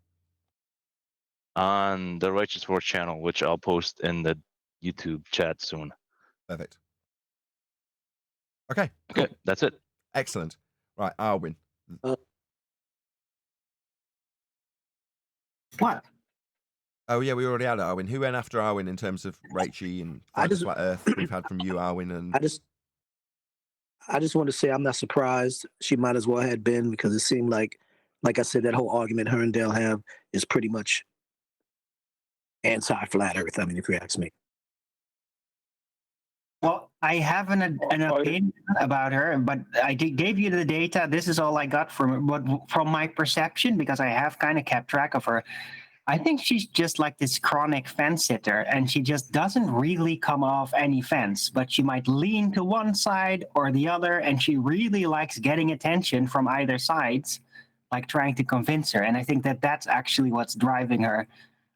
On the Righteous War channel, which I'll post in the YouTube chat soon. Perfect. Okay. Okay, that's it. Excellent. Right, Arwin. What? Oh yeah, we already had Arwin. Who went after Arwin in terms of Rache and Flat Earth? We've had from you, Arwin, and I just want to say I'm not surprised. She might as well have been, because it seemed like I said, that whole argument her and Dale have is pretty much anti-flat Earth. I mean, if you ask me. Well, I have an opinion about her, but I gave you the data. This is all I got from my perception, because I have kind of kept track of her. I think she's just like this chronic fence sitter, and she just doesn't really come off any fence, but she might lean to one side or the other, and she really likes getting attention from either sides, like trying to convince her. And I think that that's actually what's driving her.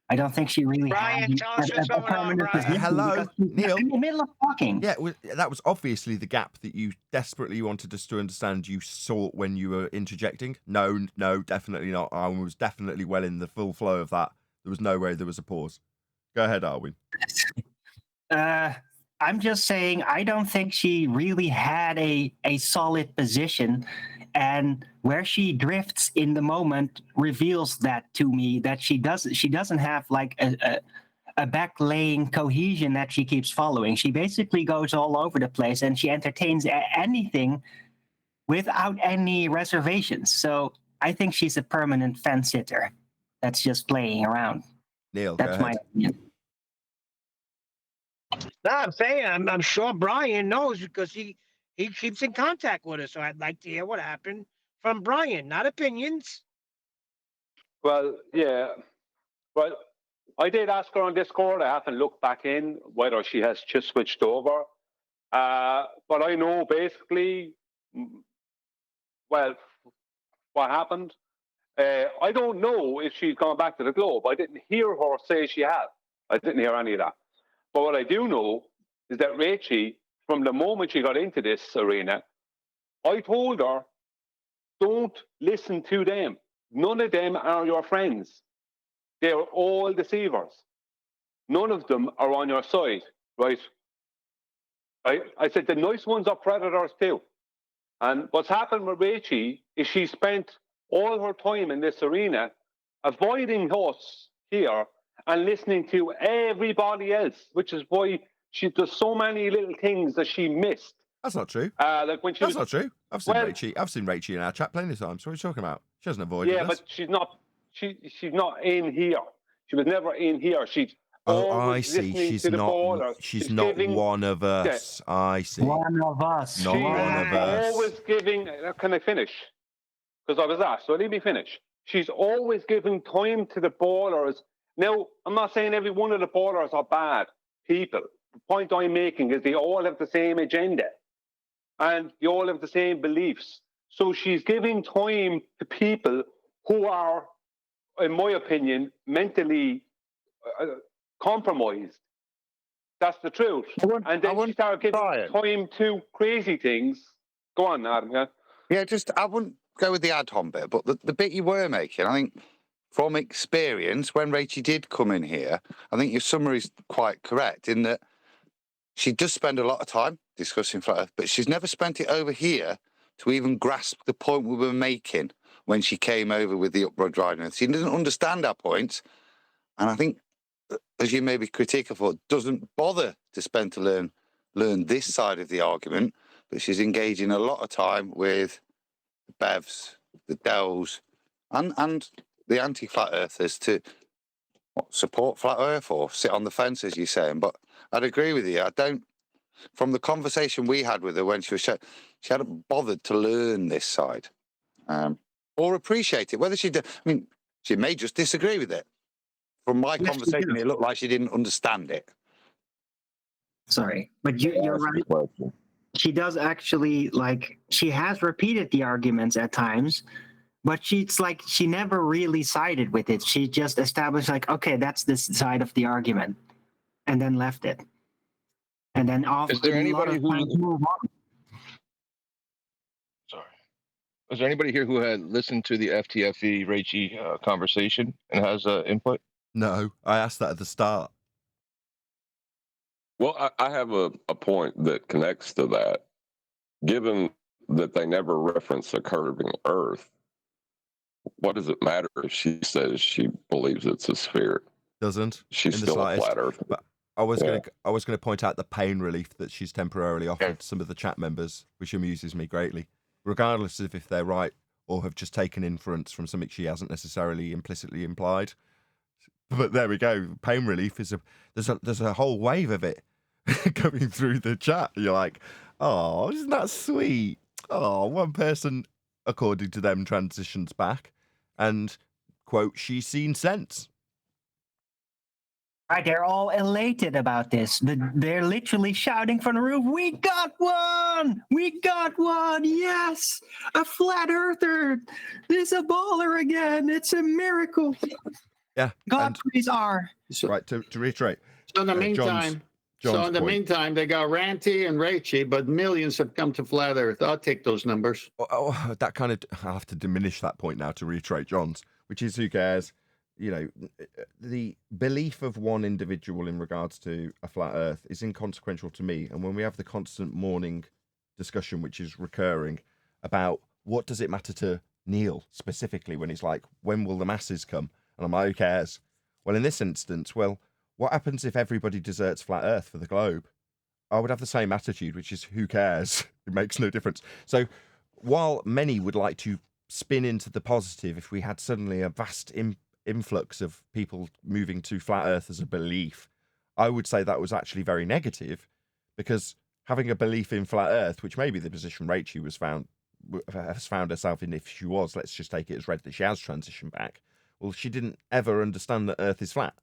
I don't think she really Brian, tell us what's going on, Brian. Hello, Neil. In the middle of talking. Yeah, that was obviously the gap that you desperately wanted us to understand you sought when you were interjecting. No, definitely not. I was definitely well in the full flow of that. There was no way there was a pause. Go ahead, Arwin. I'm just saying, I don't think she really had a solid position, and where she drifts in the moment reveals that to me, that she doesn't have like a backlaying cohesion that she keeps following. She basically goes all over the place, and she entertains anything without any reservations. So I think she's a permanent fence sitter that's just playing around. Neil, that's my opinion. No, I'm saying I'm sure Brian knows, because he keeps in contact with us. So I'd like to hear what happened from Brian, not opinions. Well, yeah. Well, I did ask her on Discord. I haven't looked back in whether she has just switched over. But I know basically, well, what happened. I don't know if she's gone back to the globe. I didn't hear her say she had. I didn't hear any of that. But what I do know is that Rache, from the moment she got into this arena, I told her, don't listen to them. None of them are your friends. They're all deceivers. None of them are on your side, right? I said the nice ones are predators too. And what's happened with Rache is she spent all her time in this arena, avoiding us here and listening to everybody else, which is why she does so many little things that she missed. That's not true. Like when she That's not true. I've seen Rache in our chat plenty of times. What are you talking about? She hasn't avoided us. Yeah, but she's not. She's not in here. She was never in here. She's I see. She's not. She's not one of us. Yeah. I see. One of us. Not one of us. Always giving. Can I finish? Because I was asked. So let me finish. She's always giving time to the ballers. Now, I'm not saying every one of the ballers are bad people. The point I'm making is they all have the same agenda, and they all have the same beliefs. So she's giving time to people who are, in my opinion, mentally compromised. That's the truth. And then she started giving time to crazy things. Go on, Adam. Yeah, I wouldn't go with the ad-hom bit, but the bit you were making, I think, from experience, when Rache did come in here, I think your summary is quite correct in that she does spend a lot of time discussing flat Earth, but she's never spent it over here to even grasp the point we were making when she came over with the uproad riding. She doesn't understand our points, and I think, as you may be critical for, doesn't bother to spend to learn this side of the argument, but she's engaging a lot of time with the Bevs, the Dells, and the anti-flat earthers to support flat Earth or sit on the fence, as you're saying. But I'd agree with you. I don't. From the conversation we had with her when she was she hadn't bothered to learn this side or appreciate it. Whether she did, I mean, she may just disagree with it. From my conversation, it looked like she didn't understand it. Sorry, but you're right. She does actually, she has repeated the arguments at times, but she's she never really sided with it. She just established okay, that's this side of the argument, and then left it. And then is there anybody who is there anybody here who had listened to the FTFE Rache conversation and has input? No, I asked that at the start. Well, I have a point that connects to that. Given that they never reference a curving Earth, what does it matter if she says she believes it's a sphere? Doesn't. She's still a flat Earth. But I was gonna point out the pain relief that she's temporarily offered some of the chat members, which amuses me greatly, regardless of if they're right or have just taken inference from something she hasn't necessarily implicitly implied. But there we go. Pain relief is there's a whole wave of it coming through the chat. You're like, oh, isn't that sweet? Oh, one person, according to them, transitions back and, quote, she's seen sense. Right, they're all elated about this. They're literally shouting from the roof, "We got one! We got one! Yes! A flat earther! There's a baller again! It's a miracle!" Yeah. God praise R. Right, to reiterate. So in the meantime, meantime, they got Ranty and Rache, but millions have come to flat Earth. I'll take those numbers. That kind of, I'll have to diminish that point now to reiterate John's, which is who cares? The belief of one individual in regards to a flat Earth is inconsequential to me. And when we have the constant morning discussion, which is recurring, about what does it matter to Neil specifically when he's like, when will the masses come? And I'm like, who cares? Well, in this instance, what happens if everybody deserts flat Earth for the globe? I would have the same attitude, which is who cares? It makes no difference. So while many would like to spin into the positive if we had suddenly a vast influx of people moving to flat Earth as a belief, I would say that was actually very negative, because having a belief in flat Earth, which may be the position Rache has found herself in, if she was, let's just take it as read that she has transitioned back. Well, she didn't ever understand that Earth is flat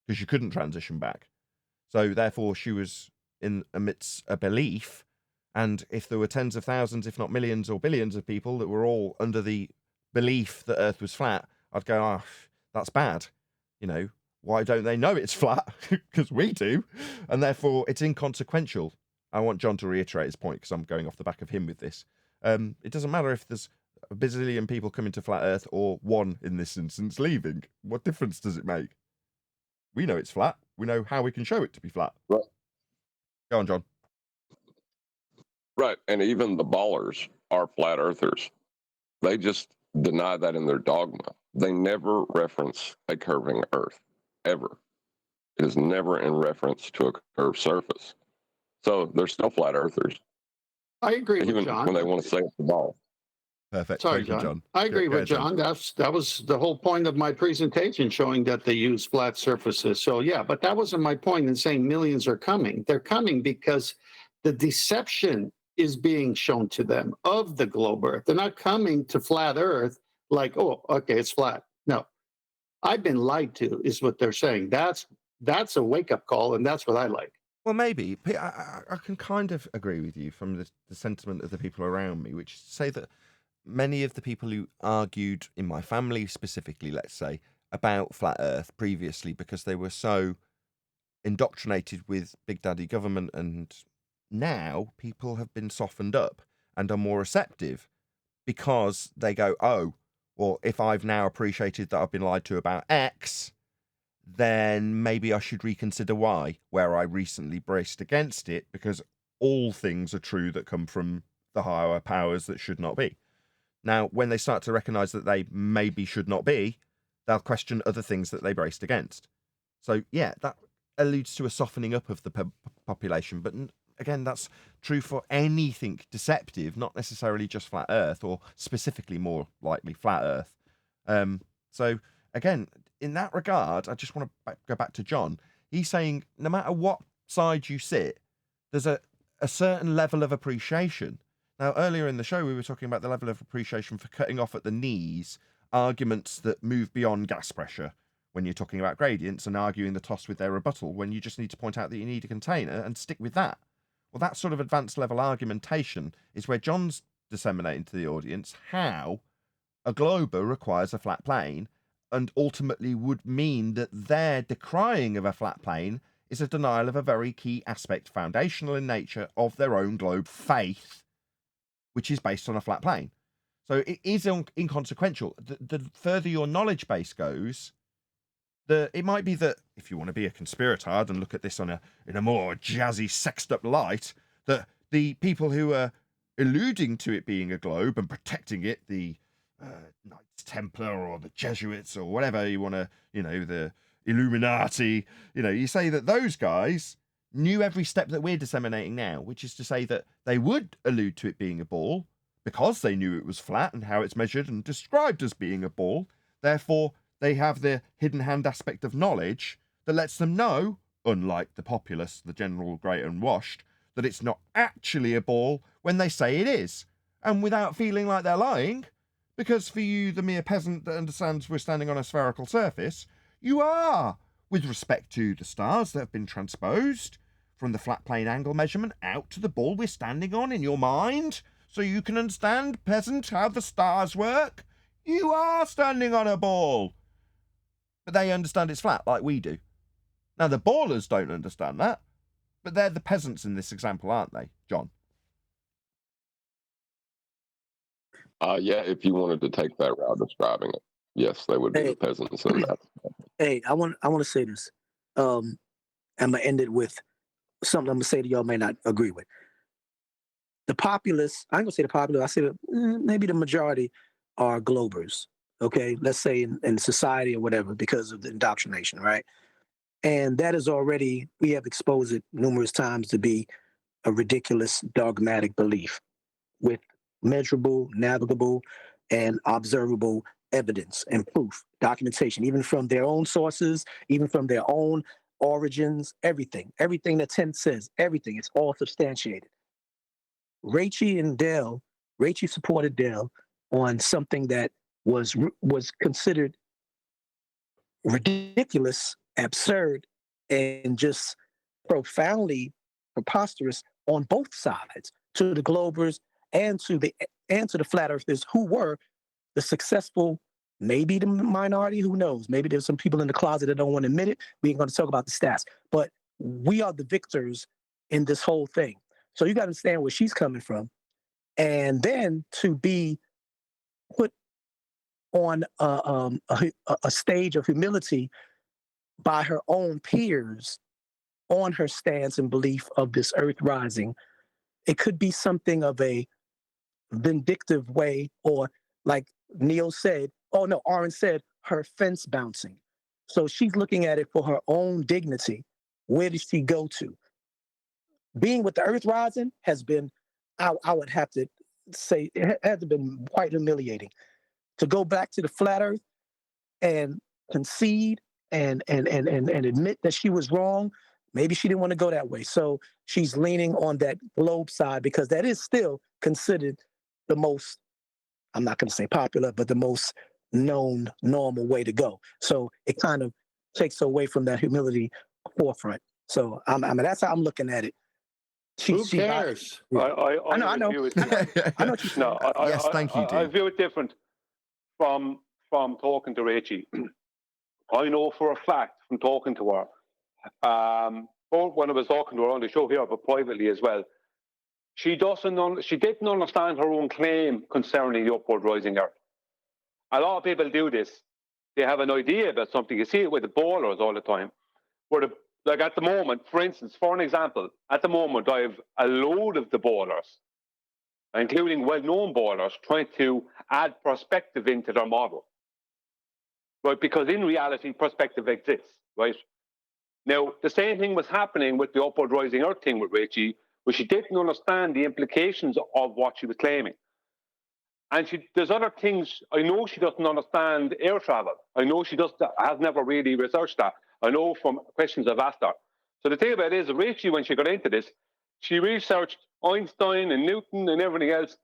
because she couldn't transition back. So therefore she was in amidst a belief. And if there were tens of thousands, if not millions or billions of people that were all under the belief that Earth was flat, I'd go, that's bad. Why don't they know it's flat? Because we do. And therefore it's inconsequential. I want John to reiterate his point because I'm going off the back of him with this. It doesn't matter if there's a bazillion people coming to flat Earth or one in this instance leaving. What difference does it make? We know it's flat. We know how we can show it to be flat. Right. Go on, John. Right. And even the ballers are flat earthers. They just deny that in their dogma. They never reference a curving earth, ever. It is never in reference to a curved surface. So they're still flat earthers. I agree with Even John. when they want to say it's the ball. Perfect. Sorry, Thank you, John. I agree Go with ahead, John. John. That was the whole point of my presentation, showing that they use flat surfaces. So yeah, but that wasn't my point in saying millions are coming. They're coming because the deception is being shown to them of the globe Earth. They're not coming to flat Earth like, oh, okay, it's flat. No, I've been lied to, is what they're saying. That's a wake up call, and that's what I like. Well, maybe. I can kind of agree with you from the sentiment of the people around me, which is to say that many of the people who argued in my family specifically, let's say, about flat Earth previously, because they were so indoctrinated with Big Daddy government, and now people have been softened up and are more receptive because they go, oh, well, if I've now appreciated that I've been lied to about X, then maybe I should reconsider Y, where I recently braced against it, because all things are true that come from the higher powers that should not be. Now, when they start to recognize that they maybe should not be, they'll question other things that they braced against. So, yeah, that alludes to a softening up of the population. But again, that's true for anything deceptive, not necessarily just flat Earth, or specifically more likely flat Earth. So, again, in that regard, I just want to go back to John. He's saying no matter what side you sit, there's a certain level of appreciation. Now, earlier in the show, we were talking about the level of appreciation for cutting off at the knees arguments that move beyond gas pressure when you're talking about gradients, and arguing the toss with their rebuttal when you just need to point out that you need a container and stick with that. Well, that sort of advanced level argumentation is where John's disseminating to the audience how a glober requires a flat plane, and ultimately would mean that their decrying of a flat plane is a denial of a very key aspect, foundational in nature, of their own globe faith, which is based on a flat plane. So it is inconsequential. The further your knowledge base goes, it might be that if you want to be a conspiratard and look at this in a more jazzy, sexed up light, that the people who are alluding to it being a globe and protecting it, the Knights Templar or the Jesuits or whatever you want to, the Illuminati, you say that those guys knew every step that we're disseminating now, which is to say that they would allude to it being a ball because they knew it was flat and how it's measured and described as being a ball. Therefore, they have the hidden hand aspect of knowledge that lets them know, unlike the populace, the general great and washed, that it's not actually a ball when they say it is, and without feeling like they're lying. Because for you, the mere peasant that understands we're standing on a spherical surface, you are, with respect to the stars that have been transposed from the flat plane angle measurement out to the ball we're standing on in your mind, so you can understand, peasant, how the stars work. You are standing on a ball. But they understand it's flat like we do. Now, the ballers don't understand that, but they're the peasants in this example, aren't they, John? Yeah, if you wanted to take that route describing it, yes, they would be the peasants in that. Hey, I want to say this. I'm gonna end it with something I'm gonna say that y'all may not agree with. The populace, I ain't gonna say the populace, I say that maybe the majority are globers. Okay, let's say in society or whatever, because of the indoctrination, right? And that is already, we have exposed it numerous times to be a ridiculous dogmatic belief with measurable, navigable, and observable evidence and proof, documentation, even from their own sources, even from their own origins, everything that 10 says, everything, it's all substantiated. Rache supported Dell on something that was considered ridiculous, absurd, and just profoundly preposterous on both sides, to the globers and to the flat earthers, who were the successful, maybe the minority, who knows? Maybe there's some people in the closet that don't want to admit it. We ain't going to talk about the stats, but we are the victors in this whole thing. So you got to understand where she's coming from. And then to be put on a stage of humility by her own peers on her stance and belief of this earth rising, it could be something of a vindictive way, or like Neil said, oh no, Aaron said her fence bouncing. So she's looking at it for her own dignity. Where does she go to? Being with the Earth rising has been, I would have to say, it has been quite humiliating. To go back to the flat Earth and concede and admit that she was wrong, maybe she didn't want to go that way. So she's leaning on that globe side because that is still considered the most, I'm not going to say popular, but the most known, normal way to go. So it kind of takes away from that humility forefront. So I mean, that's how I'm looking at it. Who cares? I know. Yes, thank you, I Dean. view it different from talking to Rache. I know for a fact from talking to her, or when I was talking to her on the show here, but privately as well, she didn't understand her own claim concerning the upward rising Earth. A lot of people do this. They have an idea about something. You see it with the ballers all the time. Like at the moment, for instance, for an example, at the moment, I have a load of the ballers, including well-known ballers, trying to add perspective into their model. Right? Because in reality, perspective exists, right? Now, the same thing was happening with the upward rising Earth thing with Rache, where she didn't understand the implications of what she was claiming. And there's other things. I know she doesn't understand air travel. I know she has never really researched that. I know from questions I've asked her. So the thing about it is, Rache, when she got into this, she researched Einstein and Newton and everything else,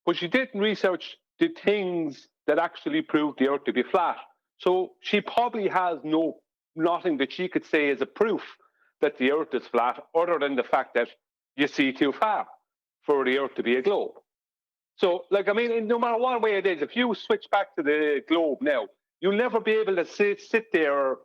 but she didn't research the things that actually proved the Earth to be flat. So she probably has nothing that she could say as a proof that the Earth is flat, other than the fact that you see too far for the Earth to be a globe. So, like, I mean, no matter what way it is, if you switch back to the globe now, you'll never be able to sit there.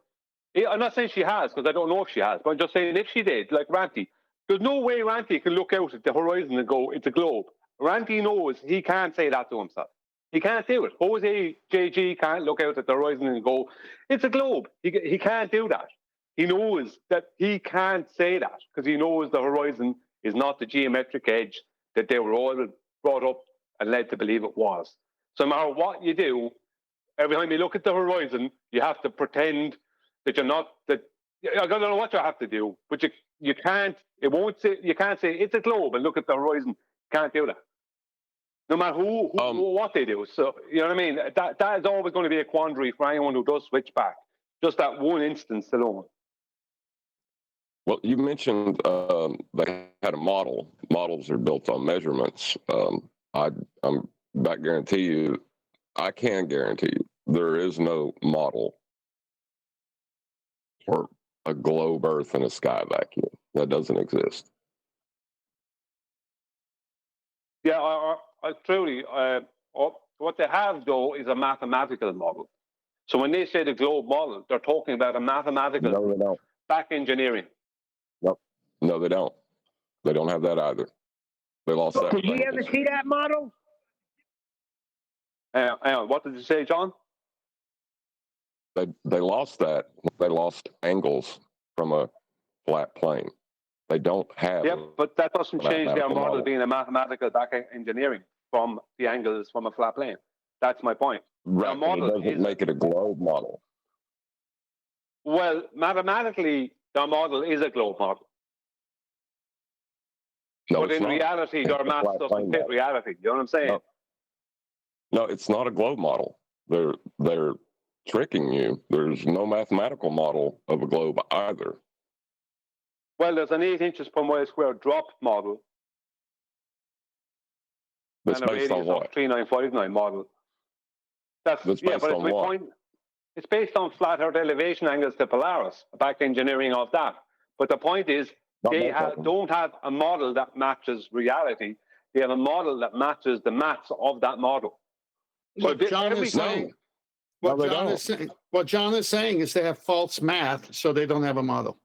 I'm not saying she has, because I don't know if she has, but I'm just saying if she did, like Ranty, there's no way Ranty can look out at the horizon and go, it's a globe. Ranty knows he can't say that to himself. He can't do it. Jose JG can't look out at the horizon and go, it's a globe. He can't do that. He knows that he can't say that because he knows the horizon is not the geometric edge that they were all brought up and led to believe it was. So no matter what you do, every time you look at the horizon, you have to pretend that you're not, that I don't know what you have to do, but you can't, you can't say it's a globe and look at the horizon. You can't do that. No matter what they do. So, you know what I mean? That is always going to be a quandary for anyone who does switch back. Just that one instance alone. Well, you mentioned they had a model. Models are built on measurements. I'm about guarantee you, I can guarantee you, there is no model for a globe Earth and a sky vacuum. That doesn't exist. Yeah, I truly. What they have, though, is a mathematical model. So when they say the globe model, they're talking about a mathematical back engineering. Nope. No, they don't. They don't have that either. They lost that. Did you ever see that model? What did you say, John? They lost that. They lost angles from a flat plane. They don't have. Yep, but that doesn't change their model being a mathematical back engineering from the angles from a flat plane. That's my point. Right, but it doesn't make it a globe model. Well, mathematically, their model is a globe model. No, but in reality, their math doesn't fit reality. You know what I'm saying? No, it's not a globe model. They're tricking you. There's no mathematical model of a globe either. Well, there's an 8 inches per mile square drop model. That's and a based on radius what? of 3959 model. That's based but it's on my what? point. It's based on flat Earth elevation angles to Polaris, back engineering of that. But the point is, they don't have a model that matches reality. They have a model that matches the maths of that model. What John is saying, what John is saying is they have false math, so they don't have a model.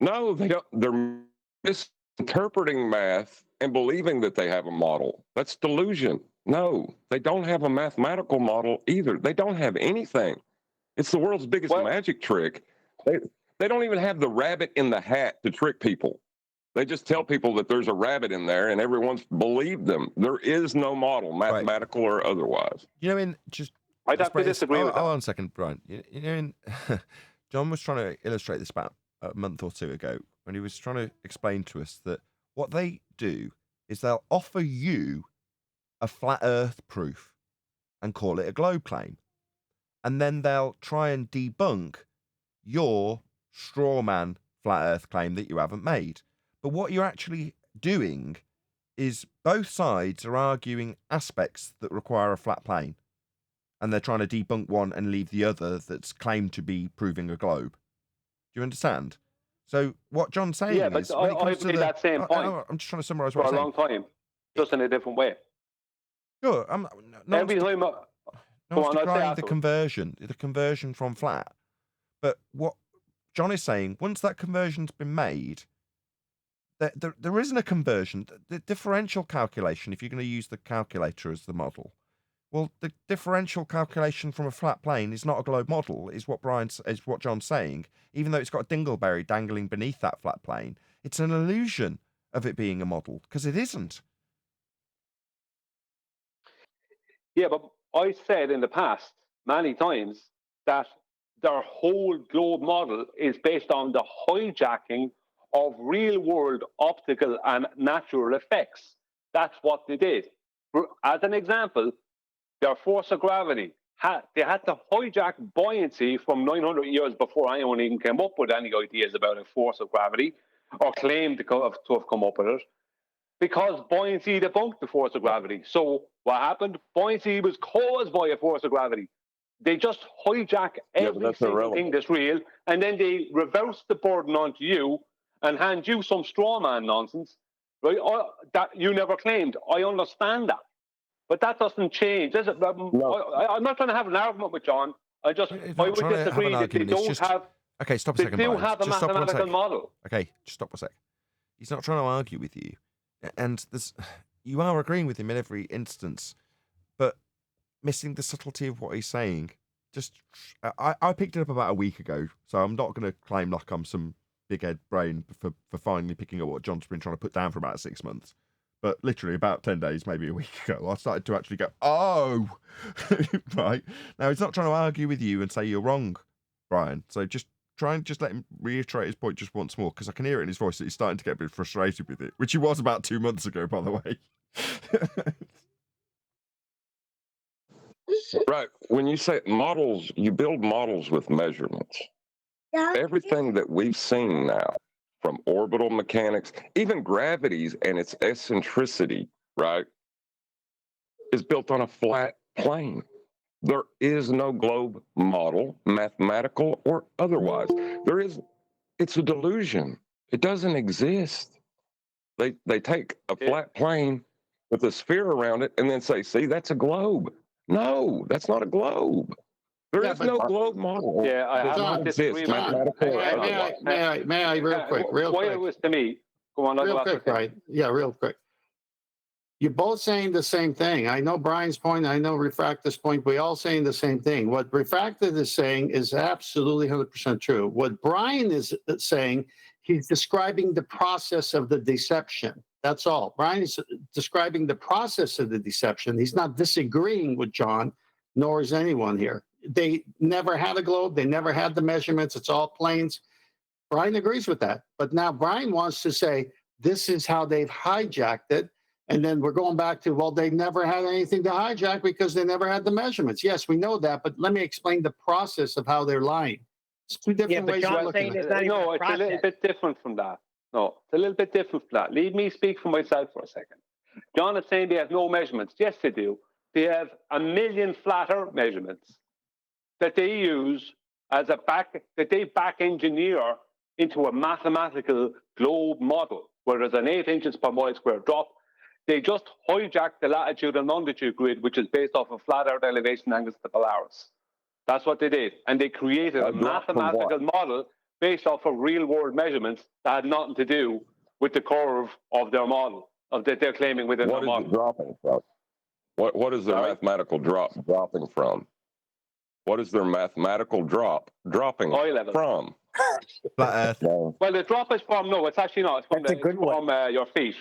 No, they don't. They're misinterpreting math and believing that they have a model. That's delusion. No, they don't have a mathematical model either. They don't have anything. It's the world's biggest magic trick. They don't even have the rabbit in the hat to trick people. They just tell people that there's a rabbit in there, and everyone's believed them. There is no model, mathematical or otherwise. You know, in just I'd have to disagree with that. Hold on a second, Brian. You know, John was trying to illustrate this about a month or two ago when he was trying to explain to us that what they do is they'll offer you a flat Earth proof and call it a globe claim, and then they'll try and debunk your straw man flat Earth claim that you haven't made. But what you're actually doing is both sides are arguing aspects that require a flat plane, and they're trying to debunk one and leave the other that's claimed to be proving a globe. Do you understand? So what John's saying is... Yeah, but I've made that same point I'm just trying to summarise for what I'm a saying. long time, just in a different way. Sure. Every time no one's decrying the conversion from flat. But what John is saying, once that conversion's been made, there isn't a conversion. The differential calculation, if you're going to use the calculator as the model, well, the differential calculation from a flat plane is not a globe model, is what John's saying. Even though it's got a dingleberry dangling beneath that flat plane, it's an illusion of it being a model, because it isn't. Yeah, but I said in the past many times that their whole globe model is based on the hijacking of real-world optical and natural effects. That's what they did. As an example, their force of gravity, they had to hijack buoyancy from 900 years before anyone even came up with any ideas about a force of gravity, or claimed to have come up with it, because buoyancy debunked the force of gravity. So what happened? Buoyancy was caused by a force of gravity. They just hijack every single thing that's real, and then they reverse the burden onto you and hand you some straw man nonsense, right? That you never claimed. I understand that, but that doesn't change. I'm not trying to have an argument with John. I would disagree that they don't have. Okay, stop a second. They do Brian. have a Just mathematical model. Okay, just stop a sec. He's not trying to argue with you, and you are agreeing with him in every instance, but missing the subtlety of what he's saying. I picked it up about a week ago, so I'm not going to claim like I'm some big head brain for finally picking up what John's been trying to put down for about 6 months. But literally about 10 days, maybe a week ago, I started to actually go, oh, right. Now, he's not trying to argue with you and say you're wrong, Brian. So just try and just let him reiterate his point just once more, because I can hear it in his voice that he's starting to get a bit frustrated with it, which he was about 2 months ago, by the way. Right. When you say models, you build models with measurements. Everything that we've seen now, from orbital mechanics, even gravities and its eccentricity, right, is built on a flat plane. There is no globe model, mathematical or otherwise. It's a delusion. It doesn't exist. They take a flat plane with a sphere around it and then say, see, that's a globe. No, that's not a globe. There is no globe model. Yeah, I have to disagree. May I real quick? It was to me. Go on. Real quick, right? Yeah, real quick. You're both saying the same thing. I know Brian's point. I know Refractor's point. We're all saying the same thing. What Refractor is saying is absolutely 100% true. What Brian is saying, he's describing the process of the deception. That's all. Brian is describing the process of the deception. He's not disagreeing with John, nor is anyone here. They never had a globe. They never had the measurements. It's all planes. Brian agrees with that. But now Brian wants to say, this is how they've hijacked it. And then we're going back to, well, they never had anything to hijack because they never had the measurements. Yes, we know that. But let me explain the process of how they're lying. It's two different ways of looking at it. No, it's a little bit different from that. No, it's a little bit different from that. Leave me speak for myself for a second. John is saying they have no measurements. Yes, they do. They have 1 million flat Earth measurements that they use as that they back engineer into a mathematical globe model, where there's an 8 inches per mile square drop. They just hijack the latitude and longitude grid, which is based off of flat Earth elevation angles to Polaris. That's what they did. And they created a mathematical model based off of real-world measurements that had nothing to do with the curve of their model, that they're claiming within their model. What is it dropping from? What is their mathematical drop dropping from? What is their mathematical drop dropping from? Flat Earth. No. Well, the drop is from, no, it's actually not. It's from, That's a good one. from your feet.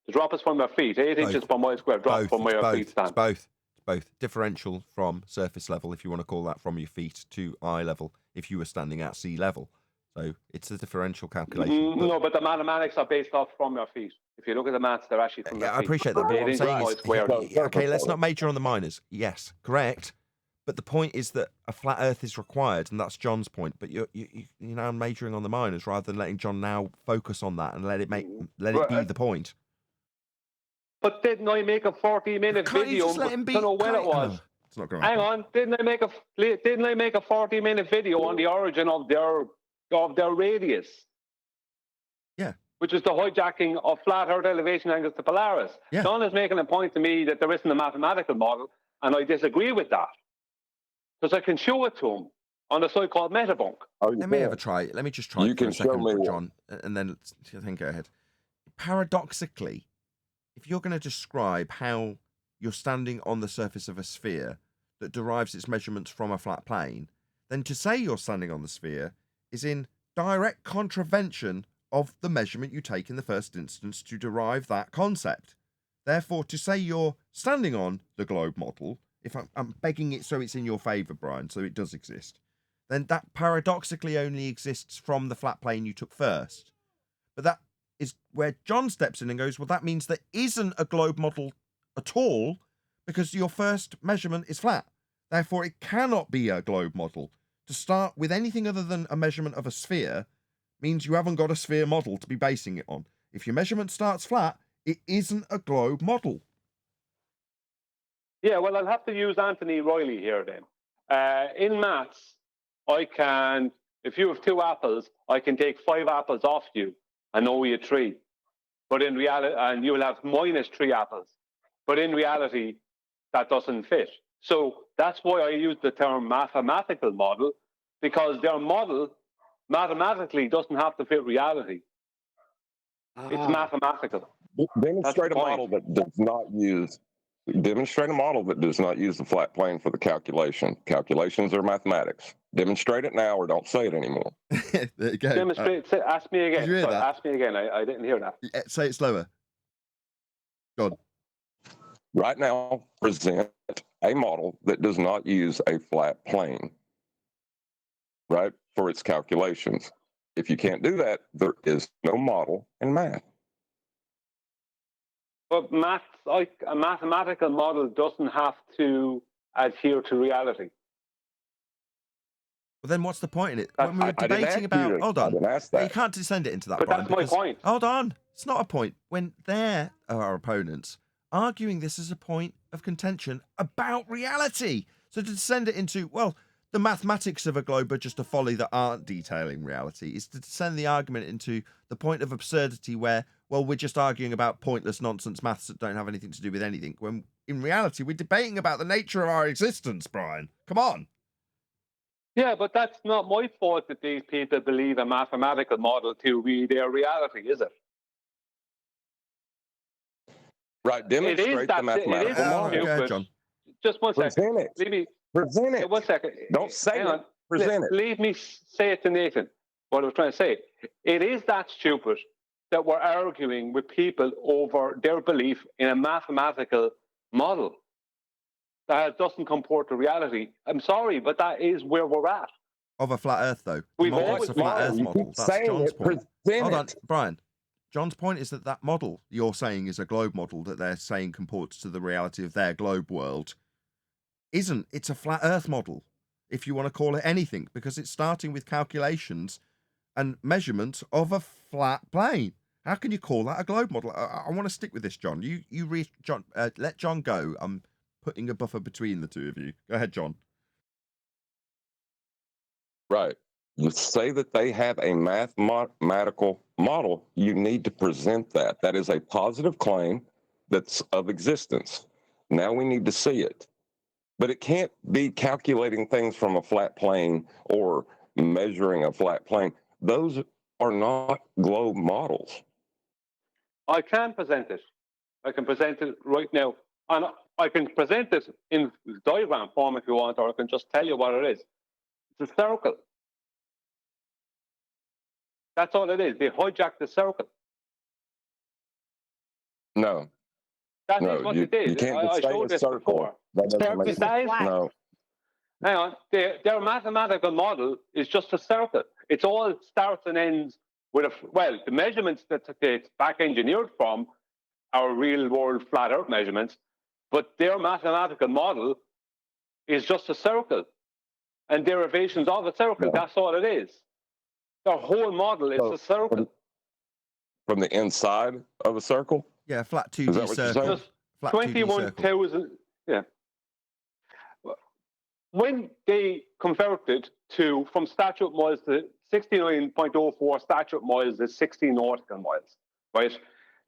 The drop is from your feet. 8 inches per mile square drop Both. from where your feet It's stand. both. It's both. Differential from surface level, if you want to call that, from your feet to eye level, if you were standing at sea level. So it's a differential calculation. No, but the mathematics are based off from your feet. If you look at the maths, they're actually from your feet. I appreciate that, but what I'm 8 saying inches is, per mile square. okay, let's not major on the minors. Yes, correct. But the point is that a flat Earth is required, and that's John's point. But you're now majoring on the minors rather than letting John now focus on that and let it be the point. But didn't I make a 40-minute video? I don't know when it was. It's not going. Hang on, didn't I make a 40-minute video on the origin of their radius? Yeah. Which is the hijacking of flat Earth elevation angles to Polaris. Yeah. John is making a point to me that there isn't a mathematical model, and I disagree with that. Because I can show it to him on the so-called metabunk. Let me have a try. Let me just try You it for can a second, show me John, and then go ahead. Paradoxically, if you're going to describe how you're standing on the surface of a sphere that derives its measurements from a flat plane, then to say you're standing on the sphere is in direct contravention of the measurement you take in the first instance to derive that concept. Therefore, to say you're standing on the globe model, if I'm begging it so it's in your favour, Brian, so it does exist, then that paradoxically only exists from the flat plane you took first. But that is where John steps in and goes, well, that means there isn't a globe model at all because your first measurement is flat. Therefore, it cannot be a globe model. To start with anything other than a measurement of a sphere means you haven't got a sphere model to be basing it on. If your measurement starts flat, it isn't a globe model. Yeah, well, I'll have to use Anthony Riley here then. In maths, I can, if you have 2 apples, I can take 5 apples off you and owe you 3. But in reality, and you will have -3 apples. But in reality, that doesn't fit. So that's why I use the term mathematical model, because their model mathematically doesn't have to fit reality. It's mathematical. Demonstrate a model that does not use the flat plane for the calculation. Calculations are mathematics. Demonstrate it now or don't say it anymore. There you go. Ask me again. Did you hear that? Ask me again. I didn't hear that. Say it slower. Go on. Right now, present a model that does not use a flat plane, right, for its calculations. If you can't do that, there is no model in math. But a mathematical model doesn't have to adhere to reality. Well, then what's the point in it? When we were debating about... Hold on. You can't descend it into that, But Brian, that's my point. Hold on. It's not a point. When they're our opponents arguing this as a point of contention about reality. So to descend it into, well, the mathematics of a globe are just a folly that aren't detailing reality, is to descend the argument into the point of absurdity where, well, we're just arguing about pointless nonsense maths that don't have anything to do with anything, when in reality we're debating about the nature of our existence, Brian. Come on. Yeah, but that's not my fault that these people believe a mathematical model to be their reality, is it? Right, demonstrate the mathematical model. Okay, John. Just one second. Present it. Leave me. Present it. One second. Don't say Hang it. on. Present it. Leave me say it to Nathan. What I was trying to say. It is that stupid that we're arguing with people over their belief in a mathematical model that doesn't comport to reality. I'm sorry, but that is where we're at. Of a flat Earth, though. We've Not always a flat Earth you model. keep That's saying John's it. point. Present Hold on, it. Brian. John's point is that that model you're saying is a globe model that they're saying comports to the reality of their globe world. Isn't. It's a flat Earth model, if you want to call it anything, because it's starting with calculations and measurements of a flat plane. How can you call that a globe model? I want to stick with this, John. John, let John go. I'm putting a buffer between the two of you. Go ahead, John. Right. You say that they have a mathematical model, you need to present that. That is a positive claim that's of existence. Now we need to see it. But it can't be calculating things from a flat plane or measuring a flat plane. Those are not globe models. I can present it. I can present it right now. And I can present it in diagram form if you want, or I can just tell you what it is. It's a circle. That's all it is. They hijacked the circle. No. That is what they did. You can't I just say showed a this circle. before. That doesn't make sense. No. Hang on. Their mathematical model is just a circle. It's all starts and ends with the measurements that it's back engineered from are real world flat earth measurements, but their mathematical model is just a circle and derivations of a circle. That's all it is. Their whole model is a circle. From the inside of a circle? Yeah, flat 2D Is that what you're circle. saying? Just Flat 21,000. Yeah. When they converted from statute miles to 69.04 statute miles to 60 nautical miles, right?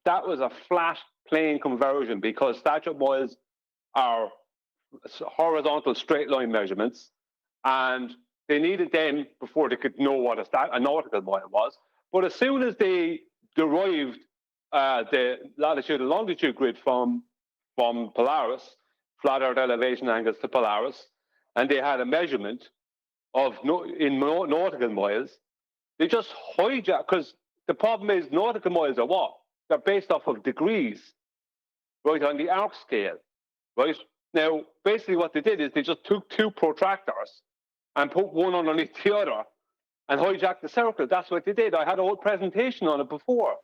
That was a flat plane conversion because statute miles are horizontal straight line measurements, and they needed them before they could know what a nautical mile was. But as soon as they derived the latitude and longitude grid from Polaris, flat Earth elevation angles to Polaris, and they had a measurement in nautical miles, they just hijack, because the problem is nautical miles are what? They're based off of degrees, right, on the arc scale, right? Now, basically what they did is they just took two protractors and put one underneath the other and hijacked the circle. That's what they did. I had a whole presentation on it before.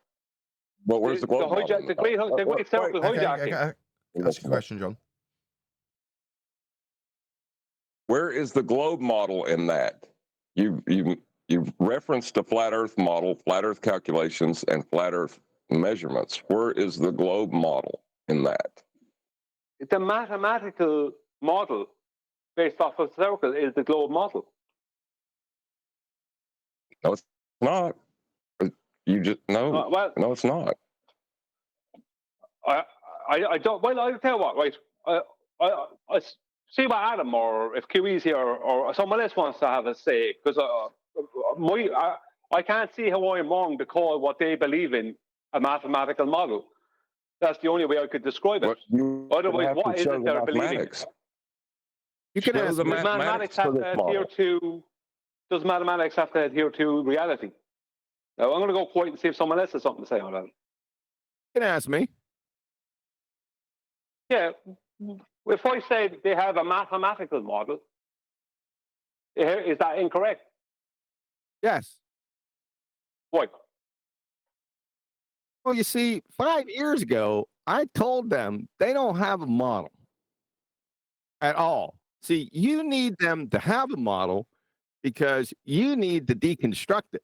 Well, where's the globe model? The great circle hijacking. Ask your question, John. Where is the globe model in that? You've referenced a flat Earth model, flat Earth calculations, and flat Earth measurements. Where is the globe model in that? The mathematical model based off of circle is the globe model. No, it's not. You just no. No, it's not. I don't. Well, I'll tell you what. Right. I see what Adam or if QE's here or someone else wants to have a say, because I can't see how I'm wrong to call what they believe in a mathematical model. That's the only way I could describe it. Otherwise, what is it they're believing? You can ask does mathematics have to adhere to? Does mathematics have to adhere to reality? Now, I'm going to go quiet and see if someone else has something to say on that. You can ask me. Yeah. If I say they have a mathematical model, is that incorrect? Yes. Why? Well, you see, 5 years ago, I told them they don't have a model at all. See, you need them to have a model because you need to deconstruct it.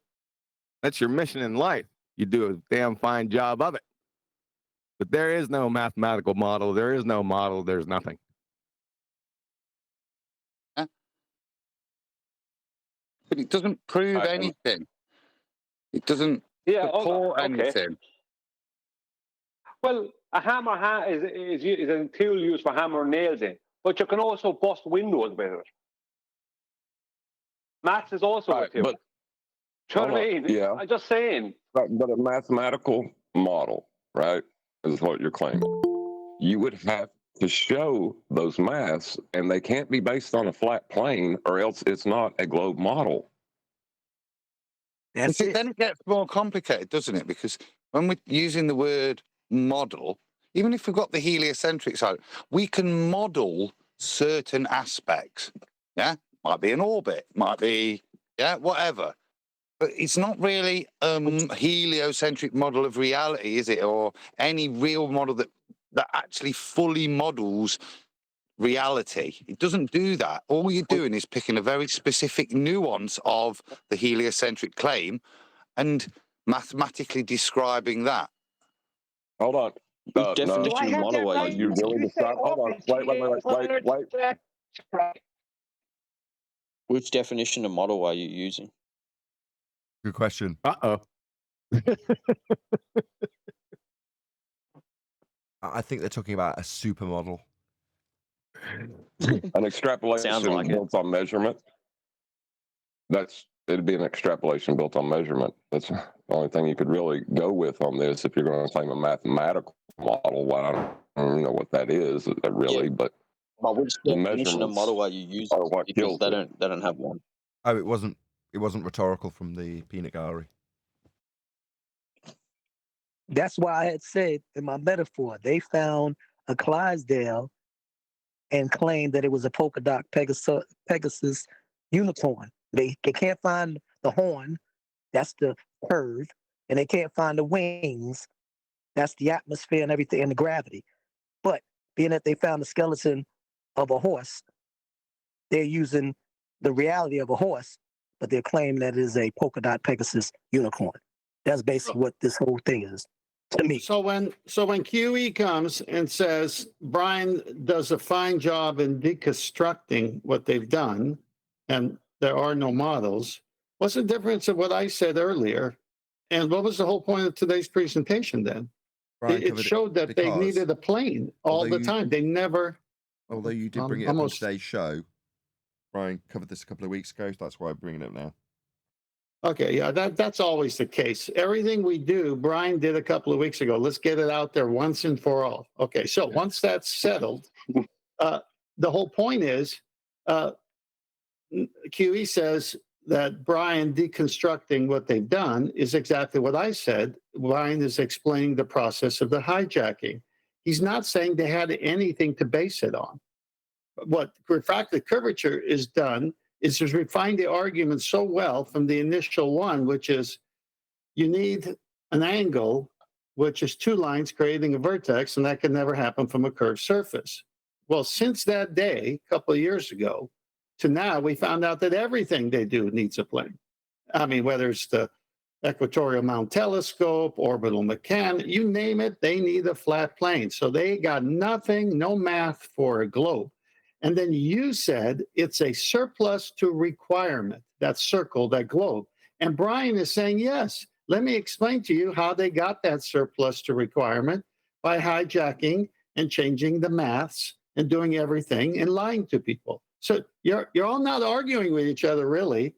That's your mission in life. You do a damn fine job of it. But there is no mathematical model. There is no model. There's nothing. But it doesn't prove anything. It doesn't support anything. Well, a hammer is a tool used for hammering nails in, but you can also bust windows with it. Maths is also a tool. Do you know what I mean? Yeah. I'm just saying. But a mathematical model, right, is what you're claiming. You would have to show those maths, and they can't be based on a flat plane, or else it's not a globe model. Then it gets more complicated, doesn't it? Because when we're using the word model, even if we've got the heliocentric side, we can model certain aspects. Yeah, might be an orbit, might be whatever. But it's not really a heliocentric model of reality, is it? Or any real model that actually fully models reality. It doesn't do that. All you're doing is picking a very specific nuance of the heliocentric claim and mathematically describing that. Hold on. Definition of model are you using? Hold on. Wait. Which definition of model are you using? Good question. I think they're talking about a supermodel. An extrapolation built on measurement. It'd be an extrapolation built on measurement. That's the only thing you could really go with on this if you're going to claim a mathematical model. Well, I don't know what that is really, but which definition of model are you using? Because they don't have one. Oh, it wasn't rhetorical from the peanut gallery. That's why I had said in my metaphor, they found a Clydesdale and claimed that it was a polka dot Pegasus unicorn. They can't find the horn, that's the curve, and they can't find the wings, that's the atmosphere and everything and the gravity. But being that they found the skeleton of a horse, they're using the reality of a horse, but they're claiming that it is a polka dot Pegasus unicorn. That's basically what this whole thing is to me. So when QE comes and says Brian does a fine job in deconstructing what they've done, and there are no models, what's the difference of what I said earlier? And what was the whole point of today's presentation then? Brian It showed that they needed a plane all the time. They never. Although you did bring it up on today's show, Brian covered this a couple of weeks ago. So that's why I'm bringing it up now. Okay, yeah, that's always the case. Everything we do, Brian did a couple of weeks ago. Let's get it out there once and for all. Okay, so once that's settled, the whole point is QE says that Brian deconstructing what they've done is exactly what I said. Brian is explaining the process of the hijacking. He's not saying they had anything to base it on. What refractive curvature is done is to refine the argument so well from the initial one, which is you need an angle, which is two lines creating a vertex, and that can never happen from a curved surface. Well, since that day, a couple of years ago, to now, we found out that everything they do needs a plane. I mean, whether it's the equatorial mount telescope, orbital mechanics, you name it, they need a flat plane. So they got nothing, no math for a globe. And then you said it's a surplus to requirement, that circle, that globe. And Brian is saying, yes, let me explain to you how they got that surplus to requirement by hijacking and changing the maths and doing everything and lying to people. So you're all not arguing with each other, really,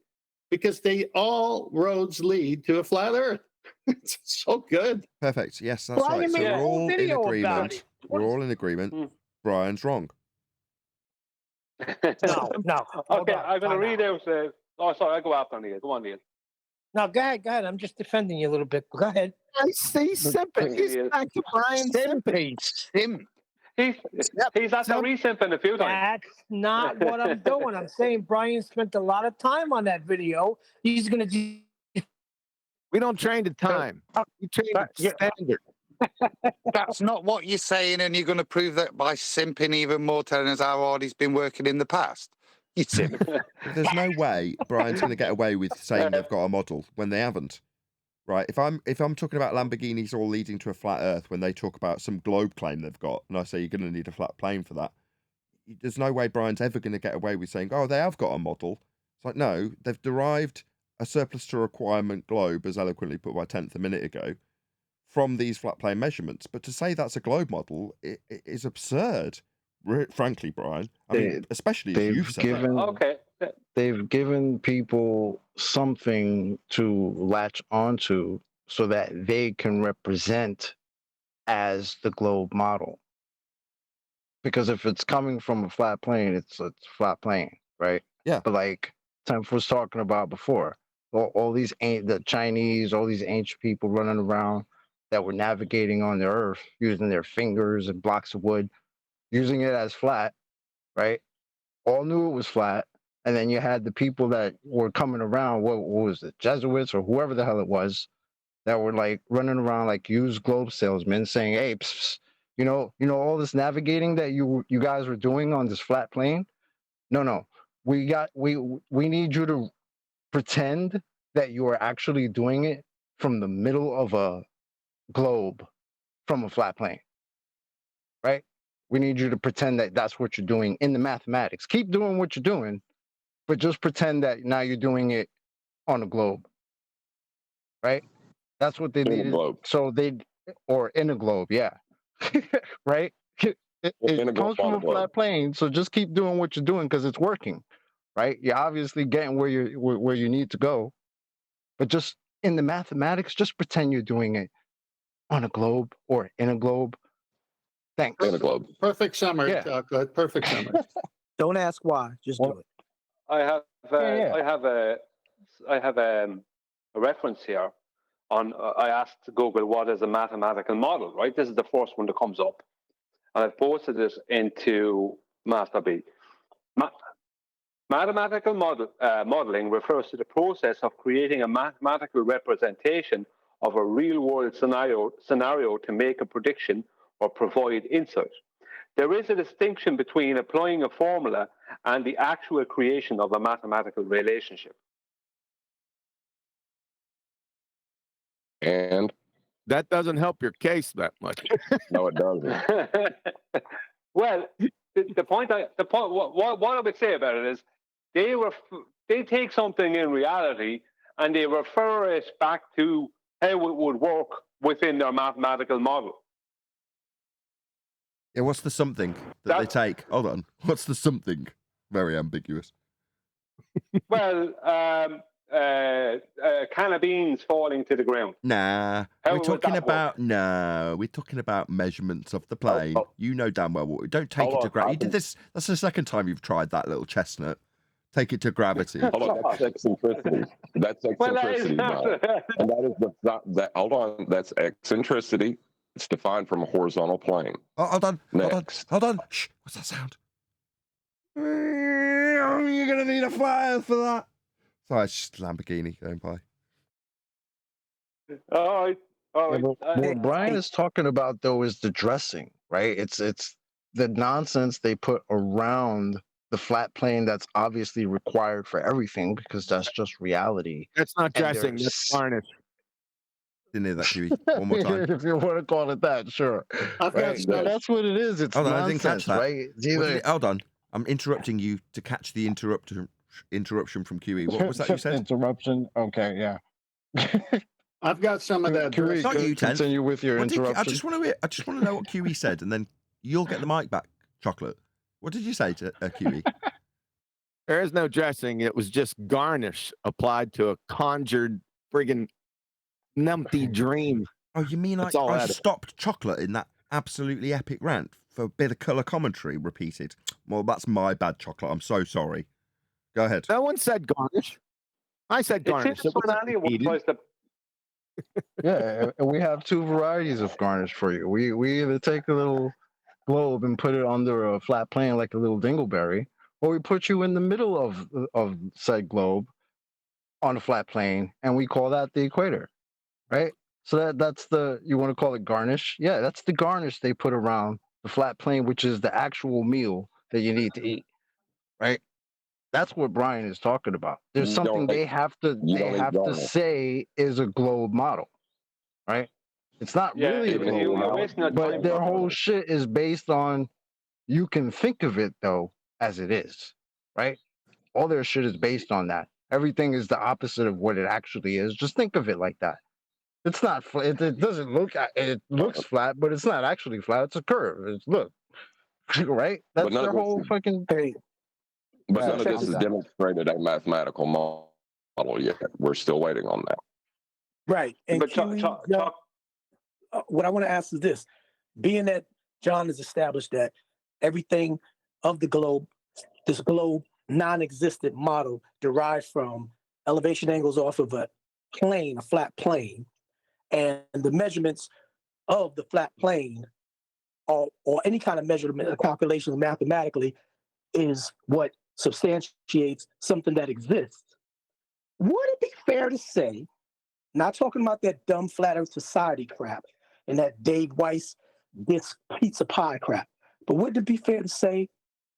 because all roads lead to a flat Earth. It's so good. Perfect. Yes, that's right. So we're all in agreement. We're all in agreement. Brian's wrong. No. Okay, I'm going to read out. Sorry, I'll go after Neil. Go on, Neil. No, go ahead. I'm just defending you a little bit. Go ahead. I see simping. He's back to Brian simping. He's after re-simping a few times. That's not what I'm doing. I'm saying Brian spent a lot of time on that video. He's going to. We don't train to time. We train to standard. That's not what you're saying, and you're going to prove that by simping even more, telling us how hard he's been working in the past. You simp. There's no way Brian's going to get away with saying they've got a model when they haven't. Right? If I'm talking about Lamborghinis all leading to a flat Earth when they talk about some globe claim they've got, and I say you're going to need a flat plane for that, there's no way Brian's ever going to get away with saying, oh, they have got a model. It's like, no, they've derived a surplus to requirement globe, as eloquently put by 10th a minute ago, from these flat plane measurements. But to say that's a globe model it is absurd, frankly, Brian. I mean, especially if you've said that. Okay. They've given people something to latch onto so that they can represent as the globe model. Because if it's coming from a flat plane, it's a flat plane, right? Yeah. But like Tim was talking about before, all these the Chinese, all these ancient people running around that were navigating on the earth using their fingers and blocks of wood, using it as flat, right? All knew it was flat. And then you had the people that were coming around, what was it, Jesuits or whoever the hell it was, that were like running around like used globe salesmen saying, hey, psst, you know, all this navigating that you guys were doing on this flat plane? No. We need you to pretend that you are actually doing it from the middle of a globe from a flat plane, right? We need you to pretend that that's what you're doing in the mathematics. Keep doing what you're doing, but just pretend that now you're doing it on a globe, right? That's what they needed. So or in a globe, yeah, right? It comes from a flat plane, so just keep doing what you're doing because it's working, right? You're obviously getting where you need to go, but just in the mathematics, just pretend you're doing it on a globe or in a globe. Thanks. In a globe. Perfect summary, Chocolate. Perfect summary. Don't ask why. Just do it. I have a reference here. I asked Google what is a mathematical model, right? This is the first one that comes up. And I've posted it into Master B. Mathematical modeling refers to the process of creating a mathematical representation of a real-world scenario to make a prediction or provide insight. There is a distinction between applying a formula and the actual creation of a mathematical relationship. And that doesn't help your case that much. No, it doesn't. Well, what I would say about it is they take something in reality and they refer it back to how it would work within their mathematical model. Yeah, what's the something that they take? Hold on. What's the something? Very ambiguous. Well, a can of beans falling to the ground. Nah, How we're would talking that about we're talking about measurements of the plane. You know damn well what. Don't take it to gravity. You did this. That's the second time you've tried that little chestnut. Take it to gravity. Hold on, that's eccentricity. That's eccentricity, Bob. And that is hold on, that's eccentricity. It's defined from a horizontal plane. Oh, hold on. Next. Hold on. Shh. What's that sound? You're gonna need a flyer for that. Sorry, it's just Lamborghini going by. All right. Yeah, but what Brian is talking about though is the dressing, right? It's the nonsense they put around the flat plane that's obviously required for everything because that's just reality. That's not dressing. That's varnish. Didn't hear that, Huey. One more time. If you want to call it that, sure. Right? That's what it is. It's hold on, nonsense, I didn't catch that. Right? It's either... Hold on. I'm interrupting you to catch the interruption from QE. What was that you said? Interruption. Okay, yeah. I've got some of that. QE, not you, Ten. Continue with your interruption. I just want to know what QE said, and then you'll get the mic back, Chocolate. What did you say to QE? There is no dressing. It was just garnish applied to a conjured friggin' numpty dream. Oh, you mean I stopped Chocolate in that absolutely epic rant for a bit of colour commentary repeated? Well, that's my bad, Chocolate. I'm so sorry. Go ahead. No one said garnish. I said garnish. Yeah, we have two varieties of garnish for you. We either take a little globe and put it under a flat plane like a little dingleberry, or we put you in the middle of said globe on a flat plane, and we call that the equator, right? So that's the, you want to call it garnish? Yeah, that's the garnish they put around the flat plane, which is the actual meal that you need to eat, right? That's what Brian is talking about. There's something they have to say is a globe model, right? It's not really a globe model, but their whole shit is based on, you can think of it though as it is, right? All their shit is based on that. Everything is the opposite of what it actually is. Just think of it like that. It's not flat. It doesn't look. It looks flat, but it's not actually flat. It's a curve. It's look, right? That's their whole fucking thing. But none of this has demonstrated a mathematical model yet. We're still waiting on that. Right. And what I want to ask is this: being that John has established that everything of the globe, this globe non-existent model derived from elevation angles off of a plane, a flat plane, and the measurements of the flat plane or any kind of measurement or calculation mathematically is what substantiates something that exists. Would it be fair to say, not talking about that dumb flat earth society crap and that Dave Weiss this pizza pie crap, but would it be fair to say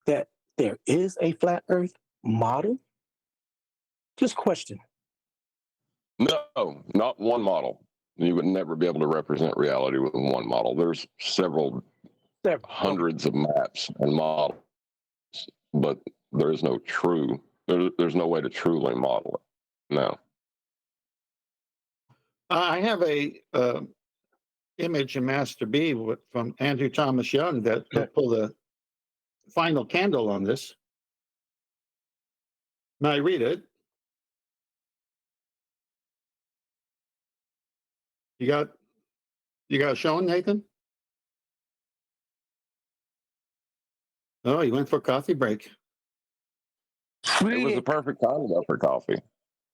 that there is a flat earth model? Just question. No, not one model. You would never be able to represent reality with one model. There's several hundreds of maps and models, but there is no true, there's no way to truly model it. No. I have a image in Master B from Andrew Thomas Young that pulled a final candle on this. May I read it? You got it shown, Nathan? Oh, you went for a coffee break. It was the perfect time to go for coffee.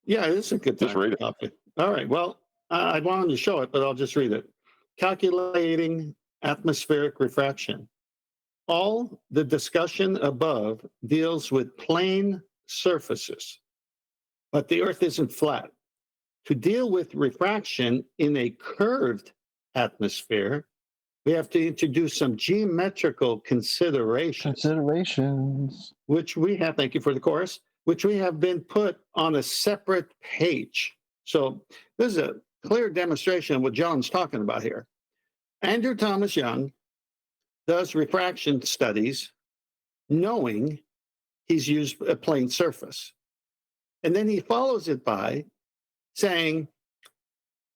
Yeah, it's a good time for coffee. All right. Well, I wanted to show it, but I'll just read it. Calculating atmospheric refraction. All the discussion above deals with plane surfaces, but the Earth isn't flat. To deal with refraction in a curved atmosphere, we have to introduce some geometrical considerations. Which we have, thank you for the chorus, which we have been put on a separate page. So this is a clear demonstration of what John's talking about here. Andrew Thomas Young does refraction studies knowing he's used a plane surface. And then he follows it by saying,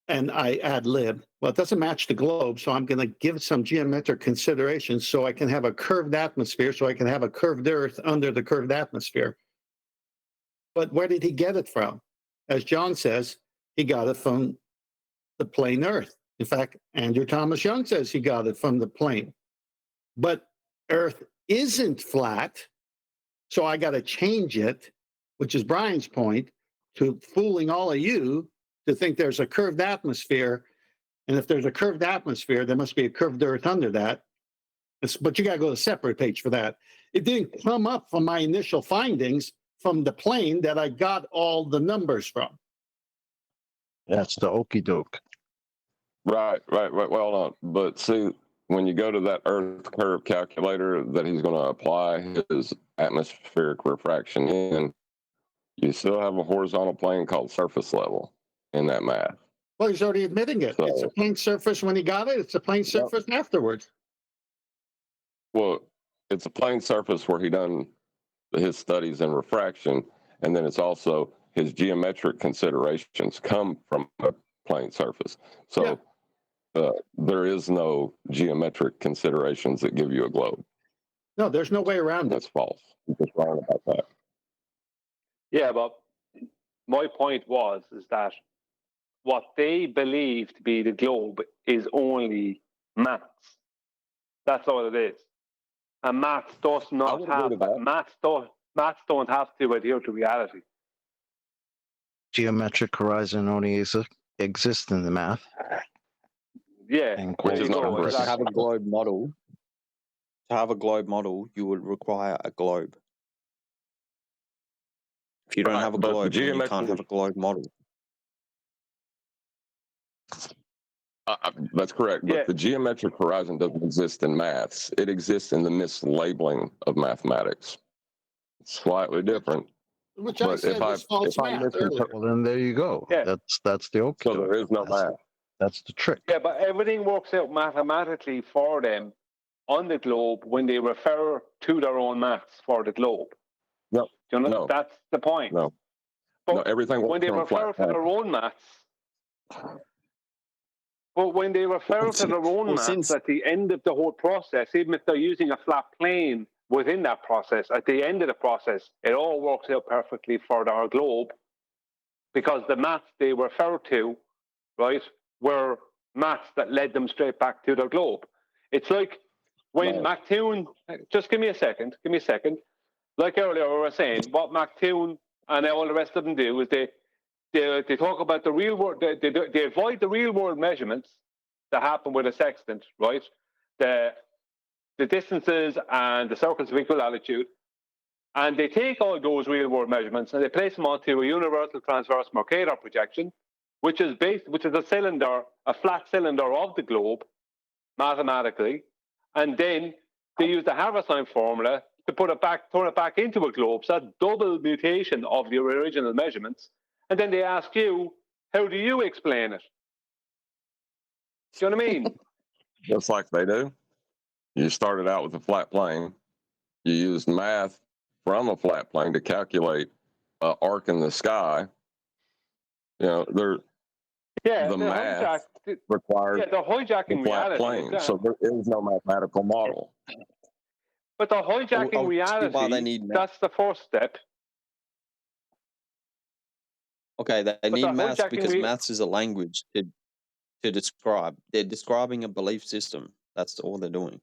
and I ad lib, well, it doesn't match the globe, so I'm going to give some geometric considerations so I can have a curved atmosphere, so I can have a curved Earth under the curved atmosphere. But where did he get it from? As John says, he got it from the plane Earth. In fact, Andrew Thomas Young says he got it from the plane. But Earth isn't flat, so I got to change it, which is Brian's point, to fooling all of you to think there's a curved atmosphere. And if there's a curved atmosphere, there must be a curved Earth under that. But you got to go to a separate page for that. It didn't come up from my initial findings from the plane that I got all the numbers from. That's the okey doke. Right. Well, but see, when you go to that Earth curve calculator that he's going to apply his atmospheric refraction in, you still have a horizontal plane called surface level in that math. Well, he's already admitting it. So, it's a plane surface when he got it. It's a plane surface afterwards. Well, it's a plane surface where he done his studies in refraction, and then it's also his geometric considerations come from a plane surface. So there is no geometric considerations that give you a globe. No, there's no way around it. That's false. You're just wrong about that. Yeah, but my point is that what they believe to be the globe is only maths. That's all it is. And maths does not have maths don't have to adhere to reality. Geometric horizon only exists in the math. Yeah, to have a globe model. To have a globe model, you would require a globe. If you don't have a globe, then you can't have a globe model. That's correct, but the geometric horizon doesn't exist in maths. It exists in the mislabeling of mathematics. It's slightly different. Which I said was false math earlier. Well, then there you go. Yeah. That's the okay. So there is no math. That's the trick. Yeah, but everything works out mathematically for them on the globe when they refer to their own maths for the globe. No, you know, no. That's the point. No, everything works when they refer to their own maths. But when they refer to their own maths at the end of the whole process, even if they're using a flat plane within that process, at the end of the process, it all works out perfectly for our globe because the maths they refer to, right, were maths that led them straight back to their globe. It's like when McToon, just give me a second. Like earlier we were saying, what McToon and all the rest of them do is they talk about the real world, they avoid the real world measurements that happen with a sextant, right? The distances and the circles of equal altitude, and they take all those real world measurements and they place them onto a universal transverse Mercator projection, which is a cylinder, a flat cylinder of the globe, mathematically, and then they use the Haversine formula to turn it back into a globe. So that's double mutation of your original measurements. And then they ask you, how do you explain it? Do you know what I mean? Just like they do. You started out with a flat plane. You used math from a flat plane to calculate an arc in the sky. You know, the math requires they're hijacking a flat reality. plane, Exactly. so there is no mathematical model. But the hijacking reality, that's the first step. Okay, they need maths because maths is a language to describe. They're describing a belief system. That's all they're doing.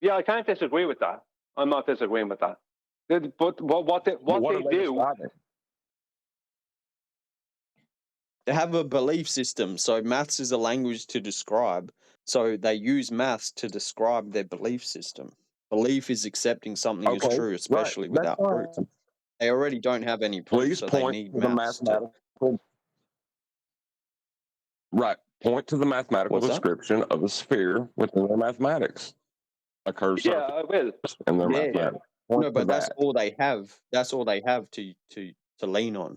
Yeah, I can't disagree with that. I'm not disagreeing with that. But what they do. They have a belief system. So maths is a language to describe. So they use maths to describe their belief system. Belief is accepting something as true, especially without proof. They already don't have any proof, Please so they point need to the maths to. mathematical. Right. Point to the mathematical description of a sphere within their mathematics. A curved surface. Yeah, I will. In their Yeah. mathematics. Point No, to but that's that. all they have. That's all they have to lean on.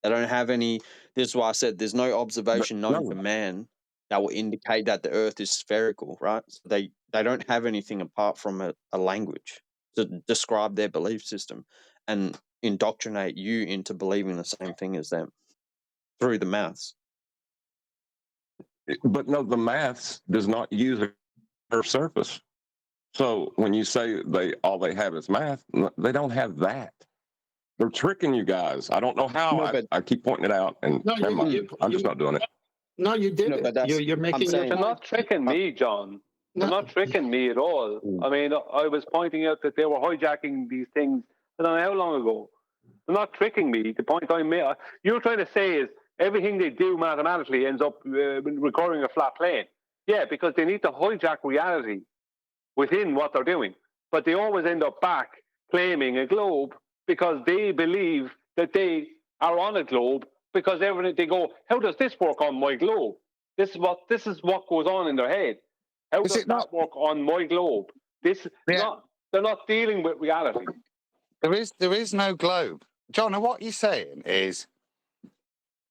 They don't have any. This is why I said there's no observation known for man that will indicate that the Earth is spherical, right? So they don't have anything apart from a language to describe their belief system and indoctrinate you into believing the same thing as them through the maths. But no, the maths does not use a curved surface. So when you say all they have is math, they don't have that. They're tricking you guys. I don't know how. No, but I keep pointing it out, and No, never mind. I'm just not doing it. No, you did No, but it. that's You're making saying- They're not tricking me, John. They're not tricking me at all. I mean, I was pointing out that they were hijacking these things, I don't know how long ago. They're not tricking me. The point I made, you're trying to say is everything they do mathematically ends up recording a flat plane. Yeah, because they need to hijack reality within what they're doing. But they always end up back claiming a globe because they believe that they are on a globe, because everything they go, how does this work on my globe? This is what goes on in their head. How does that work on my globe? They're not dealing with reality. There is no globe. John, what you're saying is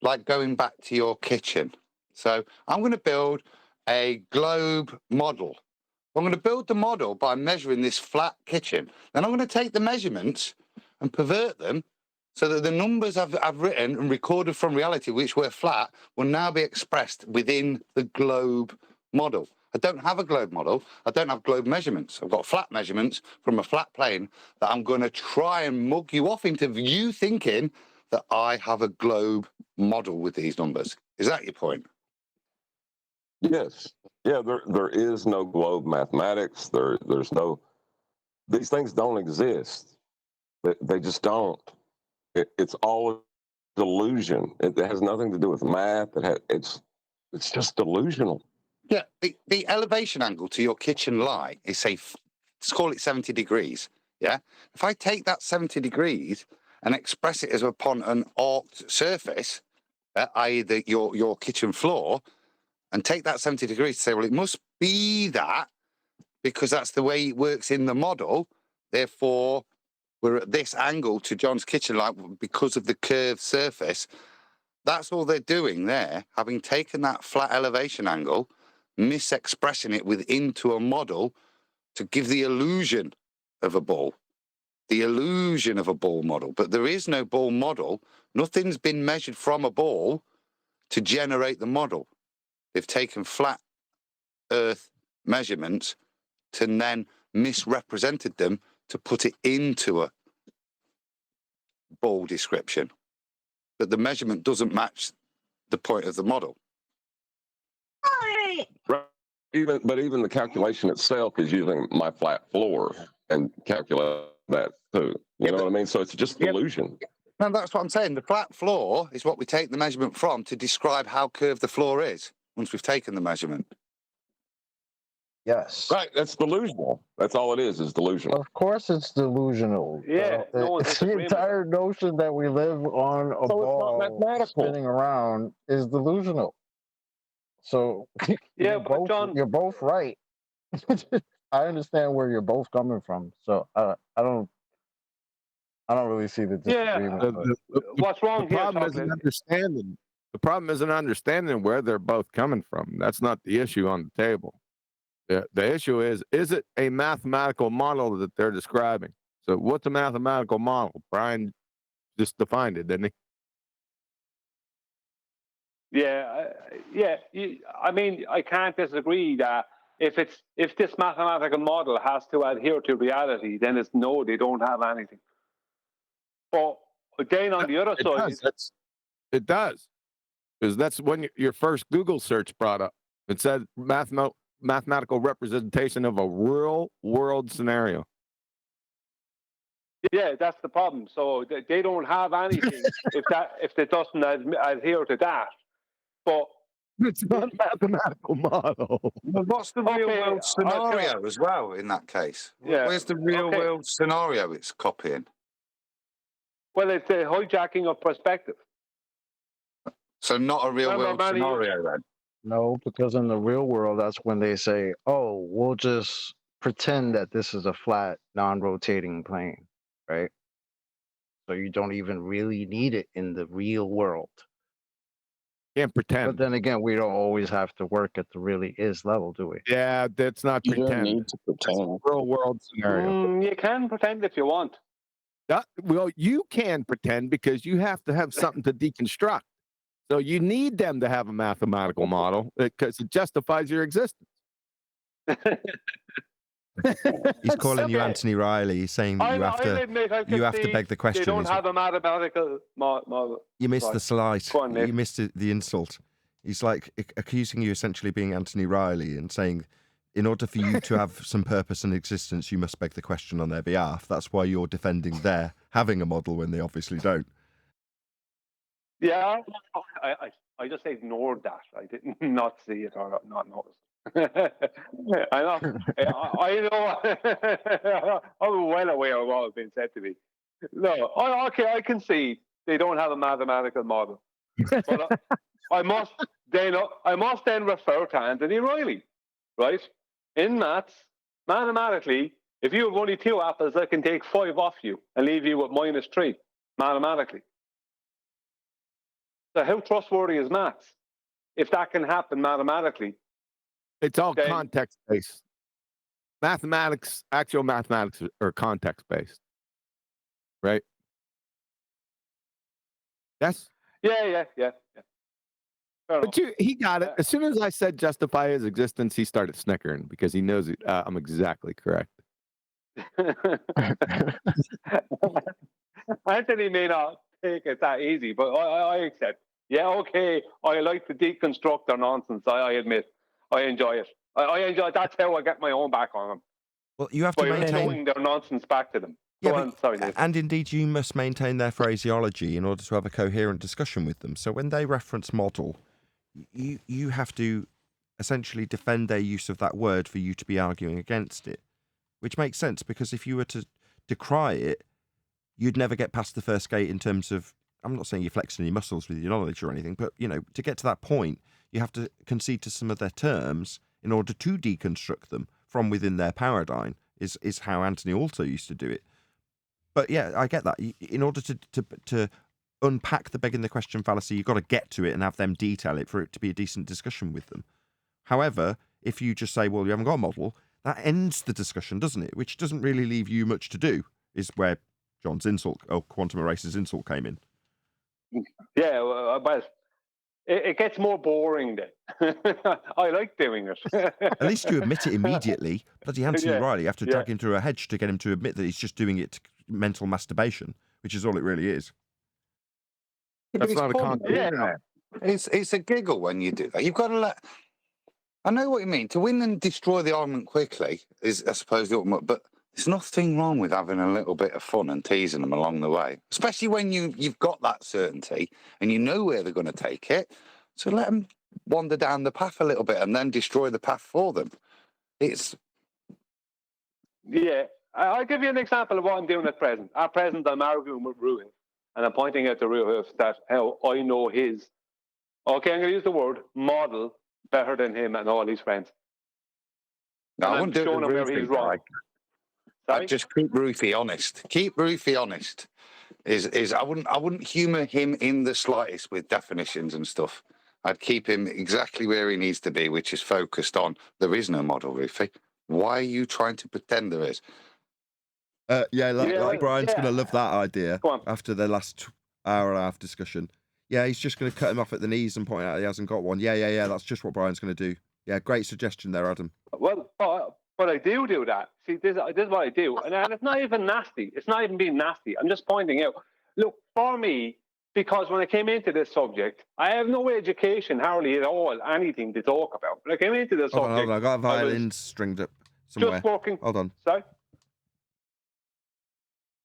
like going back to your kitchen. So I'm going to build a globe model. I'm going to build the model by measuring this flat kitchen. Then I'm going to take the measurements and pervert them so that the numbers I've written and recorded from reality, which were flat, will now be expressed within the globe model. I don't have a globe model. I don't have globe measurements. I've got flat measurements from a flat plane that I'm going to try and mug you off into you thinking that I have a globe model with these numbers. Is that your point? Yes. Yeah, there is no globe mathematics. There's no, these things don't exist. They just don't. It's all a delusion. It has nothing to do with math. It's just delusional. Yeah, the elevation angle to your kitchen light is, say, let's call it 70 degrees. Yeah. If I take that 70 degrees and express it as upon an arced surface, i.e. your kitchen floor, and take that 70 degrees to say, well, it must be that because that's the way it works in the model. Therefore, we're at this angle to John's kitchen light because of the curved surface. That's all they're doing there, having taken that flat elevation angle, misexpressing it into a model to give the illusion of a ball. The illusion of a ball model. But there is no ball model. Nothing's been measured from a ball to generate the model. They've taken flat Earth measurements to then misrepresented them to put it into a ball description. But the measurement doesn't match the point of the model. Right. Even the calculation itself is using my flat floor and calculate that too. You know what I mean? So it's just delusion. No, that's what I'm saying. The flat floor is what we take the measurement from to describe how curved the floor is once we've taken the measurement. Yes. Right. That's delusional. That's all it is delusional. Of course it's delusional. Yeah, no one's It's the disagreeing with entire notion that we live on a ball spinning around is delusional. So Yeah, but John, you're both right. I understand where you're both coming from. So I don't really see the disagreement. What's wrong the here, problem isn't understanding. The problem isn't understanding where they're both coming from. That's not the issue on the table. The issue is it a mathematical model that they're describing? So what's a mathematical model? Brian just defined it, didn't he? Yeah. I mean, I can't disagree that if this mathematical model has to adhere to reality, then it's no, they don't have anything. But again, on the other side, it does, because that's when your first Google search brought up. It said mathematical representation of a real world scenario. Yeah, that's the problem. So they don't have anything if it doesn't adhere to that. But it's not a mathematical model. But what's the real world scenario as well in that case? Yeah, Where's the real world scenario it's copying? Well, it's a hijacking of perspective. So not a real world scenario then? No, because in the real world, that's when they say, oh, we'll just pretend that this is a flat, non-rotating plane, right? So you don't even really need it in the real world. Can't pretend. But then again, we don't always have to work at the really is level, do we? Yeah, that's not You pretend. don't need to pretend. Real world scenario. You can pretend if you want. Well, you can pretend because you have to have something to deconstruct. So you need them to have a mathematical model because it justifies your existence. He's calling you Anthony Riley. He's saying that you have to beg the question. They don't have a mathematical model. You missed the slight. Go on, Nick. You missed the insult. He's like accusing you essentially being Anthony Riley and saying, in order for you to have some purpose and existence, you must beg the question on their behalf. That's why you're defending their having a model when they obviously don't. Yeah, I just ignored that. I did not see it or not notice. I know. I'm well aware of what has been said to me. No, okay, I concede they don't have a mathematical model. But I must then refer to Anthony Riley, right? In maths, mathematically, if you have only 2 apples, I can take 5 off you and leave you with -3, mathematically. So how trustworthy is maths? If that can happen mathematically. It's all context-based. Mathematics, actual mathematics are context-based. Right? Yes? Yeah. But he got it. As soon as I said justify his existence, he started snickering because he knows I'm exactly correct. Anthony may not take it that easy, but I accept. Yeah, okay. I like to deconstruct their nonsense. I admit. I enjoy it. I enjoy it. That's how I get my own back on them. Well, you have to maintain showing their nonsense back to them. And indeed, you must maintain their phraseology in order to have a coherent discussion with them. So when they reference model, you have to essentially defend their use of that word for you to be arguing against it, which makes sense because if you were to decry it, you'd never get past the first gate in terms of, I'm not saying you're flexing your muscles with your knowledge or anything, but, to get to that point, you have to concede to some of their terms in order to deconstruct them from within their paradigm, is how Anthony also used to do it. But yeah, I get that. In order to unpack the begging the question fallacy, you've got to get to it and have them detail it for it to be a decent discussion with them. However, if you just say, well, you haven't got a model, that ends the discussion, doesn't it? Which doesn't really leave you much to do, is where John's insult, Quantum Eraser's insult came in. Yeah, well, it gets more boring then. I like doing it. At least you admit it immediately. Bloody Anthony Riley, you have to drag him through a hedge to get him to admit that he's just doing it to mental masturbation, which is all it really is. That's not a content. It's a giggle when you do that. You've got to let... I know what you mean. To win and destroy the argument quickly is, I suppose, the ultimate, but there's nothing wrong with having a little bit of fun and teasing them along the way, especially when you've got that certainty and you know where they're going to take it. So let them wander down the path a little bit and then destroy the path for them. Yeah, I'll give you an example of what I'm doing at present. At present, I'm arguing with Ruin, and I'm pointing out to Ruin that how I know his, okay, I'm going to use the word, model better than him and all his friends. No, I wouldn't do it with where he's wrong. I'd just keep Ruthie honest. Keep Ruthie honest. I wouldn't humour him in the slightest with definitions and stuff. I'd keep him exactly where he needs to be, which is focused on there is no model, Ruthie. Why are you trying to pretend there is? Brian's going to love that idea after the last hour and a half discussion. Yeah, he's just going to cut him off at the knees and point out he hasn't got one. Yeah, that's just what Brian's going to do. Yeah, great suggestion there, Adam. Well, but I do that. See, this is what I do. And it's not even nasty. It's not even being nasty. I'm just pointing out. Look, for me, because when I came into this subject, I have no education, hardly at all, anything to talk about. When I came into this subject... Hold on, I got a violin stringed up somewhere. Just walking... Hold on. Sorry?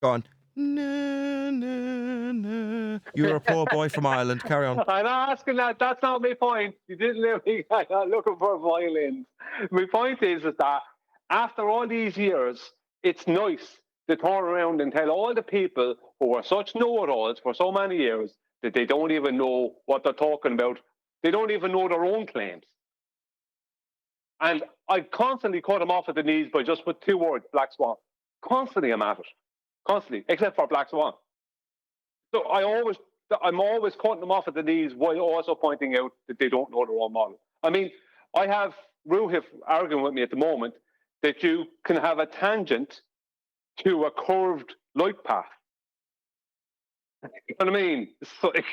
Go on. Na, na, na. You're a poor boy from Ireland. Carry on. I'm not asking that. That's not my point. You didn't let me. I'm not looking for violins. My point is that after all these years, it's nice to turn around and tell all the people who are such know-it-alls for so many years that they don't even know what they're talking about. They don't even know their own claims. And I constantly cut them off at the knees by just with 2 words, Black Swan. Constantly I'm at it. Constantly, except for Black Swan. So I'm always cutting them off at the knees while also pointing out that they don't know their own model. I mean, I have Rache arguing with me at the moment that you can have a tangent to a curved light path. You know what I mean? It's like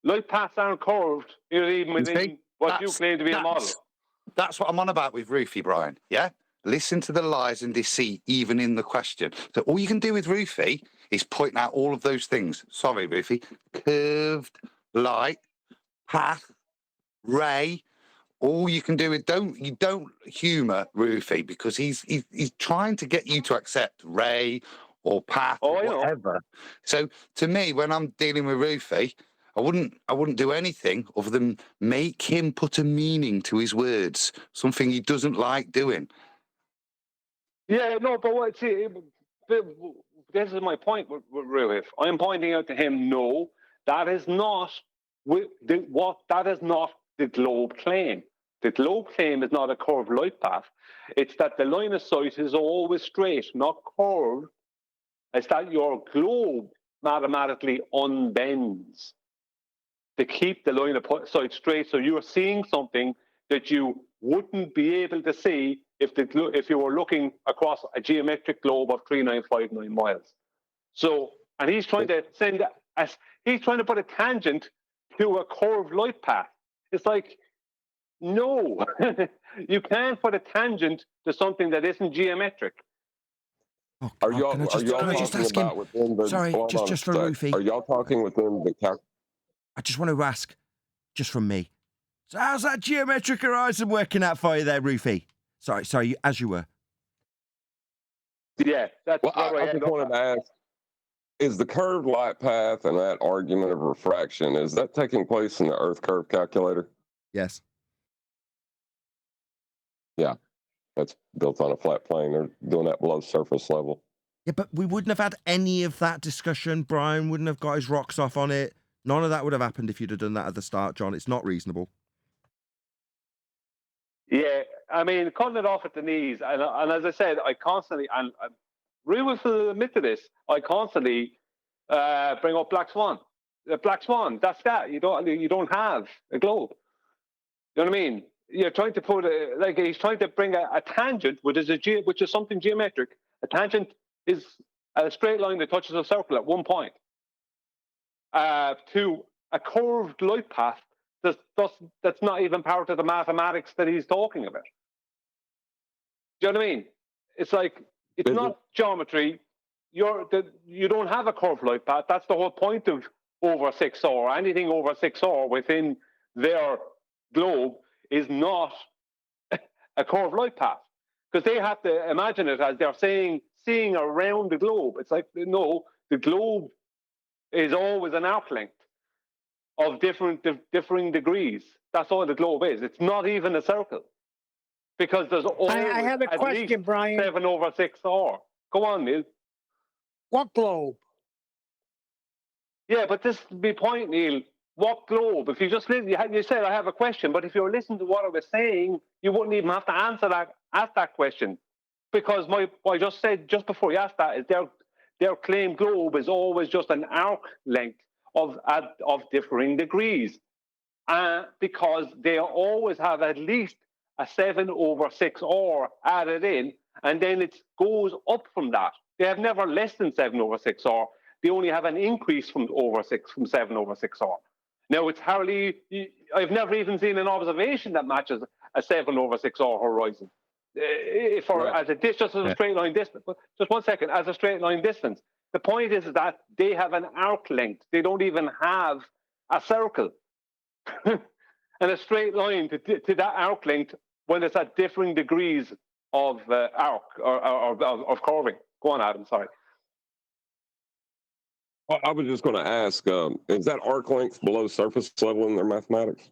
light paths aren't curved, even within what you claim to be a model. That's what I'm on about with Rache, Brian. Yeah? Listen to the lies and deceit, even in the question. So all you can do with Rache is point out all of those things. Sorry, Rache. Curved, light, path, ray. All you can do is don't humour Rache because he's trying to get you to accept ray or path or whatever. So to me, when I'm dealing with Rache, I wouldn't do anything other than make him put a meaning to his words, something he doesn't like doing. Yeah, no, but this is my point with Rache. I'm pointing out to him, no, that is not that is not the globe claim. The globe claim is not a curved light path. It's that the line of sight is always straight, not curved. It's that your globe mathematically unbends to keep the line of sight straight, so you're seeing something that you wouldn't be able to see if you were looking across a geometric globe of 3,959 miles. So, and he's trying to he's trying to put a tangent to a curved light path. It's like, no, you can't put a tangent to something that isn't geometric. Oh, Are y'all can I just ask him? Sorry, just for Rache. Are y'all talking within the I just want to ask, just from me. So how's that geometric horizon working out for you there, Rache? Sorry, as you were. Yeah, that's well, I just wanted to ask, is the curved light path and that argument of refraction, is that taking place in the Earth curve calculator? Yes. Yeah, that's built on a flat plane. They're doing that below surface level. Yeah, but we wouldn't have had any of that discussion. Brian wouldn't have got his rocks off on it. None of that would have happened if you'd have done that at the start, John. It's not reasonable. Yeah, I mean, cutting it off at the knees, and as I said, I constantly, and Rache will admit to this, I constantly bring up Black Swan. The Black Swan, that's that. You don't have a globe. You know what I mean? You're trying to put he's trying to bring a tangent, which is something geometric. A tangent is a straight line that touches a circle at one point. To a curved light path that's not even part of the mathematics that he's talking about. Do you know what I mean? It's like, it's not geometry. You don't have a curved light path. That's the whole point of over 6R. Anything over 6R within their globe is not a curved light path, because they have to imagine it as they're seeing around the globe. It's like, no, the globe is always an arc length of differing degrees. That's all the globe is. It's not even a circle, because there's always I have a question, Brian. 7/6R. Go on, Neil. What globe? Yeah, but this is the point, Neil. What globe? If you just listen, you said I have a question, but if you were listening to what I was saying, you wouldn't even have to ask that question, because what I just said just before you asked that is their claimed globe is always just an arc length of differing degrees, because they always have at least a 7/6R added in, and then it goes up from that. They have never less than 7/6R. They only have an increase from 7/6R. Now, it's hardly, I've never even seen an observation that matches a 7/6R horizon. Just as a straight line distance. Just 1 second, as a straight line distance. The point is that they have an arc length. They don't even have a circle. And a straight line to that arc length, when it's at differing degrees of arc or of curving. Go on, Adam, sorry. I was just going to ask, is that arc length below surface level in their mathematics?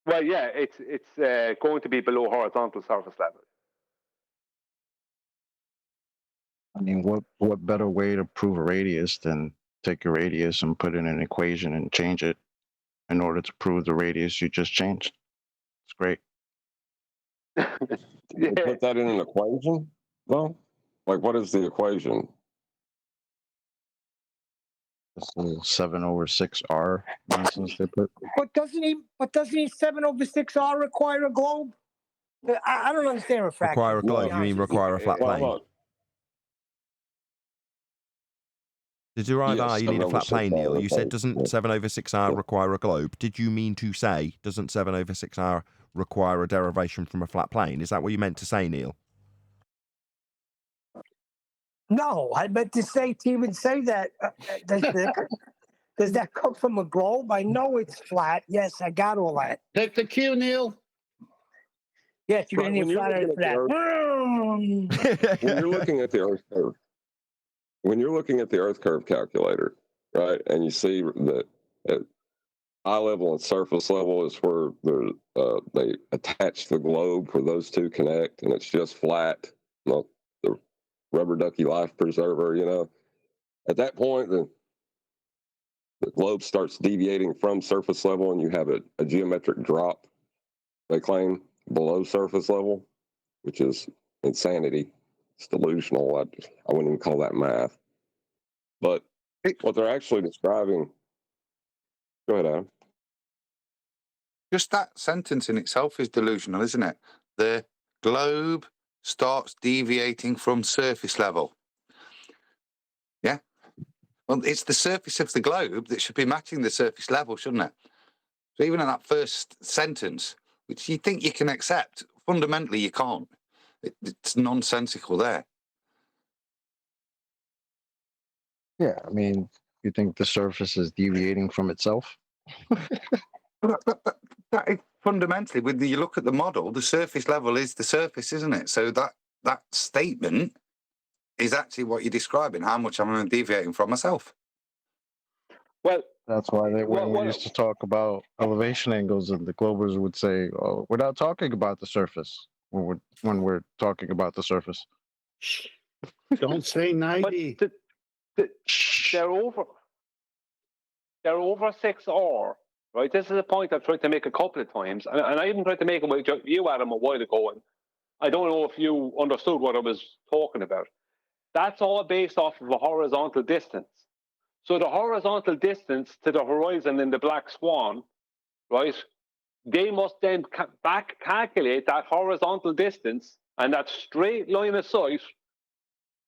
Well, yeah, it's going to be below horizontal surface level. I mean, what better way to prove a radius than take a radius and put it in an equation and change it in order to prove the radius you just changed? It's great. You put that in an equation, though? Like, what is the equation? This little 7/6R nonsense they put. But doesn't he 7/6R require a globe? I don't understand refraction. Require a globe? You mean require a flat plane? Did you write that? You need a flat plane, Neil. You said, doesn't 7/6R require a globe? Did you mean to say, doesn't 7/6R require a derivation from a flat plane? Is that what you meant to say, Neil? No, I meant to say to even say that. Does that come from a globe? I know it's flat. Yes, I got all that. Take the cue, Neil. Yes, you didn't even flat Earth for that. When you're looking at the Earth curve, when you're looking at the Earth curve calculator, right, and you see that at eye level and surface level is where they attach the globe where those two connect, and it's just flat, the rubber ducky life preserver, At that point, the globe starts deviating from surface level, and you have a geometric drop, they claim, below surface level, which is insanity. It's delusional. I wouldn't even call that math. But what they're actually describing... Go ahead, Adam. Just that sentence in itself is delusional, isn't it? The globe starts deviating from surface level. Yeah? Well, it's the surface of the globe that should be matching the surface level, shouldn't it? So even in that first sentence, which you think you can accept, fundamentally you can't. It's nonsensical there. Yeah, I mean, you think the surface is deviating from itself? Fundamentally, when you look at the model, the surface level is the surface, isn't it? So that statement is actually what you're describing, how much I'm deviating from myself. Well, that's why when we used to talk about elevation angles, and the Globers would say, "Oh, we're not talking about the surface when we're talking about the surface." Don't say 90. They're over 6R, right? This is a point I've tried to make a couple of times, and I even tried to make it with you, Adam, a while ago, and I don't know if you understood what I was talking about. That's all based off of a horizontal distance. So the horizontal distance to the horizon in the black swan, right? They must then back calculate that horizontal distance and that straight line of sight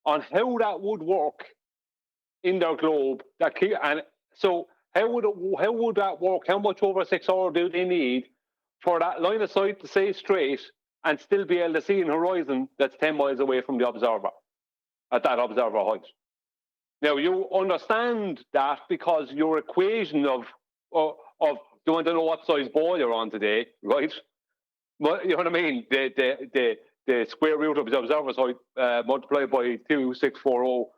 on how that would work in their globe. And so how would that work? How much over 6R do they need for that line of sight to stay straight and still be able to see an horizon that's 10 miles away from the observer at that observer height? Now, you understand that because your equation of do you want to know what size ball you're on today, right? Well, you know what I mean? The square root of the observer's height multiplied by 2640,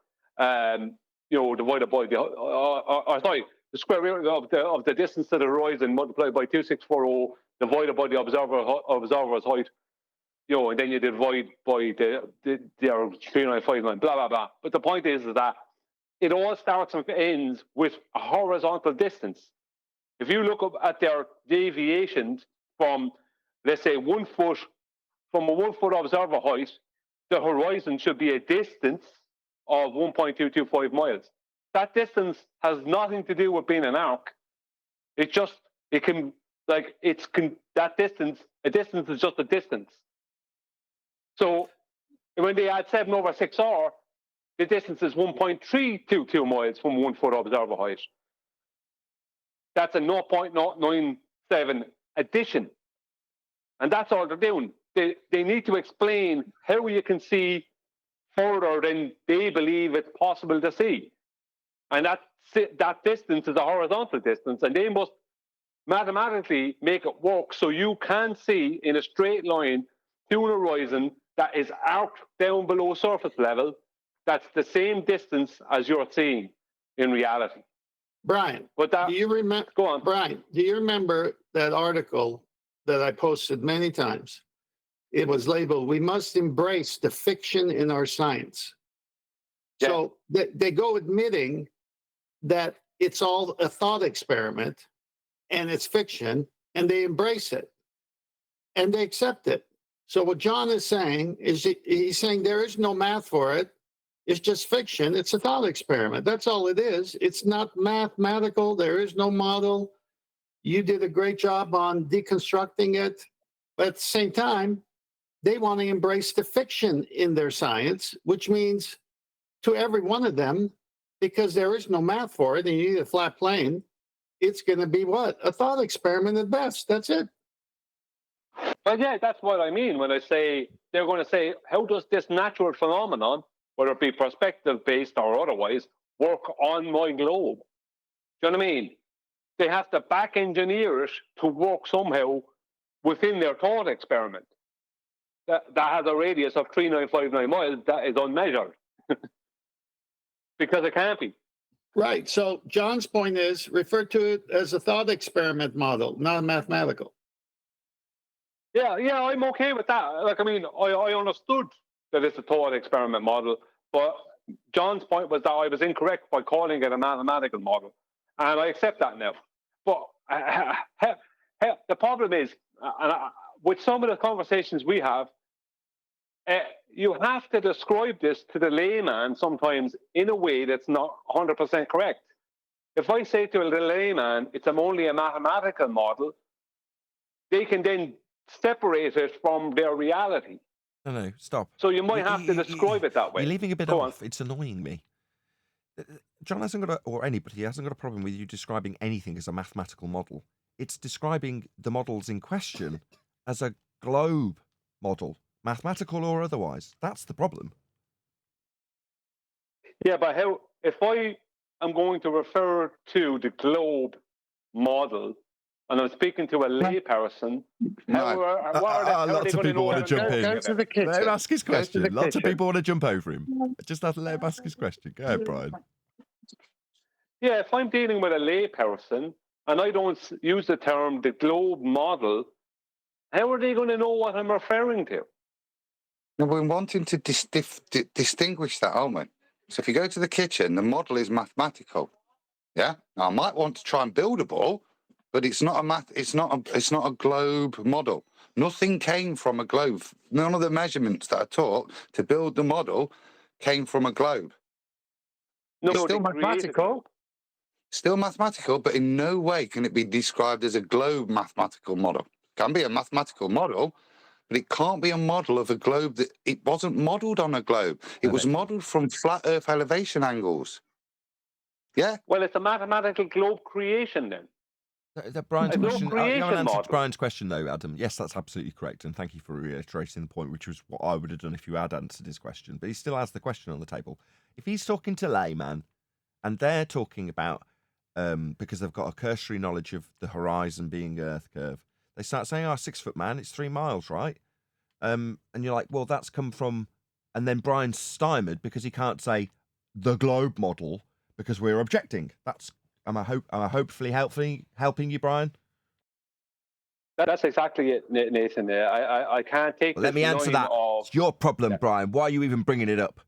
divided by the square root of the distance to the horizon multiplied by 2640 divided by the observer's height, and then you divide by their 3959, blah blah blah. But the point is that it all starts and ends with a horizontal distance. If you look up at their deviations from, let's say, 1 foot, from a 1 foot observer height, the horizon should be a distance of 1.225 miles. That distance has nothing to do with being an arc. That distance, a distance is just a distance. So when they add 7/6R, the distance is 1.322 miles from 1 foot observer height. That's a 0.097 addition. And that's all they're doing. They need to explain how you can see further than they believe it's possible to see. And that distance is a horizontal distance, and they must mathematically make it work so you can see in a straight line to an horizon that is arced down below surface level that's the same distance as you're seeing in reality. Brian, But that, do you remember? go on. Brian, do you remember that article that I posted many times? It was labeled, "We must embrace the fiction in our science." Yeah. So they go admitting that it's all a thought experiment and it's fiction, and they embrace it and they accept it. So what John is saying is he's saying there is no math for it. It's just fiction. It's a thought experiment. That's all it is. It's not mathematical. There is no model. You did a great job on deconstructing it. But at the same time, they want to embrace the fiction in their science, which means to every one of them, because there is no math for it and you need a flat plane, it's going to be what? A thought experiment at best. That's it. But yeah, that's what I mean when I say they're going to say, how does this natural phenomenon, whether it be perspective-based or otherwise, work on my globe? Do you know what I mean? They have to back engineer it to work somehow within their thought experiment. That has a radius of 3959 miles that is unmeasured. Because it can't be. Right. So John's point is refer to it as a thought experiment model, not mathematical. Yeah, I'm okay with that. Like, I mean, I understood that it's a thought experiment model, but John's point was that I was incorrect by calling it a mathematical model, and I accept that now. But the problem is, with some of the conversations we have, you have to describe this to the layman sometimes in a way that's not 100% correct. If I say to the layman, it's only a mathematical model, they can then separate it from their reality. No, stop. So you might have to describe it that way. You're leaving a bit off. It's annoying me. John hasn't got or anybody hasn't got a problem with you describing anything as a mathematical model. It's describing the models in question as a globe model, mathematical or otherwise. That's the problem. Yeah, but if I am going to refer to the globe model and I'm speaking to a layperson, lots of people want to jump in. Go to the kitchen. Let him ask his question. Lots of kitchen. people want to jump over him. Just have to let him ask his question. Go ahead, Brian. Yeah, if I'm dealing with a layperson and I don't use the term the globe model, how are they going to know what I'm referring to? No, we're wanting to distinguish that, aren't we? So if you go to the kitchen, the model is mathematical. Yeah. Now I might want to try and build a ball, but it's not a globe model. Nothing came from a globe. None of the measurements that I taught to build the model came from a globe. No, it's still mathematical. Still mathematical, but in no way can it be described as a globe mathematical model. It can be a mathematical model, but it can't be a model of a globe that it wasn't modeled on a globe. It was modeled from flat Earth elevation angles. Yeah. Well, it's a mathematical globe creation then. Brian's question. You haven't answered Brian's question though, Adam. Yes, that's absolutely correct, and thank you for reiterating the point, which was what I would have done if you had answered his question. But he still has the question on the table. If he's talking to layman, and they're talking about because they've got a cursory knowledge of the horizon being Earth curve, they start saying, "Oh, 6 foot man, it's 3 miles, right?" And you're like, "Well, that's come from," and then Brian's stymied because he can't say the globe model because we're objecting. That's Am I hopefully helping you, Brian? That's exactly it, Nathan. I can't take. Well, let me answer that. It's your problem, Brian. Why are you even bringing it up?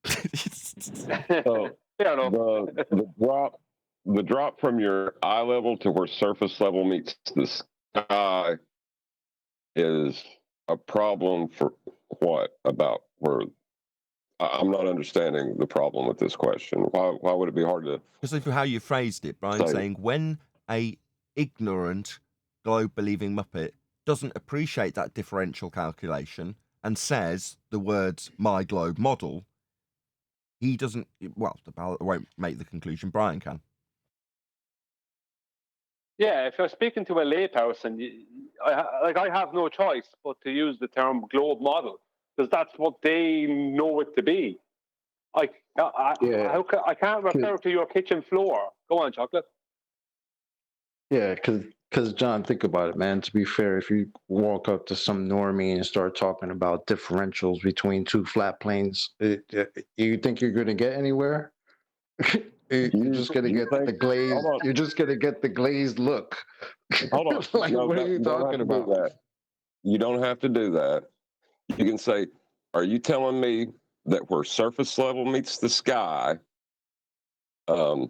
So, the drop from your eye level to where surface level meets the sky is a problem for what? About where? I'm not understanding the problem with this question. Why would it be hard to? Because of how you phrased it, Brian, saying when a ignorant globe-believing Muppet doesn't appreciate that differential calculation and says the words "my globe model," he doesn't. Well, the ballot won't make the conclusion. Brian can. Yeah, if you're speaking to a layperson, I have no choice but to use the term globe model. Because that's what they know it to be. I can't refer to your kitchen floor. Go on, Chocolate. Yeah, because Because John, think about it, man. To be fair, if you walk up to some normie and start talking about differentials between two flat planes, you think you're going to get anywhere? You're just going to get the glazed. You're just going to get the glazed look. Hold on. Like, No, what are you talking about? You don't have to do that. You can say, "Are you telling me that where surface level meets the sky, it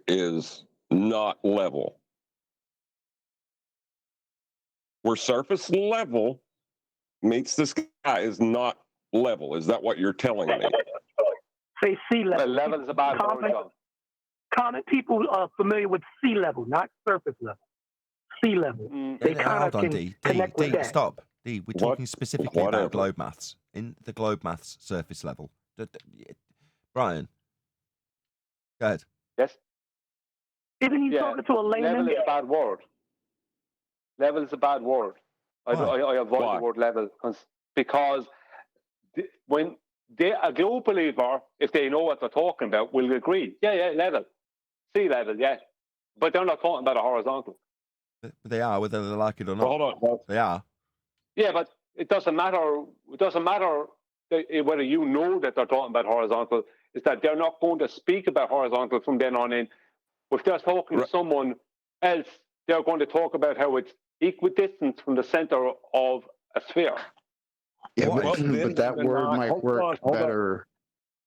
is not level? Where surface level meets the sky is not level. Is that what you're telling me?" Say sea level. Well, level is a bad word, John. Common people are familiar with sea level, not surface level. Sea level. They kind of can connect with that. Stop. D, we're talking specifically about globe maths. In the globe maths surface level. Brian, go ahead. Yes? Even you talking to a layman? Level is a bad word. Level is a bad word. I avoid the word level because when a global believer, if they know what they're talking about, will agree. Yeah, level. Sea level, yeah. But they're not talking about a horizontal. They are, whether they like it or not. Hold on. They are. Yeah, but it doesn't matter. It doesn't matter whether you know that they're talking about horizontal. Is that they're not going to speak about horizontal from then on in. If they're talking to someone else, they're going to talk about how it's equidistant from the center of a sphere. Yeah, but that word might work better.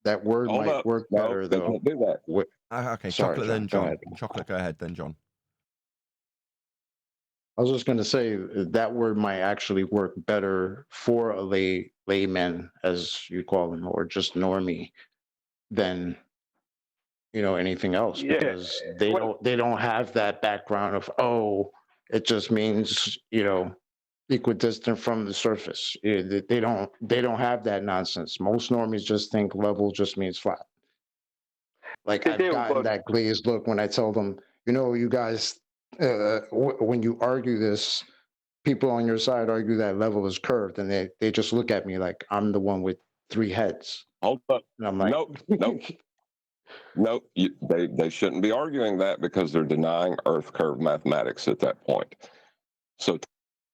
That word might work better, though. Don't do that. Okay, Sorry, Chocolate, John, then go John. ahead. Chocolate, go ahead, then John. I was just going to say that word might actually work better for a layman, as you call them, or just normie, than anything else, because they don't have that background of it just means equidistant from the surface. They don't have that nonsense. Most normies just think level just means flat. Like I've gotten that glazed look when I tell them, you guys, when you argue this, people on your side argue that level is curved, and they just look at me like I'm the one with three heads. Hold up. And I'm like, nope. They shouldn't be arguing that because they're denying Earth curve mathematics at that point. So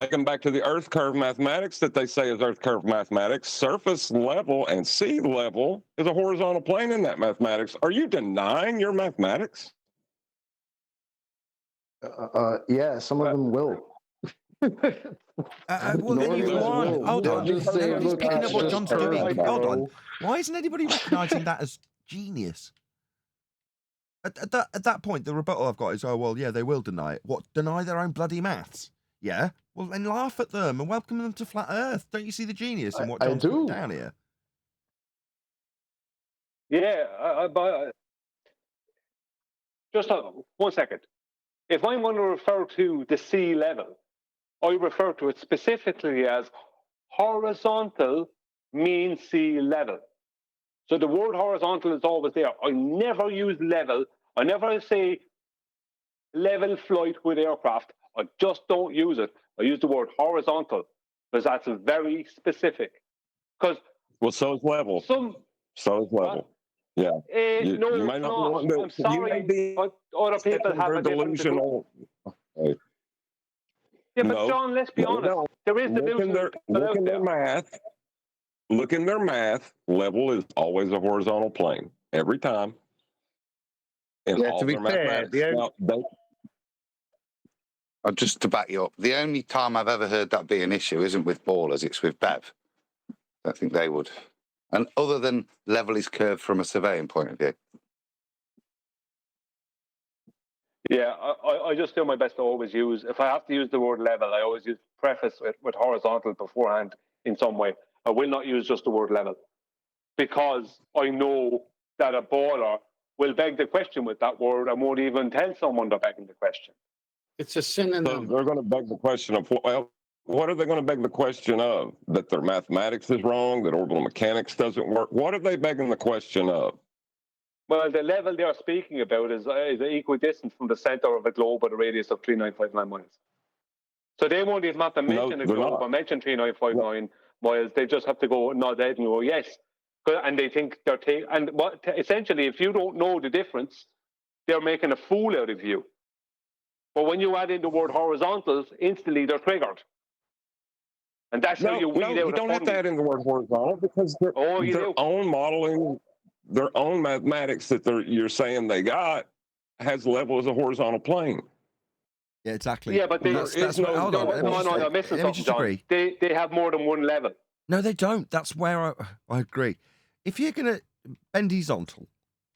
take them back to the Earth curve mathematics that they say is Earth curve mathematics. Surface level and sea level is a horizontal plane in that mathematics. Are you denying your mathematics? Yeah, some of them will. Well, then you go on. Hold on. Nobody's picking up what John's doing. Hold on. Why isn't anybody recognising that as genius? At that point, the rebuttal I've got is, they will deny it. What, deny their own bloody maths? Yeah? Well, then laugh at them and welcome them to flat Earth. Don't you see the genius in what John's put down here? Yeah, just 1 second. If I'm going to refer to the sea level, I refer to it specifically as horizontal mean sea level. So the word horizontal is always there. I never use level. I never say level flight with aircraft. I just don't use it. I use the word horizontal because that's very specific. Well, so is level. So is level. Yeah. No, you might not. I'm sorry, but other people have a different delusional. Yeah, but John, let's be honest. There is delusion. Look in their math. Look in their math. Level is always a horizontal plane every time. In all to be their fair, mathematics. Just to back you up, the only time I've ever heard that be an issue isn't with ballers, it's with Bev. I think they would. And other than level is curved from a surveying point of view. Yeah, I just do my best to always use, if I have to use the word level, I always use preface with horizontal beforehand in some way. I will not use just the word level because I know that a baller will beg the question with that word and won't even tell someone they're begging the question. It's a synonym. So they're going to beg the question of, what are they going to beg the question of? That their mathematics is wrong, that orbital mechanics doesn't work? What are they begging the question of? Well, the level they're speaking about is equidistant from the center of a globe with a radius of 3959 miles. So they won't even have to mention a globe or mention 3959 miles. They just have to go nod head and go yes, and they think they're essentially, if you don't know the difference, they're making a fool out of you. But when you add in the word horizontals, instantly they're triggered. And that's how you weed out you don't have to add in the word horizontal because their own modeling, their own mathematics that you're saying they got has level as a horizontal plane. Yeah, exactly. Yeah, but Hold on. I'm missing something, John. They have more than one level. No, they don't. That's where I agree. If you're going to bend horizontal,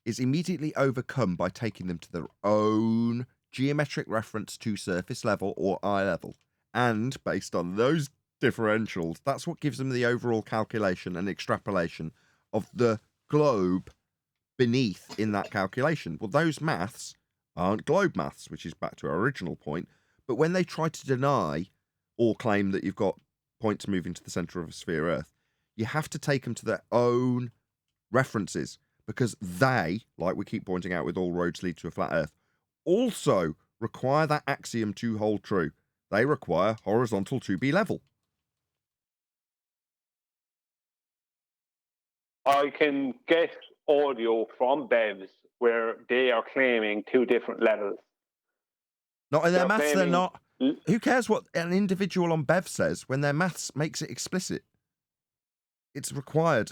is immediately overcome by taking them to their own geometric reference to surface level or eye level. And based on those differentials, that's what gives them the overall calculation and extrapolation of the globe beneath in that calculation. Well, those maths aren't globe maths, which is back to our original point. But when they try to deny or claim that you've got points moving to the center of a sphere Earth, you have to take them to their own references, because they, like we keep pointing out with all roads lead to a flat Earth, also require that axiom to hold true. They require horizontal to be level. I can get audio from BEVs where they are claiming two different levels. Not in their maths, they're not. Who cares what an individual on BEV says when their maths makes it explicit? It's required.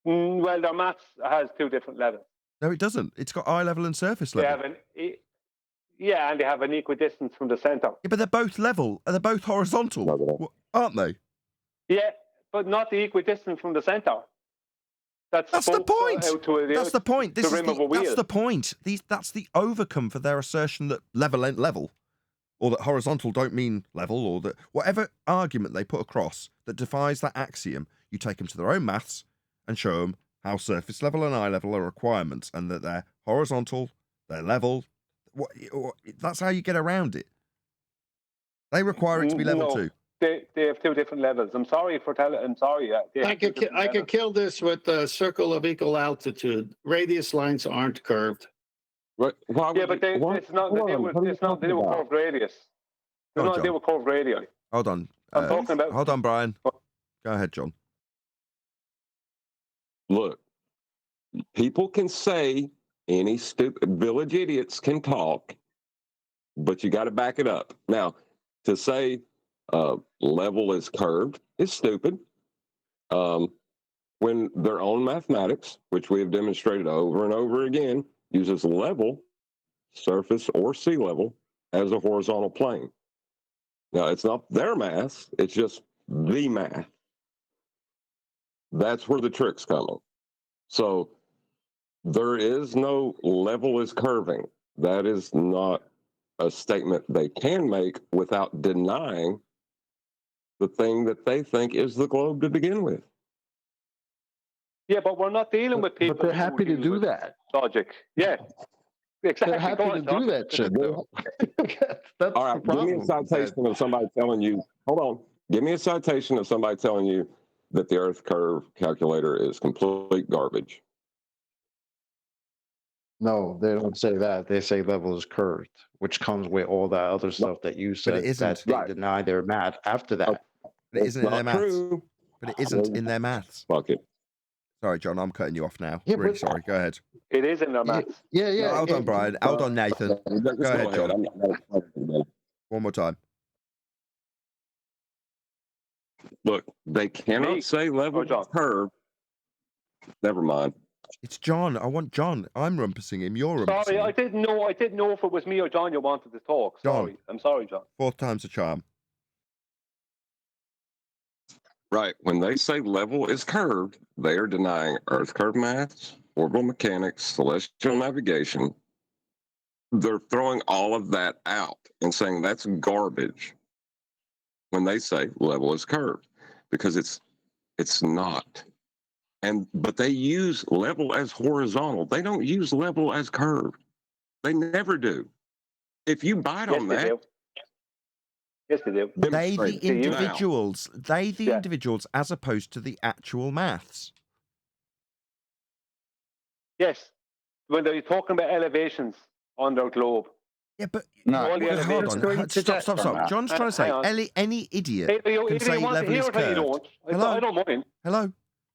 Well, their maths has two different levels. No, it doesn't. It's got eye level and surface level. And they have an equidistance from the center. Yeah, but they're both level and they're both horizontal, aren't they? Yeah, but not the equidistance from the center. That's the point. That's the point. That's the point. That's the overcome for their assertion that level ain't level, or that horizontal don't mean level, or that whatever argument they put across that defies that axiom, you take them to their own maths and show them how surface level and eye level are requirements, and that they're horizontal, they're level. That's how you get around it. They require it to be level too. They have two different levels. I'm sorry for telling. I'm sorry. I could kill this with a circle of equal altitude. Radius lines aren't curved. But it's not. They do with curved radius. It's not to do with curved radii. Hold on. I'm talking about. Hold on, Brian. Go ahead, John. Look, people can say any stupid village idiots can talk, but you got to back it up. Now, to say level is curved is stupid. When their own mathematics, which we have demonstrated over and over again, uses level, surface, or sea level as a horizontal plane. Now, it's not their math, it's just the math. That's where the trick's coming. So there is no level is curving. That is not a statement they can make without denying the thing that they think is the globe to begin with. Yeah, but we're not dealing with people. But they're happy to do that. Logic. Yeah. Exactly. They're happy to do that shit, though. That's all right, give me a citation of somebody telling you, hold on, give me a citation of somebody telling you that the Earth curve calculator is complete garbage. No, they don't say that. They say level is curved, which comes with all that other stuff that you said that they deny their math after that. But it isn't in their maths. True. But it isn't in their maths. Fuck it. Sorry, John, I'm cutting you off now. Yeah, really sorry. Go ahead. It is in their maths. Yeah. No, hold on, Brian. Hold on, Nathan. Go ahead, John. One more time. Look, they cannot say level is curved. Never mind. It's John. I want John. I'm rumpusing him. You're rumpusing Sorry, him. I didn't know if it was me or John you wanted to talk. Sorry. John. I'm sorry, John. Fourth time's a charm. Right. When they say level is curved, they are denying Earth curve maths, orbital mechanics, celestial navigation. They're throwing all of that out and saying that's garbage when they say level is curved, because it's not. But they use level as horizontal. They don't use level as curved. They never do. If you bite on that. Yes, they do. They the individuals. They the individuals as opposed to the actual maths. Yes. When they're talking about elevations on their globe. Yeah, but no, hold on. Stop. John's trying to say any idiot can say level is curved. I don't mind. Hello.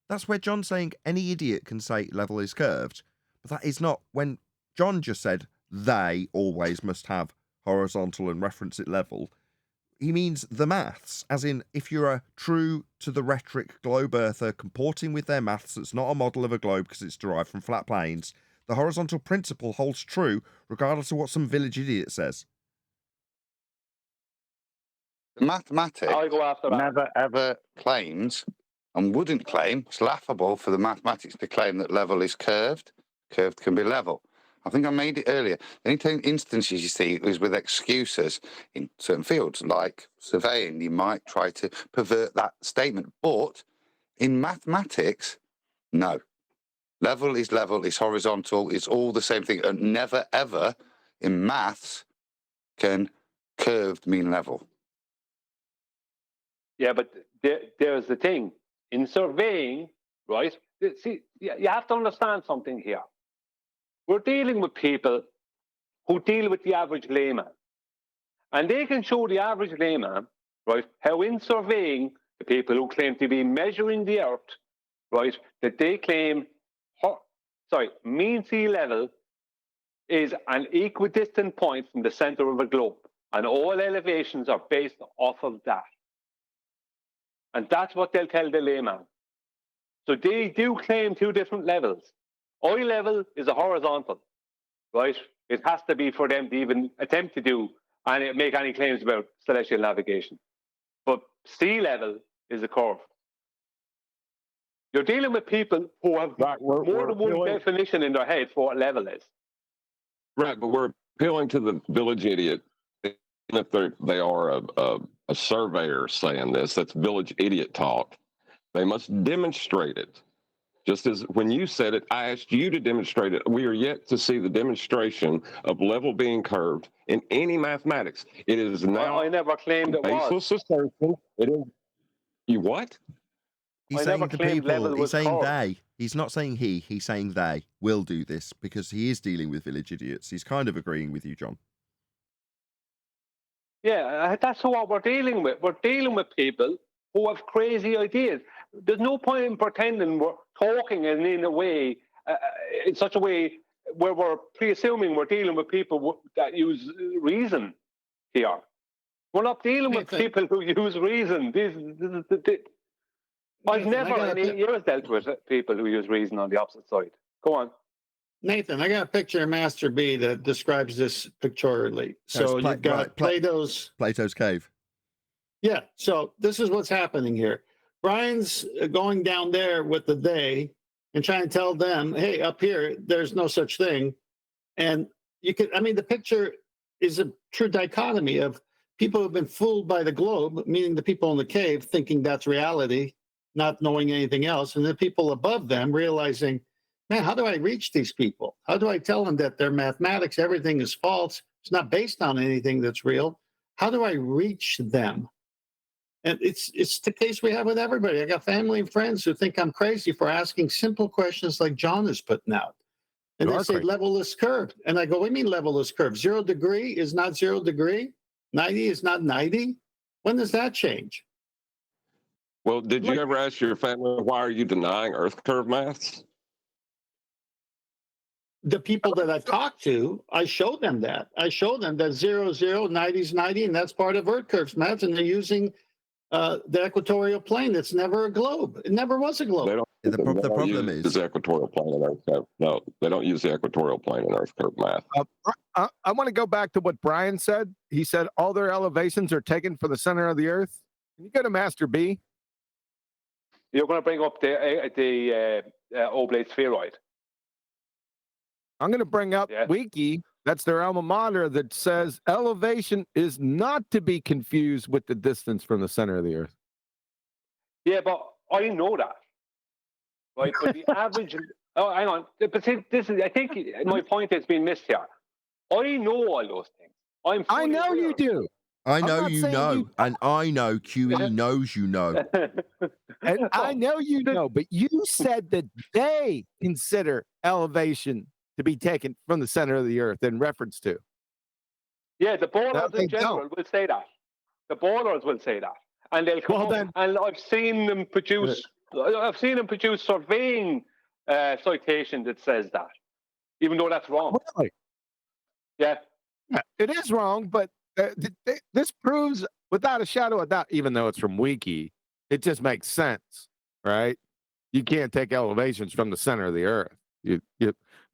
That's where John's saying any idiot can say level is curved. But that is not when John just said they always must have horizontal and reference it level, he means the maths, as in if you're a true to the rhetoric globe earther comporting with their maths that's not a model of a globe because it's derived from flat planes, the horizontal principle holds true regardless of what some village idiot says. Mathematics I'll go after that. never ever claims and wouldn't claim, it's laughable for the mathematics to claim that level is curved. Curved can be level. I think I made it earlier. Any instances you see is with excuses in certain fields, like surveying. You might try to pervert that statement. But in mathematics, no. Level is level, it's horizontal, it's all the same thing. And never, ever in maths can curved mean level. Yeah, but there's the thing. In surveying, right? See, you have to understand something here. We're dealing with people who deal with the average layman. And they can show the average layman, right, how in surveying, the people who claim to be measuring the earth, right, that they claim, mean sea level is an equidistant point from the center of a globe. And all elevations are based off of that. And that's what they'll tell the layman. So they do claim two different levels. Eye level is a horizontal, right? It has to be for them to even attempt to do and make any claims about celestial navigation. But sea level is a curve. You're dealing with people who have more than one definition in their head for what level is. Right, but we're appealing to the village idiot. If they are a surveyor saying this, that's village idiot talk. They must demonstrate it. Just as when you said it, I asked you to demonstrate it. We are yet to see the demonstration of level being curved in any mathematics. It is now. I never claimed it was. Baseless assertion. It is. You what? He's saying the people. He's saying they. He's not saying he. He's saying they will do this because he is dealing with village idiots. He's kind of agreeing with you, John. Yeah, that's what we're dealing with. We're dealing with people who have crazy ideas. There's no point in pretending we're talking in a way, in such a way where we're pre-assuming we're dealing with people that use reason here. We're not dealing with people who use reason. I've never in 8 years dealt with people who use reason on the opposite side. Go on. Nathan, I got a picture of Master B that describes this pictorially. So you've got Plato's cave. Yeah. So this is what's happening here. Brian's going down there with the they and trying to tell them, hey, up here, there's no such thing. And you could, I mean, the picture is a true dichotomy of people who've been fooled by the globe, meaning the people in the cave thinking that's reality, not knowing anything else. And the people above them realizing, man, how do I reach these people? How do I tell them that their mathematics, everything is false? It's not based on anything that's real. How do I reach them? And it's the case we have with everybody. I got family and friends who think I'm crazy for asking simple questions like John is putting out. And they say level is curved. And I go, what do you mean level is curved? 0 degree is not 0 degree? 90 is not 90? When does that change? Well, did you ever ask your family, why are you denying earth curve maths? The people that I talk to, I show them that. I show them that 0, 0, 90 is 90, and that's part of earth curves maths, and they're using the equatorial plane. That's never a globe. It never was a globe. The problem is the equatorial plane in earth curve. No, they don't use the equatorial plane in earth curve math. I want to go back to what Brian said. He said all their elevations are taken from the center of the earth. Can you go to Master B? You're going to bring up the oblate spheroid. I'm going to bring up Wiki. That's their alma mater that says elevation is not to be confused with the distance from the center of the earth. Yeah, but I know that. Right, but the average. Oh, hang on. But see, this is. I think my point has been missed here. I know all those things. I know you do. I know you know, and I know QE knows you know. And I know you know, but you said that they consider elevation to be taken from the center of the earth in reference to. Yeah, the ballers in general will say that. The ballers will say that, and they'll come. And I've seen them produce. I've seen them produce surveying citation that says that, even though that's wrong. Really? Yeah. Yeah, it is wrong, but this proves without a shadow of doubt, even though it's from Wiki, it just makes sense, right? You can't take elevations from the center of the Earth. You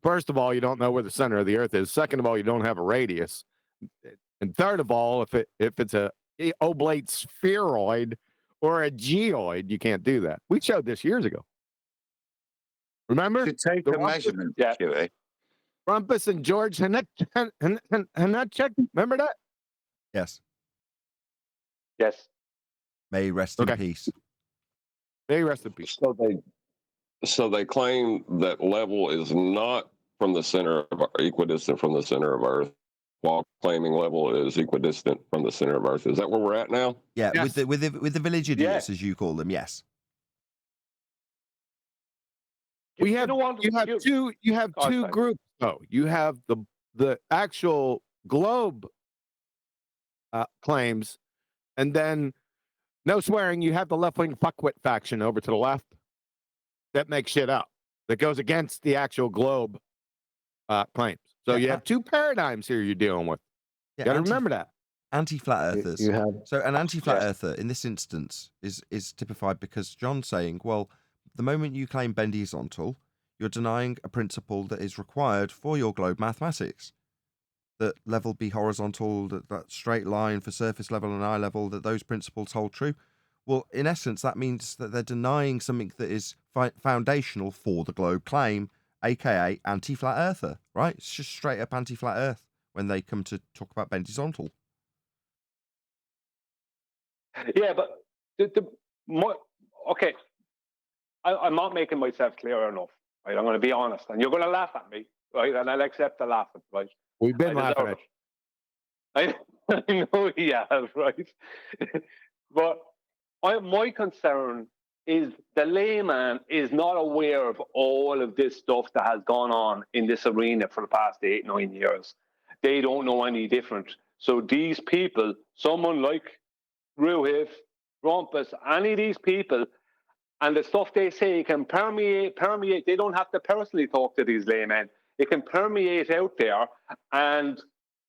first of all, you don't know where the center of the Earth is. Second of all, you don't have a radius. And third of all, if it's a oblate spheroid or a geoid, you can't do that. We showed this years ago. Remember? To take a measurement, Huey. Rumpus and George Hanachek. Remember that? Yes. Yes. May he rest in peace. May he rest in peace. So they claim that level is not from the center of equidistant from the center of Earth, while claiming level is equidistant from the center of Earth. Is that where we're at now? Yeah, yes. with the village idiots, as you call them. Yes. You have two groups though. You have the actual globe claims, and then no swearing. You have the left wing fuckwit faction over to the left that makes shit up, that goes against the actual globe claims. So you have two paradigms here you're dealing with. You got to remember that. Anti-flat earthers. So an anti-flat earther in this instance is typified because John's saying, well, the moment you claim bend horizontal, you're denying a principle that is required for your globe mathematics. That level be horizontal, that straight line for surface level and eye level, that those principles hold true. Well, in essence, that means that they're denying something that is foundational for the globe claim, aka anti-flat earther, right? It's just straight up anti-flat earth when they come to talk about bend horizontal. Yeah, but okay, I'm not making myself clear enough, right? I'm going to be honest, and you're going to laugh at me, right? And I'll accept the laughing, right? We've been laughing at you. I know he has, right? But my concern is the layman is not aware of all of this stuff that has gone on in this arena for the past 8-9 years. They don't know any different. So these people, someone like Ruhif, Rumpus, any of these people, and the stuff they say can permeate. They don't have to personally talk to these laymen. It can permeate out there, and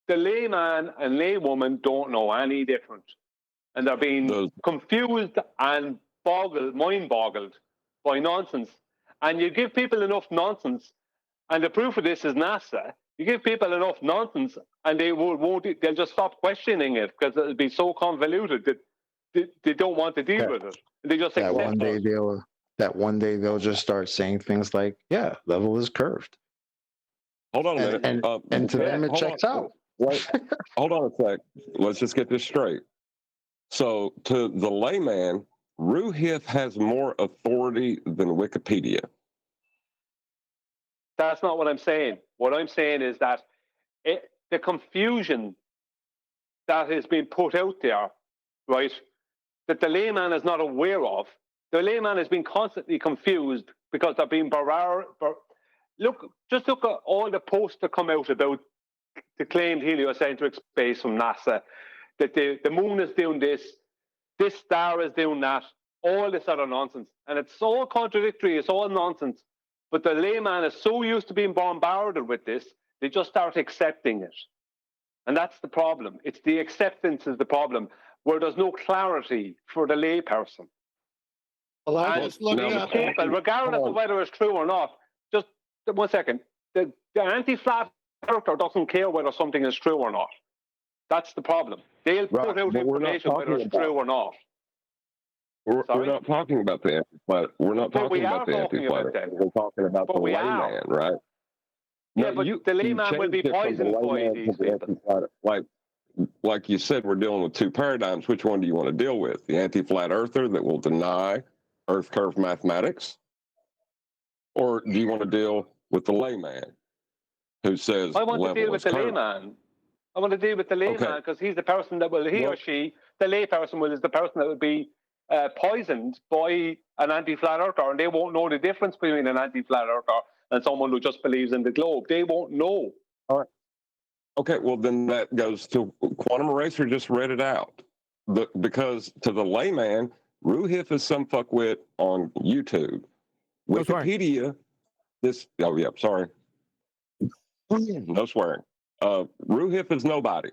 the layman and laywoman don't know any different. And they're being confused and mind-boggled by nonsense. And you give people enough nonsense, and the proof of this is NASA. You give people enough nonsense, and they'll just stop questioning it because it'll be so convoluted that they don't want to deal with it. They just accept it. One day they'll just start saying things like, "Yeah, level is curved." Hold on a minute. And to them, it checks out. Wait, hold on a sec. Let's just get this straight. So, to the layman, Ruhif has more authority than Wikipedia. That's not what I'm saying. What I'm saying is that the confusion that has been put out there, right, that the layman is not aware of, the layman has been constantly confused because they're being just look at all the posts that come out about the claimed heliocentric space from NASA, that the moon is doing this star is doing that, all this other nonsense. And it's all contradictory, it's all nonsense. But the layman is so used to being bombarded with this, they just start accepting it. And that's the problem. It's the acceptance is the problem, where there's no clarity for the layperson. Well, people, regardless of whether it's true or not, just 1 second, the anti-flat earther doesn't care whether something is true or not. That's the problem. They'll put out information whether it's true or not. We're not talking about the anti-flat. We're not talking about the anti-flat. We're talking about the layman, right? Yeah, but the layman will be poisoned by these people. Like you said, we're dealing with two paradigms. Which one do you want to deal with? The anti-flat earther that will deny Earth curve mathematics? Or do you want to deal with the layman who says I want to deal with the curved? layman. I want to deal with the layman because he's the person that will, or she, the layperson is the person that will be poisoned by an anti-flat earther, and they won't know the difference between an anti-flat earther and someone who just believes in the globe. They won't know. All right. Okay, well, then that goes to Quantum Eraser just read it out. Because to the layman, Ruhif is some fuckwit on YouTube. Wikipedia, sorry. No swearing. Ruhip is nobody.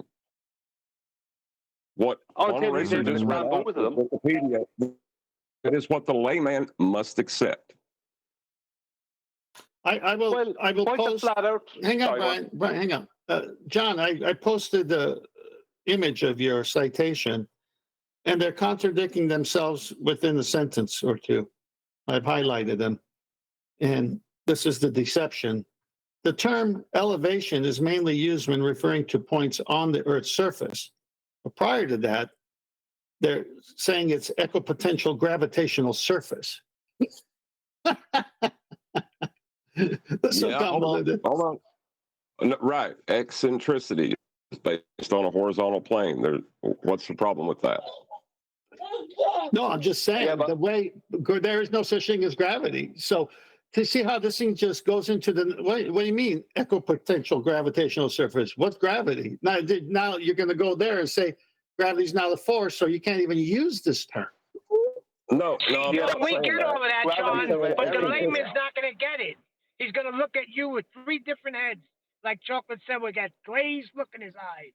What Until Rache you just read out with them. Wikipedia, it is what the layman must accept. I will post. Hang on, Sorry, Brian, hang on. John, I posted the image of your citation, and they're contradicting themselves within a sentence or two. I've highlighted them. And this is the deception. The term elevation is mainly used when referring to points on the Earth's surface. But prior to that, they're saying it's equipotential gravitational surface. So Yeah, hold on. No, right. Eccentricity is based on a horizontal plane. What's the problem with that? No, I'm just saying the way there is no such thing as gravity. So to see how this thing just goes into the what do you mean equipotential gravitational surface? What's gravity? Now you're going to go there and say gravity's not a force, so you can't even use this term. No, We get all of that, John, but the layman's not going to get it. He's going to look at you with three different heads, like Chocolate said. We got glazed look in his eyes.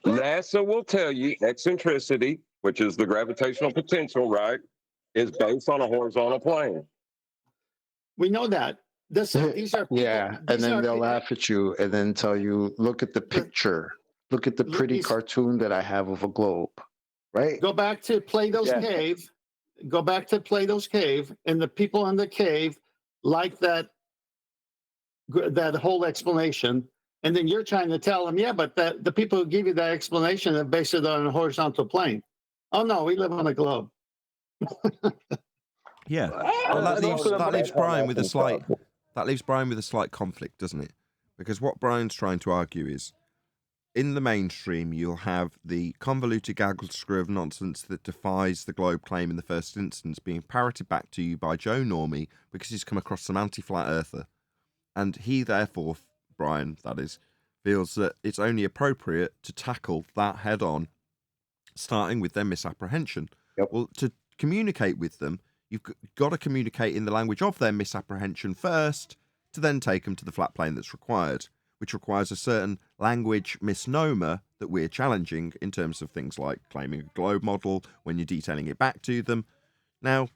NASA will tell you eccentricity, which is the gravitational potential, right, is based on a horizontal plane. We know that. These are people, and then they'll laugh at you and then tell you, look at the picture. Look at the pretty cartoon that I have of a globe, right? Go back to Plato's cave. Go back to Plato's cave, and the people in the cave like that whole explanation. And then you're trying to tell them, yeah, but the people who give you that explanation have based it on a horizontal plane. Oh, no, we live on a globe. Yeah, well, that leaves Brian with a slight conflict, doesn't it? Because what Brian's trying to argue is, in the mainstream, you'll have the convoluted gaggle screw of nonsense that defies the globe claim in the first instance being parroted back to you by Joe Normie because he's come across some anti-flat earther, and he therefore, Brian, that is, feels that it's only appropriate to tackle that head on, starting with their misapprehension. Well, to communicate with them, you've got to communicate in the language of their misapprehension first, to then take them to the flat plane that's required, which requires a certain language misnomer that we're challenging in terms of things like claiming a globe model when you're detailing it back to them. Now,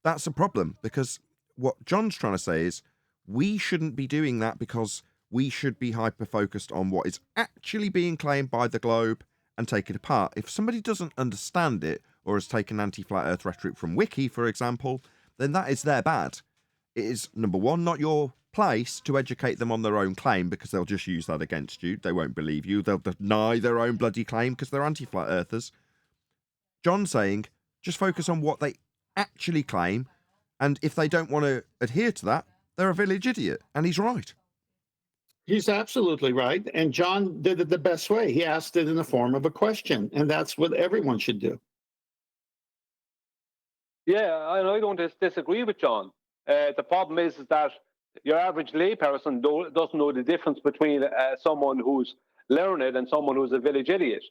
that's a problem, because what John's trying to say is we shouldn't be doing that because we should be hyper-focused on what is actually being claimed by the globe and take it apart. If somebody doesn't understand it, or has taken anti-flat earth rhetoric from Wiki, for example, then that is their bad. It is, number one, not your place to educate them on their own claim, because they'll just use that against you. They won't believe you. They'll deny their own bloody claim because they're anti-flat earthers. John's saying, just focus on what they actually claim, and if they don't want to adhere to that, they're a village idiot, and he's right. He's absolutely right, and John did it the best way. He asked it in the form of a question, and that's what everyone should do. Yeah, and I don't disagree with John. The problem is that your average layperson doesn't know the difference between someone who's learned and someone who's a village idiot.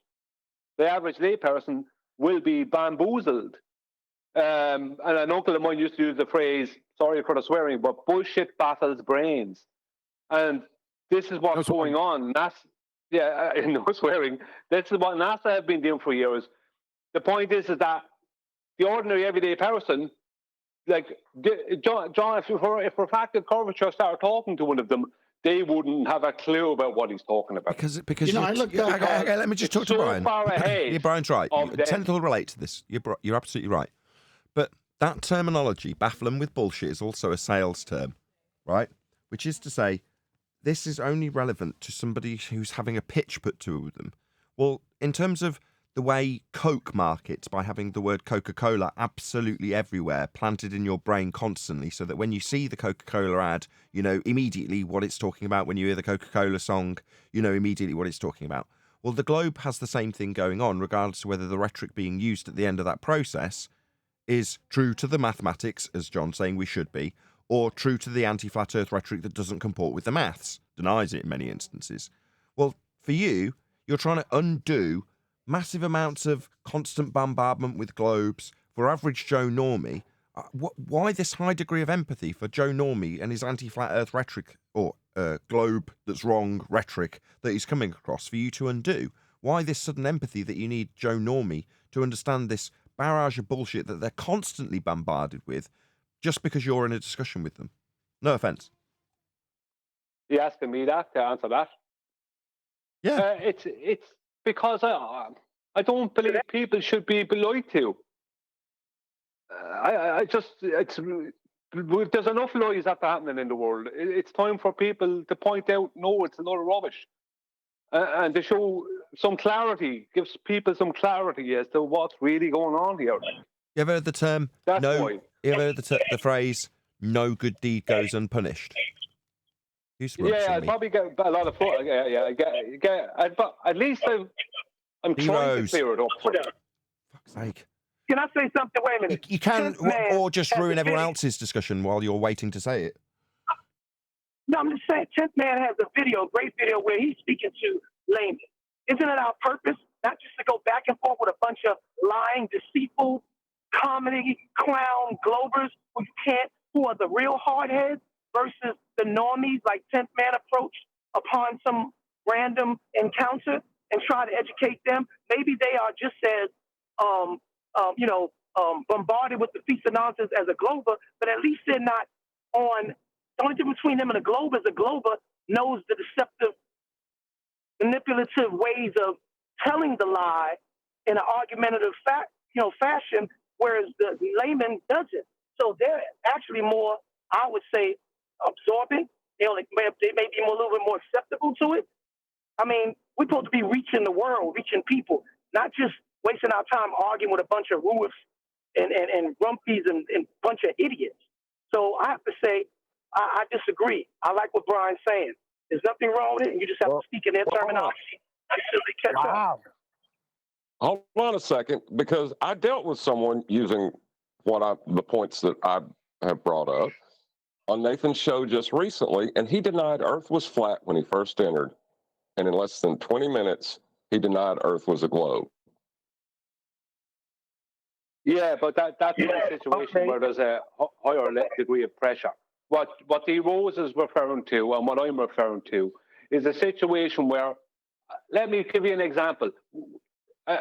The average layperson will be bamboozled. And an uncle of mine used to use the phrase, sorry for the swearing, but bullshit battles brains. And this is what's going on. NASA, no swearing. This is what NASA have been doing for years. The point is that the ordinary everyday person, like John, if for a fact that Gorbachev started talking to one of them, they wouldn't have a clue about what he's talking about. Because let me just talk to Brian. Far ahead. Yeah, Brian's right. Technical relate to this. You're absolutely right. But that terminology, baffle them with bullshit, is also a sales term, right? Which is to say, this is only relevant to somebody who's having a pitch put to them. Well, in terms of the way Coke markets, by having the word Coca-Cola absolutely everywhere, planted in your brain constantly, so that when you see the Coca-Cola ad, you know immediately what it's talking about. When you hear the Coca-Cola song, you know immediately what it's talking about. Well, the globe has the same thing going on, regardless of whether the rhetoric being used at the end of that process is true to the mathematics, as John's saying we should be, or true to the anti-flat earth rhetoric that doesn't comport with the maths, denies it in many instances. Well, for you, you're trying to undo massive amounts of constant bombardment with globes for average Joe Normie. Why this high degree of empathy for Joe Normie and his anti-flat earth rhetoric, or globe that's wrong rhetoric that he's coming across for you to undo? Why this sudden empathy that you need Joe Normie to understand this barrage of bullshit that they're constantly bombarded with just because you're in a discussion with them? No offense. You asking me that to answer that? Yeah. It's because I don't believe people should be lied to. There's enough lies that are happening in the world. It's time for people to point out, no, it's a lot of rubbish. And to show some clarity, gives people some clarity as to what's really going on here. You ever heard the term, you ever heard the phrase, no good deed goes unpunished? I'd probably get a lot of fun. But at least I'm trying to clear it up. For fuck's sake. Can I say something? Wait a minute. You can, or just ruin everyone else's discussion while you're waiting to say it. No, I'm just saying, 10th Man has a great video, where he's speaking to laymen. Isn't it our purpose not just to go back and forth with a bunch of lying, deceitful, comedy, clown, globers who are the real hardheads versus the normies like 10th Man approach upon some random encounter and try to educate them? Maybe they are just as, bombarded with the feast of nonsense as a glober, but at least they're not on. The only difference between them and a glober is a glober knows the deceptive, manipulative ways of telling the lie in an argumentative fashion, whereas the layman doesn't. So they're actually more, I would say, absorbent. They may be a little bit more acceptable to it. I mean, we're supposed to be reaching the world, reaching people, not just wasting our time arguing with a bunch of roofs and rumpies and bunch of idiots. So I have to say, I disagree. I like what Brian's saying. There's nothing wrong with it, and you just have to speak in their terminology until they catch up. Hold on a second, because I dealt with someone using the points that I have brought up on Nathan's show just recently, and he denied Earth was flat when he first entered, and in less than 20 minutes, he denied Earth was a globe. Yeah, but that's in a situation where there's a higher degree of pressure. What D. Rose is referring to and what I'm referring to is a situation where, let me give you an example.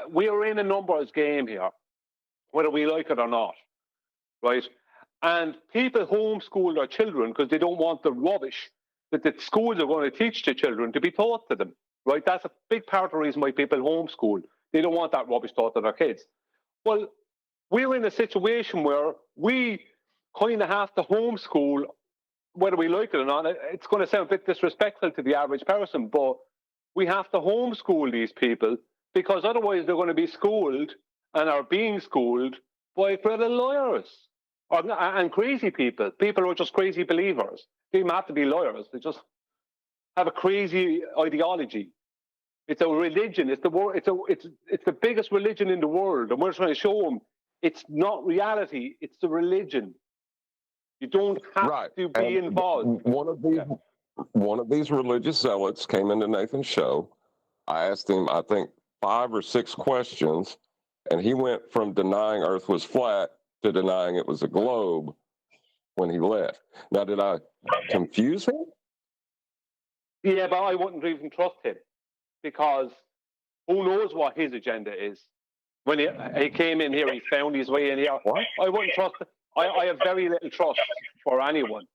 We are in a numbers game here, whether we like it or not, right? And people homeschool their children because they don't want the rubbish that the schools are going to teach the children to be taught to them, right? That's a big part of the reason why people homeschool. They don't want that rubbish taught to their kids. Well, we're in a situation where we kind of have to homeschool, whether we like it or not. It's going to sound a bit disrespectful to the average person, but we have to homeschool these people because otherwise they're going to be schooled and are being schooled by brother lawyers and crazy people. People who are just crazy believers. They don't have to be lawyers. They just have a crazy ideology. It's a religion. It's the biggest religion in the world, and we're trying to show them it's not reality. It's the religion. You don't have to be involved. One of these religious zealots came into Nathan's show. I asked him, I think, 5 or 6 questions, and he went from denying Earth was flat to denying it was a globe when he left. Now, did I confuse him? Yeah, but I wouldn't even trust him because who knows what his agenda is. When he came in here, he found his way in here. What? I wouldn't trust him. I have very little trust for anyone.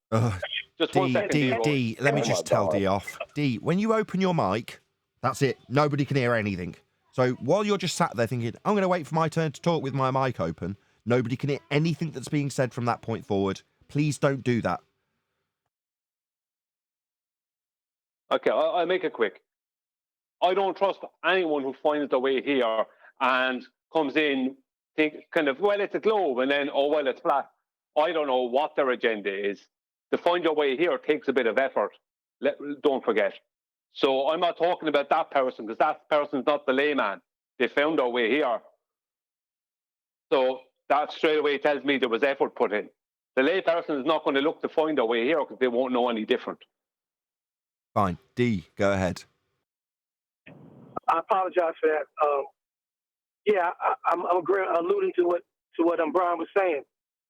Just 1 second, D, let me just tell D off. D, when you open your mic, that's it. Nobody can hear anything. So while you're just sat there thinking, I'm going to wait for my turn to talk with my mic open, nobody can hear anything that's being said from that point forward. Please don't do that. Okay, I'll make it quick. I don't trust anyone who finds their way here and comes in, well, it's a globe, and then, oh, well, it's flat. I don't know what their agenda is. To find your way here takes a bit of effort. Don't forget. So I'm not talking about that person because that person's not the layman. They found their way here. So that straight away tells me there was effort put in. The lay person is not going to look to find their way here because they won't know any different. Fine. D, go ahead. I apologize for that. Yeah, I'm alluding to what Brian was saying.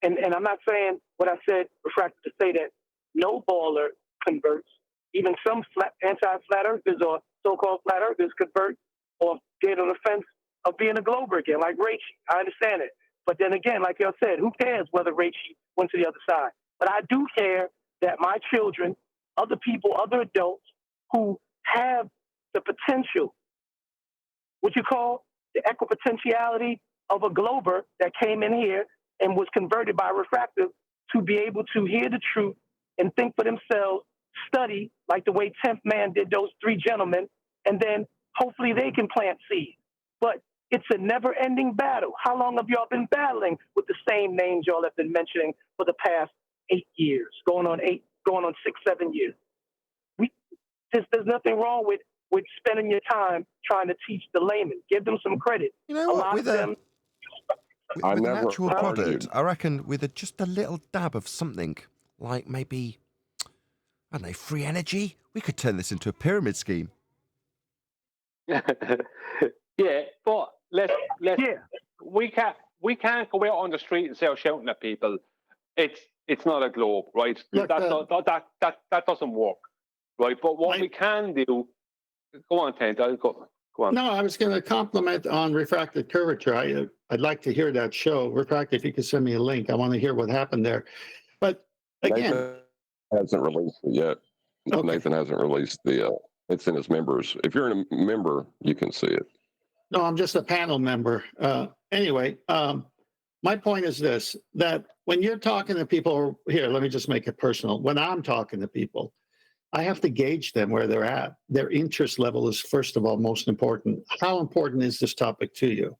And I'm not saying what I said refracted to say that no baller converts. even some anti-flat earthers or so-called flat earthers convert or get on the fence of being a glober again, like Rache. I understand it. But then again, like y'all said, who cares whether Rache went to the other side? But I do care that my children, other people, other adults who have the potential, what you call the equipotentiality of a glober that came in here and was converted by refractive, to be able to hear the truth and think for themselves, study like the way 10th man did those 3 gentlemen, and then hopefully they can plant seeds. But it's a never-ending battle. How long have y'all been battling with the same names y'all have been mentioning for the past 8 years, going on 6, 7 years? There's nothing wrong with spending your time trying to teach the layman. Give them some credit. You know what? With an actual product, I reckon with just a little dab of something, like maybe, I don't know, free energy, we could turn this into a pyramid scheme. Yeah, but let's we can't go out on the street and start shouting at people. It's not a globe, right? Look, that doesn't work, right? But what we can do, go on, Ted. Go on. No, I was going to compliment on refracted curvature. I'd like to hear that show. Refracted, if you could send me a link. I want to hear what happened there. But again, Nathan hasn't released it yet. Okay. Nathan hasn't released the. It's in his members. If you're a member, you can see it. No, I'm just a panel member. Anyway, my point is this, that when you're talking to people, here, let me just make it personal. When I'm talking to people, I have to gauge them where they're at. Their interest level is, first of all, most important. How important is this topic to you?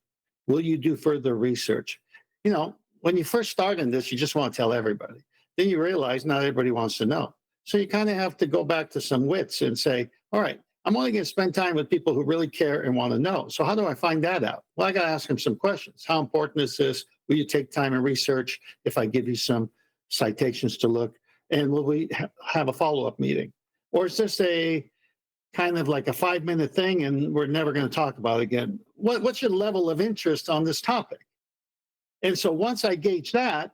Will you do further research? You know, when you first start in this, you just want to tell everybody. Then you realize not everybody wants to know. So you kind of have to go back to some wits and say, all right, I'm only going to spend time with people who really care and want to know. So how do I find that out? Well, I got to ask them some questions. How important is this? Will you take time and research if I give you some citations to look? And will we have a follow-up meeting? Or is this a kind of like a 5-minute thing and we're never going to talk about it again? What's your level of interest on this topic? And so once I gauge that,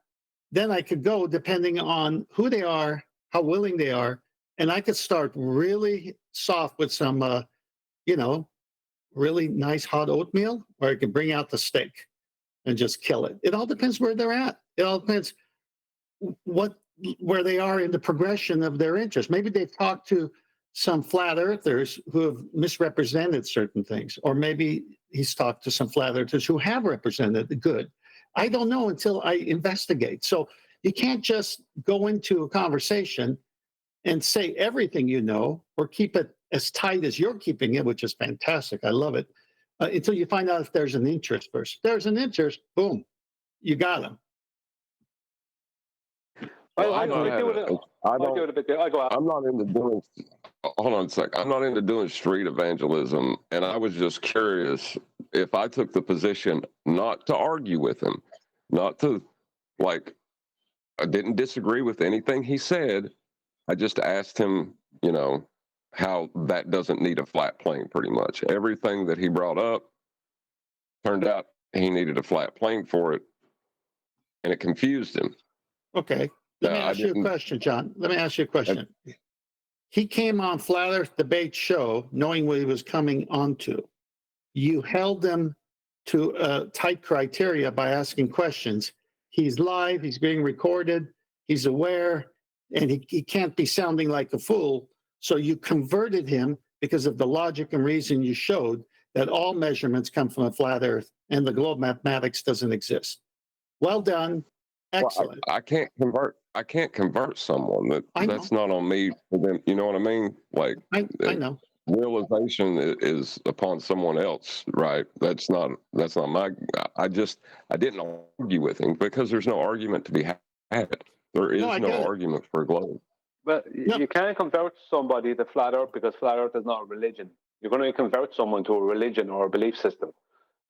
then I could go, depending on who they are, how willing they are, and I could start really soft with some, really nice hot oatmeal, or I could bring out the steak and just kill it. It all depends where they're at. It all depends where they are in the progression of their interest. Maybe they've talked to some flat earthers who have misrepresented certain things, or maybe he's talked to some flat earthers who have represented the good. I don't know until I investigate. So you can't just go into a conversation and say everything you know, or keep it as tight as you're keeping it, which is fantastic. I love it. Until you find out if there's an interest first. If there's an interest, boom, you got them. I'm not into doing. Hold on a sec. I'm not into doing street evangelism, and I was just curious if I took the position not to argue with him, not to I didn't disagree with anything he said. I just asked him, how that doesn't need a flat plane. Pretty much everything that he brought up turned out he needed a flat plane for it, and it confused him. Okay. Let me ask you a question, John. Let me ask you a question. He came on Flat Earth Debate Show knowing what he was coming onto. You held him to tight criteria by asking questions. He's live, he's being recorded, he's aware, and he can't be sounding like a fool. So you converted him because of the logic and reason you showed that all measurements come from a flat Earth and the globe mathematics doesn't exist. Well done. Excellent. Well, I can't convert someone. That's not on me. You know what I mean? I know. Realization is upon someone else, right? That's not my. I didn't argue with him because there's no argument to be had. There is no argument for a globe. But you can't convert somebody to flat Earth because flat Earth is not a religion. You're going to convert someone to a religion or a belief system.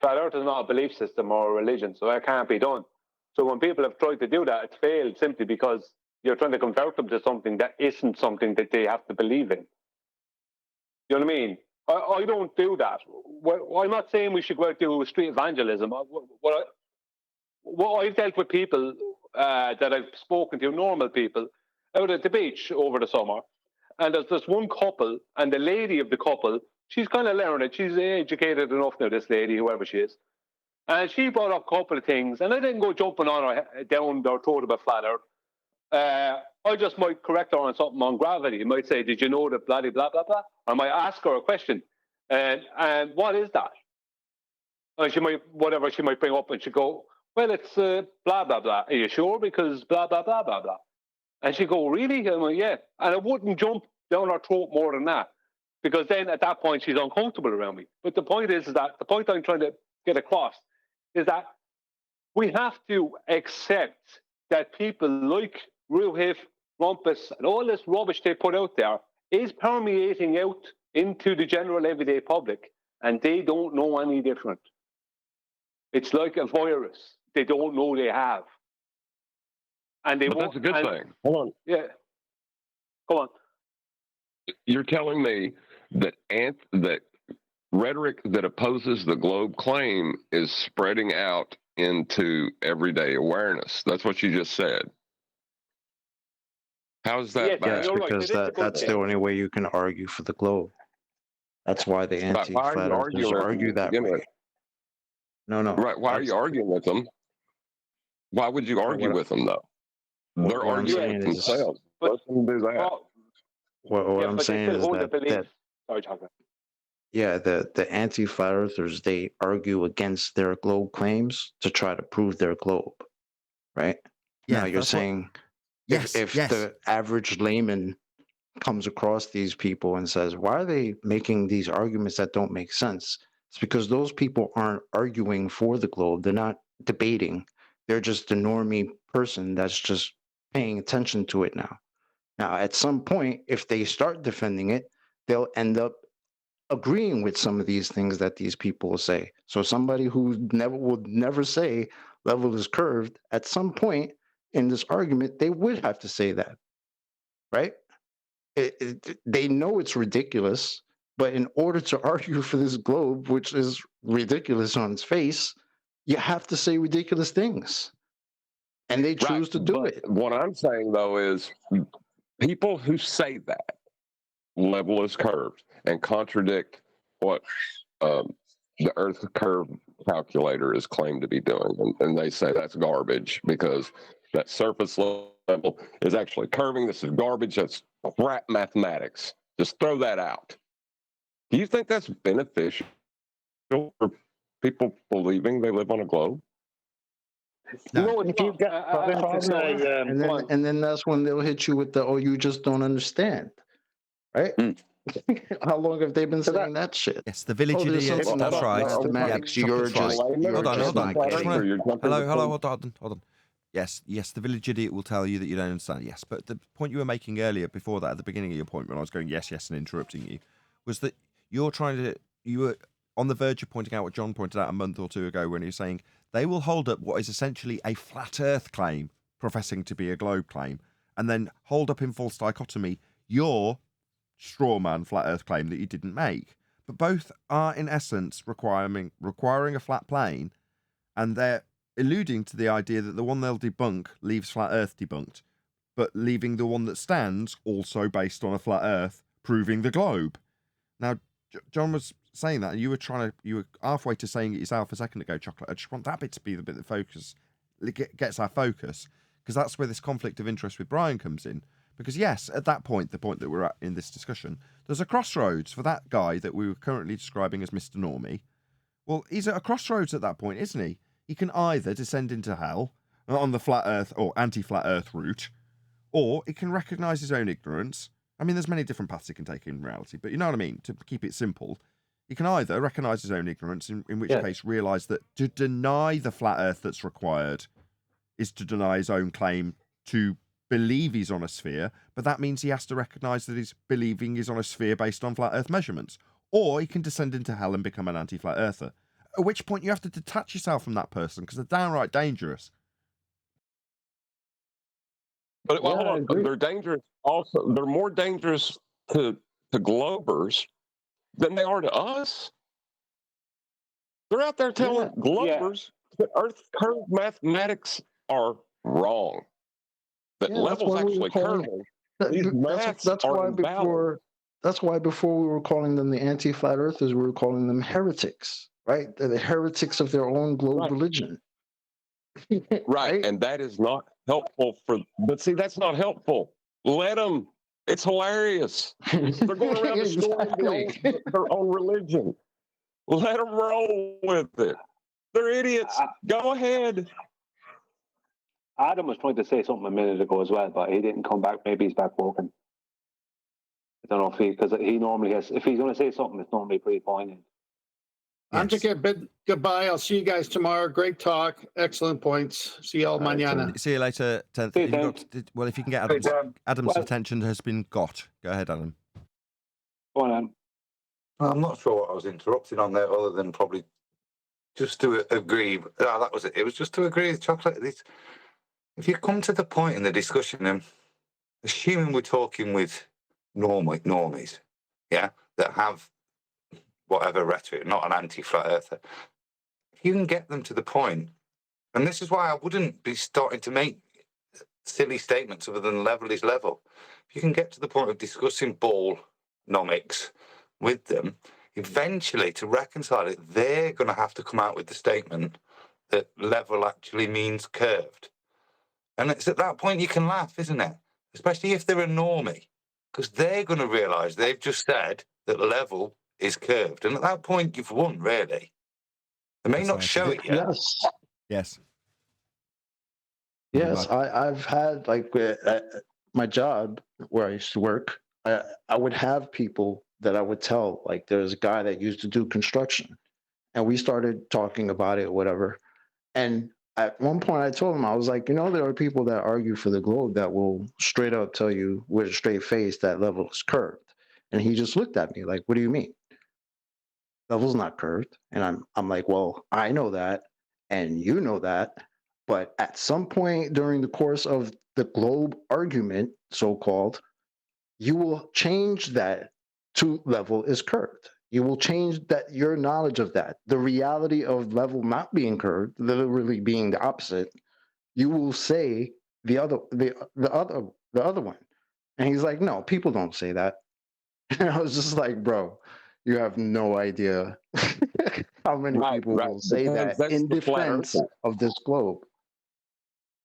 Flat Earth is not a belief system or a religion, so that can't be done. So when people have tried to do that, it's failed simply because you're trying to convert them to something that isn't something that they have to believe in. You know what I mean? I don't do that. I'm not saying we should go out and do street evangelism. What I've dealt with people that I've spoken to, normal people, out at the beach over the summer, And there's this one couple, and the lady of the couple, she's kind of learned. She's educated enough now, this lady, whoever she is. And she brought up a couple of things, and I didn't go jumping on her down their throat about flat earth. I just might correct her on something on gravity. I might say, did you know that blah, blah, blah, blah? Or I might ask her a question. And what is that? And she might, whatever she might bring up, and she'd go, well, it's blah, blah, blah. Are you sure? Because blah, blah, blah, blah, blah. And she'd go, really? I'm like, yeah. And I wouldn't jump down her throat more than that, because then at that point she's uncomfortable around me. But the point is that the point I'm trying to get across is that we have to accept that people like Ruhif, Rumpus, and all this rubbish they put out there is permeating out into the general everyday public, and they don't know any different. It's like a virus they don't know they have. And they But that's a good thing. Hold on. Yeah. Go on. You're telling me that that rhetoric that opposes the globe claim is spreading out into everyday awareness. That's what you just said. How's that bad? Yes, because that's the only way you can argue for the globe. That's why the anti-flat earthers argue that way. No. Right. Why are you arguing with them? Why would you argue with them, though? They're arguing with themselves. Let them do that. What I'm saying is that Sorry, Chocolate. yeah, the anti-flat earthers, they argue against their globe claims to try to prove their globe, right? Yeah, now you're saying if the average layman comes across these people and says, why are they making these arguments that don't make sense? It's because those people aren't arguing for the globe. They're not debating. They're just a normie person that's just paying attention to it now. Now, at some point, if they start defending it, they'll end up agreeing with some of these things that these people say. So somebody who would never say level is curved, at some point in this argument, they would have to say that, right? They know it's ridiculous, but in order to argue for this globe, which is ridiculous on its face, you have to say ridiculous things. And they choose to do it. What I'm saying, though, is people who say that level is curved and contradict what the Earth curve calculator is claimed to be doing. And they say that's garbage because that surface level is actually curving. This is garbage. That's crap mathematics. Just throw that out. Do you think that's beneficial for people believing they live on a globe? No, and then that's when they'll hit you with the, oh, you just don't understand, right? How long have they been saying that shit? Yes, the village idiots. That's right. Mathematics. You're just hold on. Hello, hold on. Yes, the village idiot will tell you that you don't understand. Yes, but the point you were making earlier, before that, at the beginning of your point, when I was going yes, and interrupting you, was that you were on the verge of pointing out what John pointed out a month or two ago when he was saying they will hold up what is essentially a flat Earth claim, professing to be a globe claim, and then hold up in false dichotomy your straw man flat Earth claim that you didn't make. But both are, in essence, requiring a flat plane, and they're alluding to the idea that the one they'll debunk leaves flat Earth debunked, but leaving the one that stands also based on a flat Earth, proving the globe. Now, John was saying that, and you were halfway to saying it yourself a second ago, Chocolate. I just want that bit to be the bit that gets our focus, because that's where this conflict of interest with Brian comes in. Because yes, at that point, the point that we're at in this discussion, there's a crossroads for that guy that we were currently describing as Mr. Normie. Well, he's at a crossroads at that point, isn't he? He can either descend into hell on the flat Earth or anti-flat Earth route, or he can recognise his own ignorance. I mean, there's many different paths he can take in reality, but you know what I mean? To keep it simple, he can either recognise his own ignorance, in which case realise that to deny the flat Earth that's required is to deny his own claim to believe he's on a sphere, but that means he has to recognise that he's believing he's on a sphere based on flat Earth measurements. Or he can descend into hell and become an anti-flat earther. At which point you have to detach yourself from that person because they're downright dangerous. But they're dangerous. Also, they're more dangerous to globers than they are to us. They're out there telling globers that Earth curve mathematics are wrong. That levels actually curving That's why before. That's why before we were calling them the anti-flat earthers, we were calling them heretics, right? They're the heretics of their own globe religion. Right, and that is not helpful but see, that's not helpful. Let them. It's hilarious. They're going around destroying their own religion. Let them roll with it. They're idiots. Go ahead. Adam was trying to say something a minute ago as well, but he didn't come back. Maybe he's back working. I don't know because he normally has. If he's going to say something, it's normally pretty poignant. I'm just going to bid goodbye. I'll see you guys tomorrow. Great talk. Excellent points. See y'all mañana. See you later, 10th. Well, if you can get Adam's attention has been got. Go ahead, Adam. Go on, Adam. I'm not sure what I was interrupting on there other than probably just to agree. That was it. It was just to agree with chocolate. If you come to the point in the discussion, and assuming we're talking with normies, yeah, that have whatever rhetoric, not an anti-flat earther, if you can get them to the point, and this is why I wouldn't be starting to make silly statements other than level is level. If you can get to the point of discussing ball-nomics with them, eventually to reconcile it, they're going to have to come out with the statement that level actually means curved. And it's at that point you can laugh, isn't it? Especially if they're a normie, because they're going to realise they've just said that level is curved. And at that point, you've won, really. They may not show it yet. Yes. Yes, I've had, like, my job where I used to work, I would have people that I would tell, like, there's a guy that used to do construction, and we started talking about it, whatever. And at one point I told him, I was like, there are people that argue for the globe that will straight up tell you with a straight face that level is curved. And he just looked at me like, what do you mean? Level's not curved. And I'm like, well, I know that, and you know that, but at some point during the course of the globe argument, so-called, you will change that to level is curved. You will change that, your knowledge of that, the reality of level not being curved, literally being the opposite. You will say the other one. And he's like, no, people don't say that. And I was just like, bro, you have no idea how many people will say that in defense of this globe.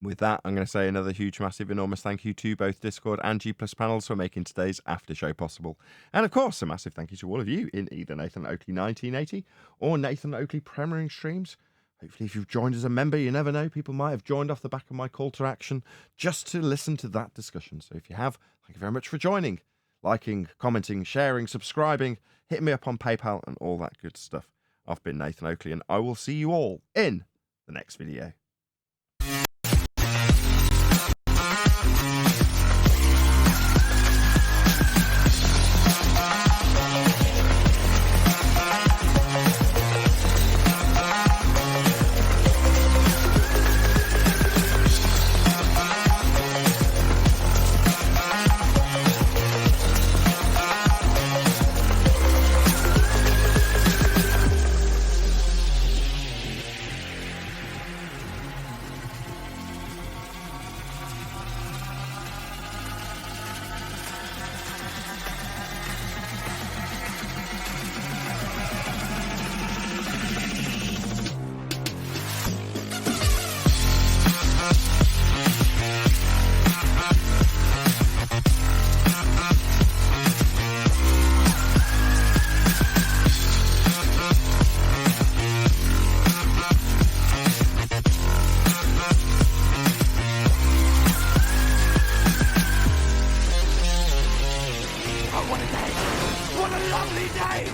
With that, I'm going to say another huge, massive, enormous thank you to both Discord and G+ panels for making today's after show possible. And of course, a massive thank you to all of you in either Nathan Oakley 1980 or Nathan Oakley premiering streams. Hopefully, if you've joined as a member, you never know, people might have joined off the back of my call to action just to listen to that discussion. So if you have, thank you very much for joining, liking, commenting, sharing, subscribing, hitting me up on PayPal and all that good stuff. I've been Nathan Oakley, and I will see you all in the next video. What a lovely day!